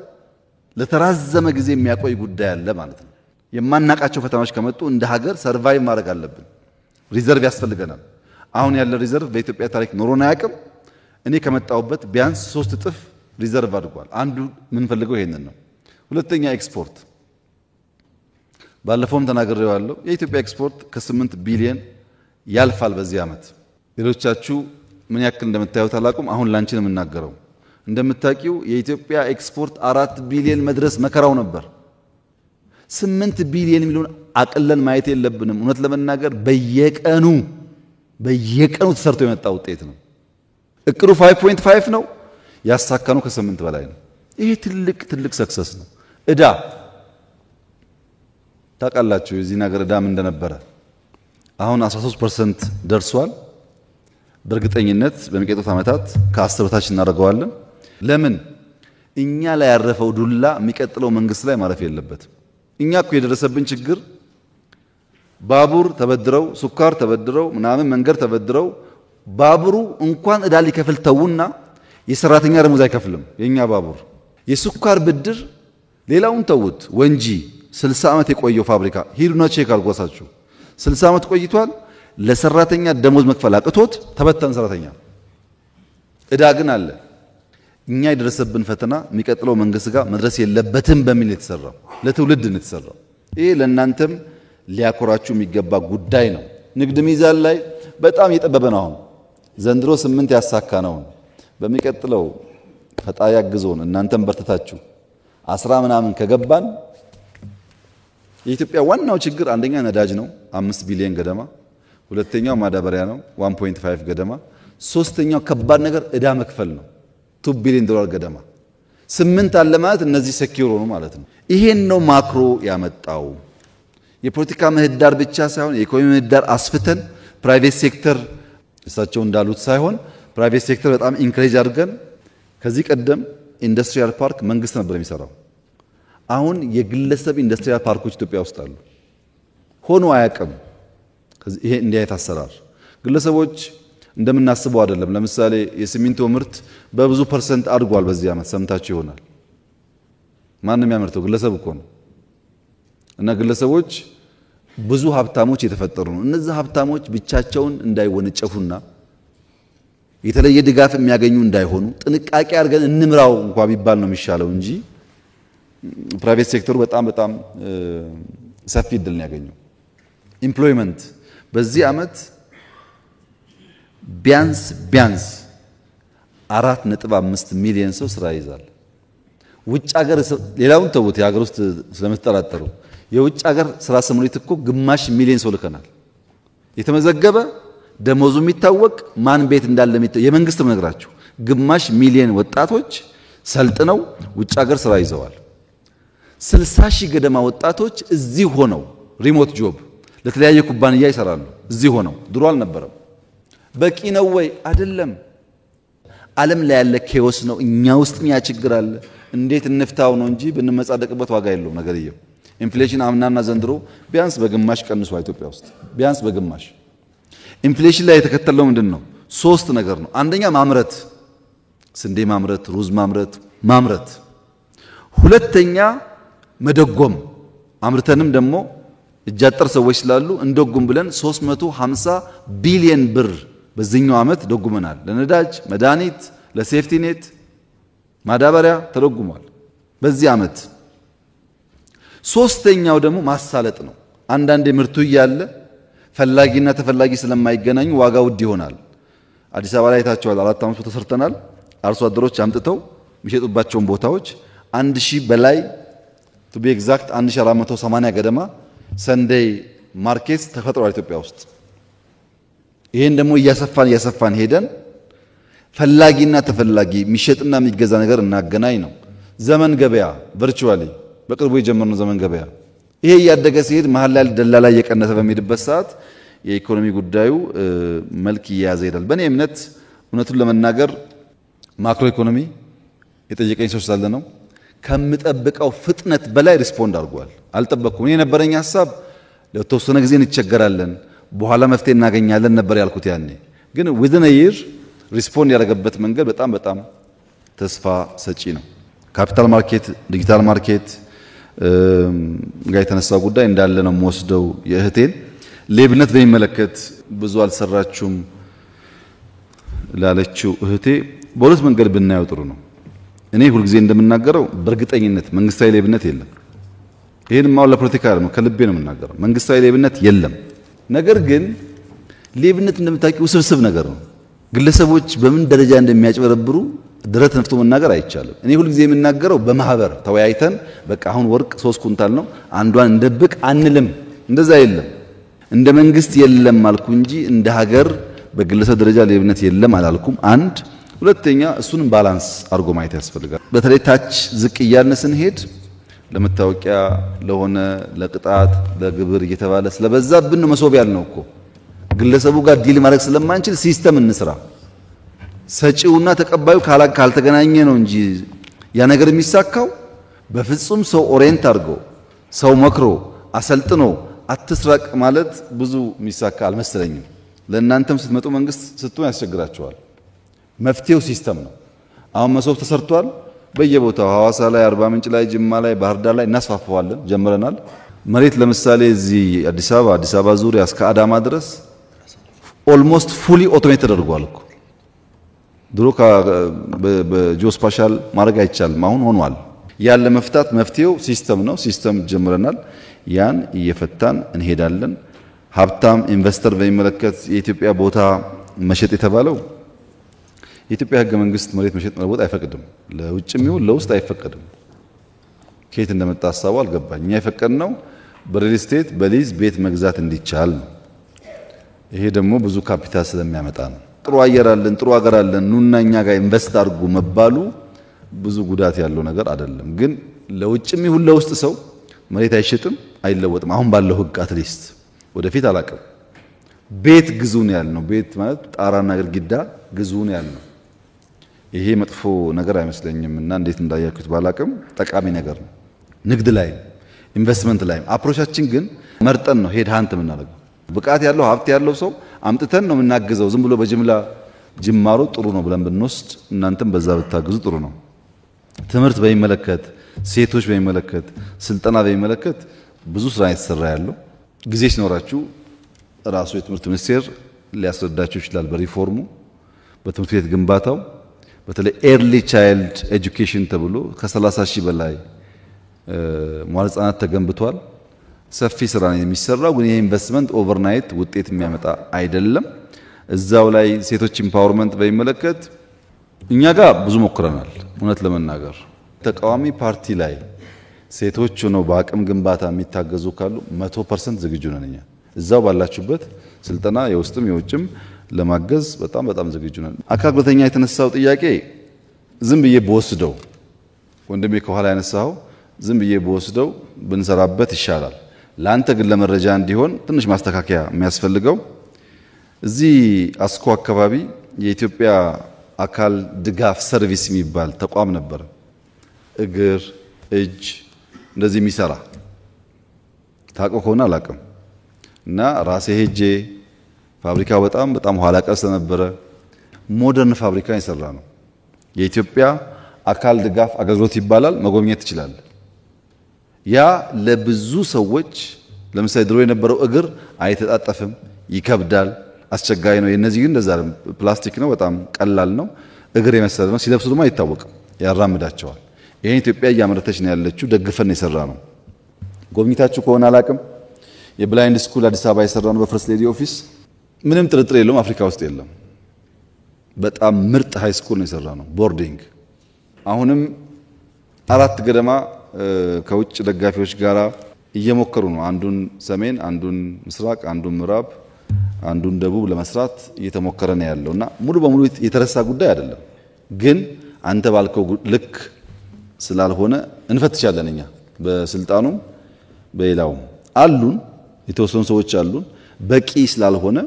Speaker 1: ለተራዘመ ጊዜ የሚያቆይ ጉዳይ አለ ማለት ነው። የማናቃቸው ፈተናዎች ከመጡ እንደ ሀገር ሰርቫይቭ ማድረግ አለብን። ሪዘርቭ ያስፈልገናል። አሁን ያለ ሪዘርቭ በኢትዮጵያ ታሪክ ኖሮን አያውቅም። እኔ ከመጣሁበት ቢያንስ 3 እጥፍ ሪዘርቭ አድጓል። አንዱ ምን ፈልገው ይሄንን ነው። ሁለተኛ ኤክስፖርት፣ ባለፈውም ተናግሬዋለሁ። የኢትዮጵያ ኤክስፖርት ከ8 ቢሊዮን ያልፋል በዚህ ዓመት። ሌሎቻችሁ ምን ያክል እንደምታዩት አላውቅም። አሁን ላንቺ ነው የምናገረው። እንደምታውቂው የኢትዮጵያ ኤክስፖርት 4 ቢሊዮን መድረስ መከራው ነበር። 8 ቢሊዮን የሚሉን አቅለን ማየት የለብንም። እውነት ለመናገር በየቀኑ ተሰርቶ የመጣ ውጤት ነው። እቅዱ 5.5 ነው፣ ያሳካነው ከ8 በላይ ነው። ይሄ ትልቅ ሰክሰስ ነው። እዳ ታውቃላችሁ የዚህ ነገር እዳም እንደነበረ አሁን 13% ደርሷል። በእርግጠኝነት በሚቀጥሉት ዓመታት ከ10 በታች እናደርገዋለን። ለምን? እኛ ላይ ያረፈው ዱላ የሚቀጥለው መንግስት ላይ ማረፍ የለበትም። እኛ እኮ የደረሰብን ችግር ባቡር ተበድረው ሱካር ተበድረው ምናምን መንገድ ተበድረው ባቡሩ እንኳን እዳ ሊከፍል ተውና የሰራተኛ ደሞዝ አይከፍልም። የኛ ባቡር የሱካር ብድር ሌላውን ተውት። ወንጂ 60 ዓመት የቆየው ፋብሪካ ሂዱና ቼክ አድርጓሳችሁ 60 ዓመት ቆይቷል። ለሰራተኛ ደሞዝ መክፈል አቅቶት ተበተን ሰራተኛ። እዳ ግን አለ። እኛ የደረሰብን ፈተና የሚቀጥለው መንግስት ጋር መድረስ የለበትም በሚል የተሰራው ለትውልድ ነው የተሰራው። ይሄ ለእናንተም ሊያኮራችሁ የሚገባ ጉዳይ ነው። ንግድ ሚዛን ላይ በጣም እየጠበበ ነው። አሁን ዘንድሮ 8 ያሳካ ነው። በሚቀጥለው ፈጣሪ ያግዞን እናንተም በርተታችሁ 10 ምናምን ከገባን የኢትዮጵያ ዋናው ችግር አንደኛ ነዳጅ ነው 5 ቢሊዮን ገደማ፣ ሁለተኛው ማዳበሪያ ነው 1.5 ገደማ፣ ሶስተኛው ከባድ ነገር እዳ መክፈል ነው $2 ቢሊዮን ገደማ። 8 አለ ማለት እነዚህ ሴኪዩር ሆኑ ማለት ነው። ይሄን ነው ማክሮ ያመጣው። የፖለቲካ ምህዳር ብቻ ሳይሆን የኢኮኖሚ ምህዳር አስፍተን ፕራይቬት ሴክተር እሳቸው እንዳሉት ሳይሆን ፕራይቬት ሴክተር በጣም ኢንክሬጅ አድርገን ከዚህ ቀደም ኢንዱስትሪያል ፓርክ መንግስት ነበር የሚሰራው። አሁን የግለሰብ ኢንዱስትሪያል ፓርኮች ኢትዮጵያ ውስጥ አሉ። ሆኖ አያውቅም። ይሄ እንዲህ አይነት አሰራር ግለሰቦች እንደምናስበው አይደለም። ለምሳሌ የሲሚንቶ ምርት በብዙ ፐርሰንት አድጓል በዚህ ዓመት ሰምታችሁ ይሆናል። ማንም ያመርተው ግለሰብ እኮ ነው። እና ግለሰቦች ብዙ ሀብታሞች የተፈጠሩ ነው። እነዚህ ሀብታሞች ብቻቸውን እንዳይወነጨፉና የተለየ ድጋፍ የሚያገኙ እንዳይሆኑ ጥንቃቄ አድርገን እንምራው እንኳን ቢባል ነው የሚሻለው እንጂ ፕራይቬት ሴክተሩ በጣም ሰፊ እድል ነው ያገኘው። ኢምፕሎይመንት በዚህ ዓመት ቢያንስ 4.5 ሚሊዮን ሰው ስራ ይዛል። ውጭ ሀገር ሌላውን ተውት፣ የሀገር ውስጥ ስለምትጠራጠሩ የውጭ ሀገር ስራ ስምሪት እኮ ግማሽ ሚሊዮን ሰው ልከናል። የተመዘገበ ደሞዙ የሚታወቅ ማን ቤት እንዳለ የመንግስት ምነግራችሁ ግማሽ ሚሊዮን ወጣቶች ሰልጥነው ውጭ ሀገር ስራ ይዘዋል። 60 ሺህ ገደማ ወጣቶች እዚህ ሆነው ሪሞት ጆብ ለተለያየ ኩባንያ ይሰራሉ። እዚህ ሆነው ድሮ አልነበረም። በቂ ነው ወይ? አይደለም። ዓለም ላይ ያለ ኬዎስ ነው። እኛ ውስጥ ያ ችግር አለ። እንዴት እንፍታው ነው እንጂ ብንመጻደቅበት ዋጋ የለውም ነገርየው። ኢንፍሌሽን አምናና ዘንድሮ ቢያንስ በግማሽ ቀንሷል ኢትዮጵያ ውስጥ ቢያንስ በግማሽ። ኢንፍሌሽን ላይ የተከተለው ምንድነው? 3 ነገር ነው። አንደኛ ማምረት፣ ስንዴ ማምረት፣ ሩዝ ማምረት። ሁለተኛ መደጎም፣ አምርተንም ደግሞ እጃጠር ሰዎች ስላሉ እንደጉም ብለን 350 ቢሊዮን ብር በዚህኛው ዓመት ደጉመናል። ለነዳጅ፣ መድኃኒት፣ ለሴፍቲ ኔት ማዳበሪያ ተደጉሟል በዚህ ዓመት። ሶስተኛው ደግሞ ማሳለጥ ነው። አንዳንዴ ምርቱ እያለ ፈላጊና ተፈላጊ ስለማይገናኙ ዋጋ ውድ ይሆናል። አዲስ አበባ ላይ ታቸዋል 4 ዓመት ተሰርተናል። አርሶ አደሮች አምጥተው የሚሸጡባቸውን ቦታዎች 1000 በላይ to be exact 1480 ገደማ ሰንደይ ማርኬት ተፈጥሯል ኢትዮጵያ ውስጥ። ይሄን ደግሞ እያሰፋን ሄደን ፈላጊና ተፈላጊ የሚሸጥና የሚገዛ ነገር እናገናኝ ነው። ዘመን ገበያ ቨርቹዋሊ በቅርቡ የጀመርነው ዘመን ገበያ ይሄ እያደገ ሲሄድ መሀል ላይ ደላላ እየቀነሰ በሚሄድበት ሰዓት የኢኮኖሚ ጉዳዩ መልክ እየያዘ ይሄዳል። በእኔ እምነት እውነቱን ለመናገር ማክሮ ኢኮኖሚ የጠየቀኝ ሰው ስላለ ነው ከምጠብቀው ፍጥነት በላይ ሪስፖንድ አድርጓል። አልጠበቅኩም። እኔ የነበረኝ ሐሳብ ለተወሰነ ጊዜ እንቸገራለን በኋላ መፍትሄ እናገኛለን ነበር ያልኩት ያኔ። ግን within a year ሪስፖንድ ያደረገበት መንገድ በጣም ተስፋ ሰጪ ነው። ካፒታል ማርኬት፣ ዲጂታል ማርኬት ጋር የተነሳው ጉዳይ እንዳለ ነው የምወስደው። የእህቴን ሌብነት በሚመለከት ብዙ አልሰራችሁም ላለችው እህቴ በሁለት መንገድ ብናየው ጥሩ ነው። እኔ ሁልጊዜ እንደምናገረው በእርግጠኝነት መንግስታዊ ሌብነት የለም። ይሄን ማው ለፖለቲካ ነው ከልቤ ነው የምናገረው። መንግስታዊ ሌብነት የለም። ነገር ግን ሌብነት እንደምታውቂው ውስብስብ ነገር ነው። ግለሰቦች በምን ደረጃ እንደሚያጭበረብሩ ድረት ነፍቶ መናገር አይቻልም። እኔ ሁልጊዜ የምናገረው በማህበር ተወያይተን በቃ አሁን ወርቅ 3 ኩንታል ነው አንዷን እንደብቅ አንልም። እንደዛ የለም። እንደ መንግስት የለም አልኩ እንጂ እንደ ሀገር በግለሰብ ደረጃ ሌብነት የለም አላልኩም። አንድ ሁለተኛ እሱንም ባላንስ አድርጎ ማየት ያስፈልጋል። በተለይ ታች ዝቅ እያልን ስንሄድ ለመታወቂያ ለሆነ ለቅጣት ለግብር እየተባለ ስለበዛብን መሶብ ያልነው እኮ ግለሰቡ ጋር ዲል ማድረግ ስለማንችል ሲስተም እንስራ። ሰጪውና ተቀባዩ ካልተገናኘ ነው እንጂ ያ ነገር የሚሳካው በፍጹም ሰው ኦሪየንት አድርጎ ሰው መክሮ አሰልጥኖ አትስራቅ ማለት ብዙ የሚሳካ አልመሰለኝም። ለእናንተም ስትመጡ መንግስት ስትሆን ያስቸግራቸዋል። መፍትሄው ሲስተም ነው። አሁን መሶብ ተሰርቷል በየቦታው ሐዋሳ ላይ፣ አርባ ምንጭ ላይ፣ ጅማ ላይ፣ ባህር ዳር ላይ እናስፋፋዋለን ጀምረናል። መሬት ለምሳሌ እዚህ አዲስ አበባ ዙሪያ እስከ አዳማ ድረስ ኦልሞስት ፉሊ ኦቶሜት ተደርጓል እኮ። ድሮ በጂኦስፓሻል ማድረግ አይቻልም፣ አሁን ሆኗል። ያለ መፍታት መፍትሄው ሲስተም ነው። ሲስተም ጀምረናል። ያን እየፈታን እንሄዳለን። ሀብታም ኢንቨስተር በሚመለከት የኢትዮጵያ ቦታ መሸጥ የተባለው የኢትዮጵያ ሕገ መንግስት መሬት መሸጥ መለወጥ አይፈቅድም። ለውጭም ይሁን ለውስጥ አይፈቀድም። ከየት እንደመጣ ሐሳቡ አልገባኝ። እኛ የፈቀድነው በሪል ስቴት በሊዝ ቤት መግዛት እንዲቻል ነው። ይሄ ደግሞ ብዙ ካፒታል ስለሚያመጣ ነው። ጥሩ አየር አለን፣ ጥሩ ሀገር አለን፣ ኑና እኛ ጋር ኢንቨስት አድርጉ መባሉ ብዙ ጉዳት ያለው ነገር አይደለም። ግን ለውጭም ይሁን ለውስጥ ሰው መሬት አይሸጥም፣ አይለወጥም። አሁን ባለው ሕግ አትሊስት ወደፊት አላቅም። ቤት ግዙ ነው ያልነው። ቤት ማለት ጣራና ግድግዳ ግዙ ነው ያልነው። ይሄ መጥፎ ነገር አይመስለኝም እና እንዴት እንዳያችሁት ባላቅም ጠቃሚ ነገር ነው። ንግድ ላይ ኢንቨስትመንት ላይ አፕሮቻችን ግን መርጠን ነው ሄድ ሃንት የምናደርገው። ብቃት ያለው ሀብት ያለው ሰው አምጥተን ነው የምናግዘው። ዝም ብሎ በጅምላ ጅማሮ ጥሩ ነው ብለን ብንወስድ እናንተም በዛ ብታግዙ ጥሩ ነው። ትምህርት በሚመለከት፣ ሴቶች በሚመለከት፣ ስልጠና በሚመለከት ብዙ ስራ የተሰራ ያለው ጊዜ ሲኖራችሁ ራሱ የትምህርት ሚኒስቴር ሊያስረዳችሁ ይችላል። በሪፎርሙ በትምህርት ቤት ግንባታው በተለይ ኤርሊ ቻይልድ ኤጁኬሽን ተብሎ ከ30 ሺህ በላይ መዋዕለ ሕጻናት ተገንብቷል። ሰፊ ስራ ነው የሚሰራው። ግን ይሄ ኢንቨስትመንት ኦቨርናይት ውጤት የሚያመጣ አይደለም። እዛው ላይ ሴቶች ኢምፓወርመንት በሚመለከት እኛ ጋር ብዙ ሞክረናል። እውነት ለመናገር ተቃዋሚ ፓርቲ ላይ ሴቶች ሆነው በአቅም ግንባታ የሚታገዙ ካሉ 100% ዝግጁ ነን። እኛ እዛው ባላችሁበት ስልጠና የውስጥም የውጭም ለማገዝ በጣም ዝግጁ ነን። አካል ጉዳተኛ የተነሳው ጥያቄ ዝም ብዬ በወስደው ወንድሜ ከኋላ ያነሳው ዝም ብዬ በወስደው ብንሰራበት ይሻላል። ላንተ ግን ለመረጃ እንዲሆን ትንሽ ማስተካከያ የሚያስፈልገው እዚህ አስኮ አካባቢ የኢትዮጵያ አካል ድጋፍ ሰርቪስ የሚባል ተቋም ነበር። እግር፣ እጅ እንደዚህ የሚሰራ ታቆ ከሆነ አላቅም እና ራሴ ሄጄ ፋብሪካው በጣም ኋላ ቀር ስለነበረ ሞደርን ፋብሪካ የሰራ ነው። የኢትዮጵያ አካል ድጋፍ አገልግሎት ይባላል። መጎብኘት ይችላል። ያ ለብዙ ሰዎች ለምሳሌ ድሮ የነበረው እግር አይተጣጠፍም፣ ይከብዳል፣ አስቸጋሪ ነው። የነዚህ ግን እንደዛ ፕላስቲክ ነው፣ በጣም ቀላል ነው። እግር የመሰለ ነው። ሲለብሱ ደግሞ አይታወቅም፣ ያራምዳቸዋል። ይሄን ኢትዮጵያ እያመረተች ነው ያለችው። ደግፈን የሰራ ነው። ጎብኝታችሁ ከሆነ አላቅም የብላይንድ ስኩል አዲስ አበባ የሰራ ነው በፈርስት ሌዲ ኦፊስ። ምንም ጥርጥር የለውም አፍሪካ ውስጥ የለም። በጣም ምርጥ ሃይ ስኩል ነው የሰራ ነው ቦርዲንግ። አሁንም 4 ገደማ ከውጭ ደጋፊዎች ጋር እየሞከሩ ነው። አንዱን ሰሜን፣ አንዱን ምስራቅ፣ አንዱን ምዕራብ፣ አንዱን ደቡብ ለመስራት እየተሞከረ ነው ያለውና ሙሉ በሙሉ የተረሳ ጉዳይ አይደለም። ግን አንተ ባልከው ልክ ስላልሆነ እንፈትሻለን። እኛ በስልጣኑም በሌላውም አሉን የተወሰኑ ሰዎች አሉን። በቂ ስላልሆነ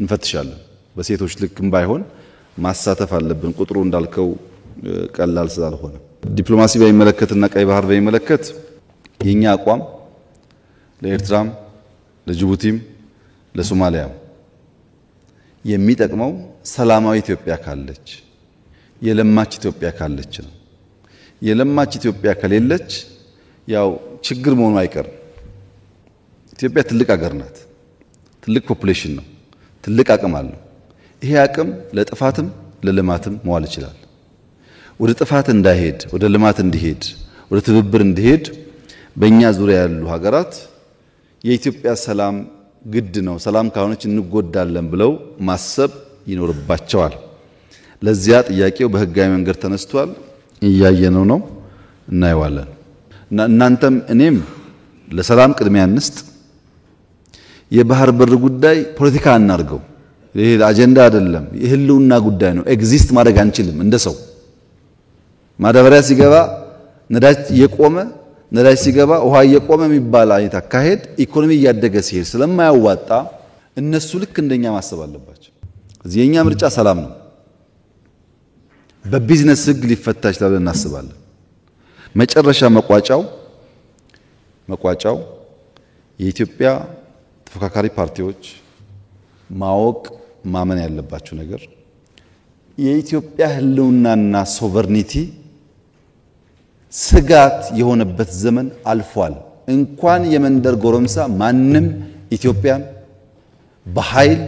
Speaker 1: እንፈትሻለን። በሴቶች ልክም ባይሆን ማሳተፍ አለብን። ቁጥሩ እንዳልከው ቀላል ስላልሆነ ዲፕሎማሲ በሚመለከትና ቀይ ባህር በሚመለከት የኛ አቋም ለኤርትራም ለጅቡቲም ለሶማሊያም የሚጠቅመው ሰላማዊ ኢትዮጵያ ካለች የለማች ኢትዮጵያ ካለች ነው። የለማች ኢትዮጵያ ከሌለች ያው ችግር መሆኑ አይቀርም። ኢትዮጵያ ትልቅ ሀገር ናት። ትልቅ ፖፑሌሽን ነው። ትልቅ አቅም አለው። ይሄ አቅም ለጥፋትም ለልማትም መዋል ይችላል። ወደ ጥፋት እንዳይሄድ ወደ ልማት እንዲሄድ ወደ ትብብር እንዲሄድ በእኛ ዙሪያ ያሉ ሀገራት የኢትዮጵያ ሰላም ግድ ነው፣ ሰላም ካልሆነች እንጎዳለን ብለው ማሰብ ይኖርባቸዋል። ለዚያ ጥያቄው በህጋዊ መንገድ ተነስቷል። እያየነው ነው፣ እናየዋለን። እና እናንተም እኔም ለሰላም ቅድሚያ እንስጥ። የባህር በር ጉዳይ ፖለቲካ አናርገው። ይሄ አጀንዳ አይደለም፣ የህልውና ጉዳይ ነው። ኤግዚስት ማድረግ አንችልም። እንደ ሰው ማዳበሪያ ሲገባ ነዳጅ እየቆመ ነዳጅ ሲገባ ውሃ እየቆመ የሚባል አይነት አካሄድ ኢኮኖሚ እያደገ ሲሄድ ስለማያዋጣ እነሱ ልክ እንደኛ ማሰብ አለባቸው። እዚህ የኛ ምርጫ ሰላም ነው። በቢዝነስ ህግ ሊፈታ ይችላል እናስባለን። መጨረሻ መቋጫው የኢትዮጵያ ተፎካካሪ ፓርቲዎች ማወቅ ማመን ያለባቸው ነገር የኢትዮጵያ ህልውናና ሶቨርኒቲ ስጋት የሆነበት ዘመን አልፏል። እንኳን የመንደር ጎረምሳ ማንም ኢትዮጵያን በኃይል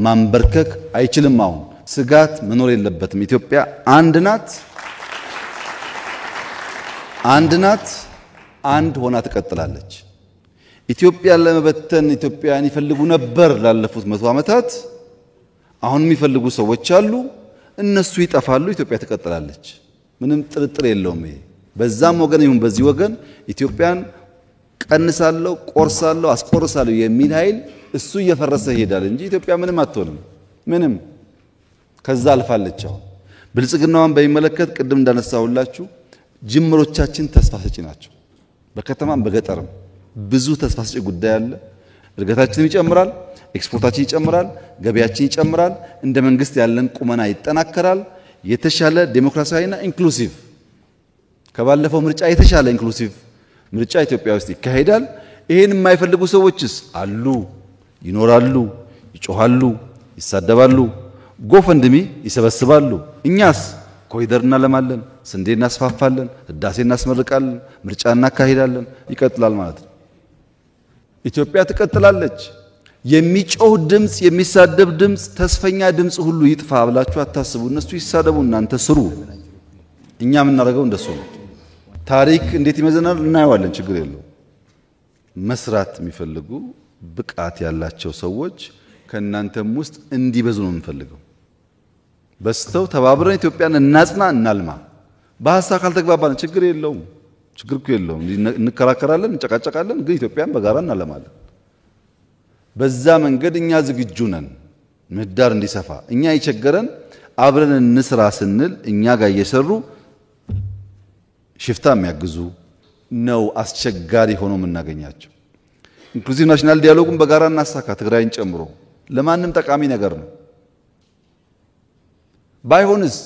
Speaker 1: ማንበርከክ አይችልም። አሁን ስጋት መኖር የለበትም። ኢትዮጵያ አንድ ናት፣ አንድ ሆና ትቀጥላለች። ኢትዮጵያን ለመበተን ኢትዮጵያን ይፈልጉ ነበር ላለፉት 100 ዓመታት። አሁን የሚፈልጉ ሰዎች አሉ። እነሱ ይጠፋሉ፣ ኢትዮጵያ ትቀጥላለች። ምንም ጥርጥር የለውም። ይሄ በዛም ወገን ይሁን በዚህ ወገን ኢትዮጵያን ቀንሳለሁ፣ ቆርሳለሁ፣ አስቆርሳለሁ የሚል ኃይል እሱ እየፈረሰ ይሄዳል እንጂ ኢትዮጵያ ምንም አትሆንም። ምንም ከዛ አልፋለች። አሁን ብልጽግናዋን በሚመለከት ቅድም እንዳነሳሁላችሁ ጅምሮቻችን ተስፋ ሰጪ ናቸው። በከተማም በገጠርም ብዙ ተስፋ ሰጪ ጉዳይ አለ። እድገታችንም ይጨምራል፣ ኤክስፖርታችን ይጨምራል፣ ገበያችን ይጨምራል፣ እንደ መንግስት ያለን ቁመና ይጠናከራል። የተሻለ ዴሞክራሲያዊና ኢንክሉሲቭ ከባለፈው ምርጫ የተሻለ ኢንክሉሲቭ ምርጫ ኢትዮጵያ ውስጥ ይካሄዳል። ይሄን የማይፈልጉ ሰዎችስ አሉ፣ ይኖራሉ፣ ይጮሃሉ፣ ይሳደባሉ፣ ጎፈንድሚ ይሰበስባሉ። እኛስ ኮሪደር እናለማለን፣ ስንዴ እናስፋፋለን፣ ህዳሴ እናስመርቃለን፣ ምርጫ እናካሂዳለን። ይቀጥላል ማለት ነው። ኢትዮጵያ ትቀጥላለች። የሚጮህ ድምጽ፣ የሚሳደብ ድምጽ፣ ተስፈኛ ድምጽ ሁሉ ይጥፋ ብላችሁ አታስቡ። እነሱ ይሳደቡ፣ እናንተ ስሩ። እኛ የምናደርገው እንደሱ ነው። ታሪክ እንዴት ይመዘናል እናየዋለን። ችግር የለው። መስራት የሚፈልጉ ብቃት ያላቸው ሰዎች ከእናንተም ውስጥ እንዲበዙ ነው የምንፈልገው። በስተው ተባብረን ኢትዮጵያን እናጽና እናልማ። በሐሳብ ካልተግባባን ችግር የለውም፣ ችግር እኮ የለውም። እንከራከራለን፣ እንጨቃጨቃለን፣ ግን ኢትዮጵያን በጋራ እናለማለን። በዛ መንገድ እኛ ዝግጁ ነን። ምህዳር እንዲሰፋ እኛ የቸገረን አብረን እንስራ ስንል እኛ ጋር እየሰሩ ሽፍታ የሚያግዙ ነው አስቸጋሪ ሆኖ የምናገኛቸው። ኢንክሉዚቭ ናሽናል ዲያሎጉን በጋራ እናሳካ፣ ትግራይን ጨምሮ ለማንም ጠቃሚ ነገር ነው። ባይሆንስ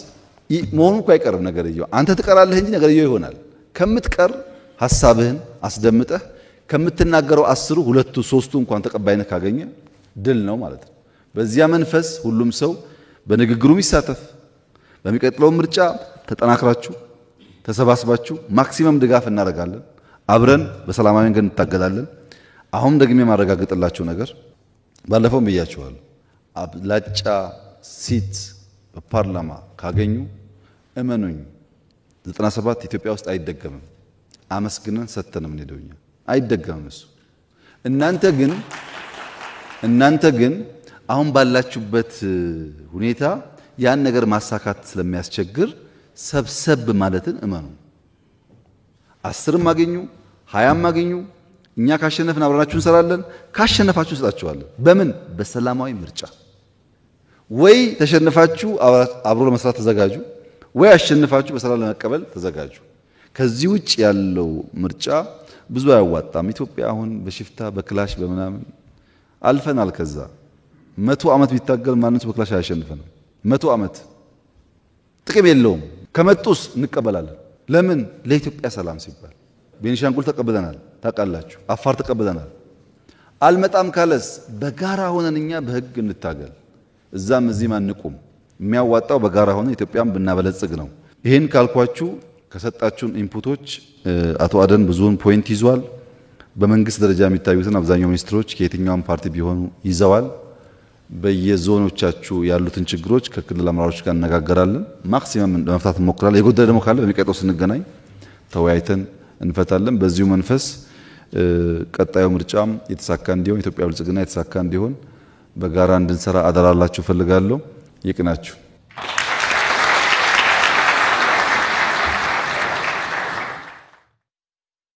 Speaker 1: መሆኑ እኮ አይቀርም ነገርየው። አንተ ትቀራለህ እንጂ ነገርየው ይሆናል። ከምትቀር ሐሳብህን አስደምጠህ ከምትናገረው 10 2 3 እንኳን ተቀባይነት ካገኘ ድል ነው ማለት ነው። በዚያ መንፈስ ሁሉም ሰው በንግግሩም ይሳተፍ። በሚቀጥለው ምርጫ ተጠናክራችሁ ተሰባስባችሁ ማክሲመም ድጋፍ እናደርጋለን። አብረን በሰላማዊ መንገድ እንታገላለን። አሁን ደግሜ ማረጋገጥላችሁ ነገር ባለፈው ብያችኋለሁ። አብላጫ ሲት በፓርላማ ካገኙ እመኑኝ 97 ኢትዮጵያ ውስጥ አይደገምም። አመስግነን ሰተንም እንሄደውኛ አይደገምም እሱ። እናንተ ግን አሁን ባላችሁበት ሁኔታ ያን ነገር ማሳካት ስለሚያስቸግር ሰብሰብ ማለትን እመኑ። 10ም አገኙ 20ም አገኙ እኛ ካሸነፍን አብረናችሁ እንሰራለን። ካሸነፋችሁ እንሰጣችኋለን። በምን? በሰላማዊ ምርጫ። ወይ ተሸነፋችሁ አብሮ ለመስራት ተዘጋጁ፣ ወይ አሸነፋችሁ በሰላም ለመቀበል ተዘጋጁ። ከዚህ ውጭ ያለው ምርጫ ብዙ አያዋጣም። ኢትዮጵያ አሁን በሽፍታ በክላሽ በመናምን አልፈናል። ከዛ 100 ዓመት ቢታገል ማንም ሰው በክላሽ አያሸንፈንም። 100 ዓመት ጥቅም የለውም። ከመጡስ እንቀበላለን። ለምን? ለኢትዮጵያ ሰላም ሲባል። ቤኒሻንጉል ተቀብለናል፣ ታውቃላችሁ። አፋር ተቀብለናል። አልመጣም ካለስ በጋራ ሆነን እኛ በህግ እንታገል። እዛም እዚህም አንቁም። የሚያዋጣው በጋራ ሆነን ኢትዮጵያን ብናበለጽግ ነው። ይሄን ካልኳችሁ ከሰጣችሁን ኢንፑቶች አቶ አደን ብዙውን ፖይንት ይዟል። በመንግስት ደረጃ የሚታዩትን አብዛኛው ሚኒስትሮች ከየትኛውም ፓርቲ ቢሆኑ ይዘዋል። በየዞኖቻችሁ ያሉትን ችግሮች ከክልል አመራሮች ጋር እነጋገራለን። ማክሲመም ለመፍታት እንሞክራለን። የጎደለ ደግሞ ካለ በሚቀጥለው ስንገናኝ ተወያይተን እንፈታለን። በዚሁ መንፈስ ቀጣዩ ምርጫም የተሳካ እንዲሆን ኢትዮጵያ ብልጽግና የተሳካ እንዲሆን በጋራ እንድንሰራ አደራላችሁ ፈልጋለሁ። ይቅናችሁ።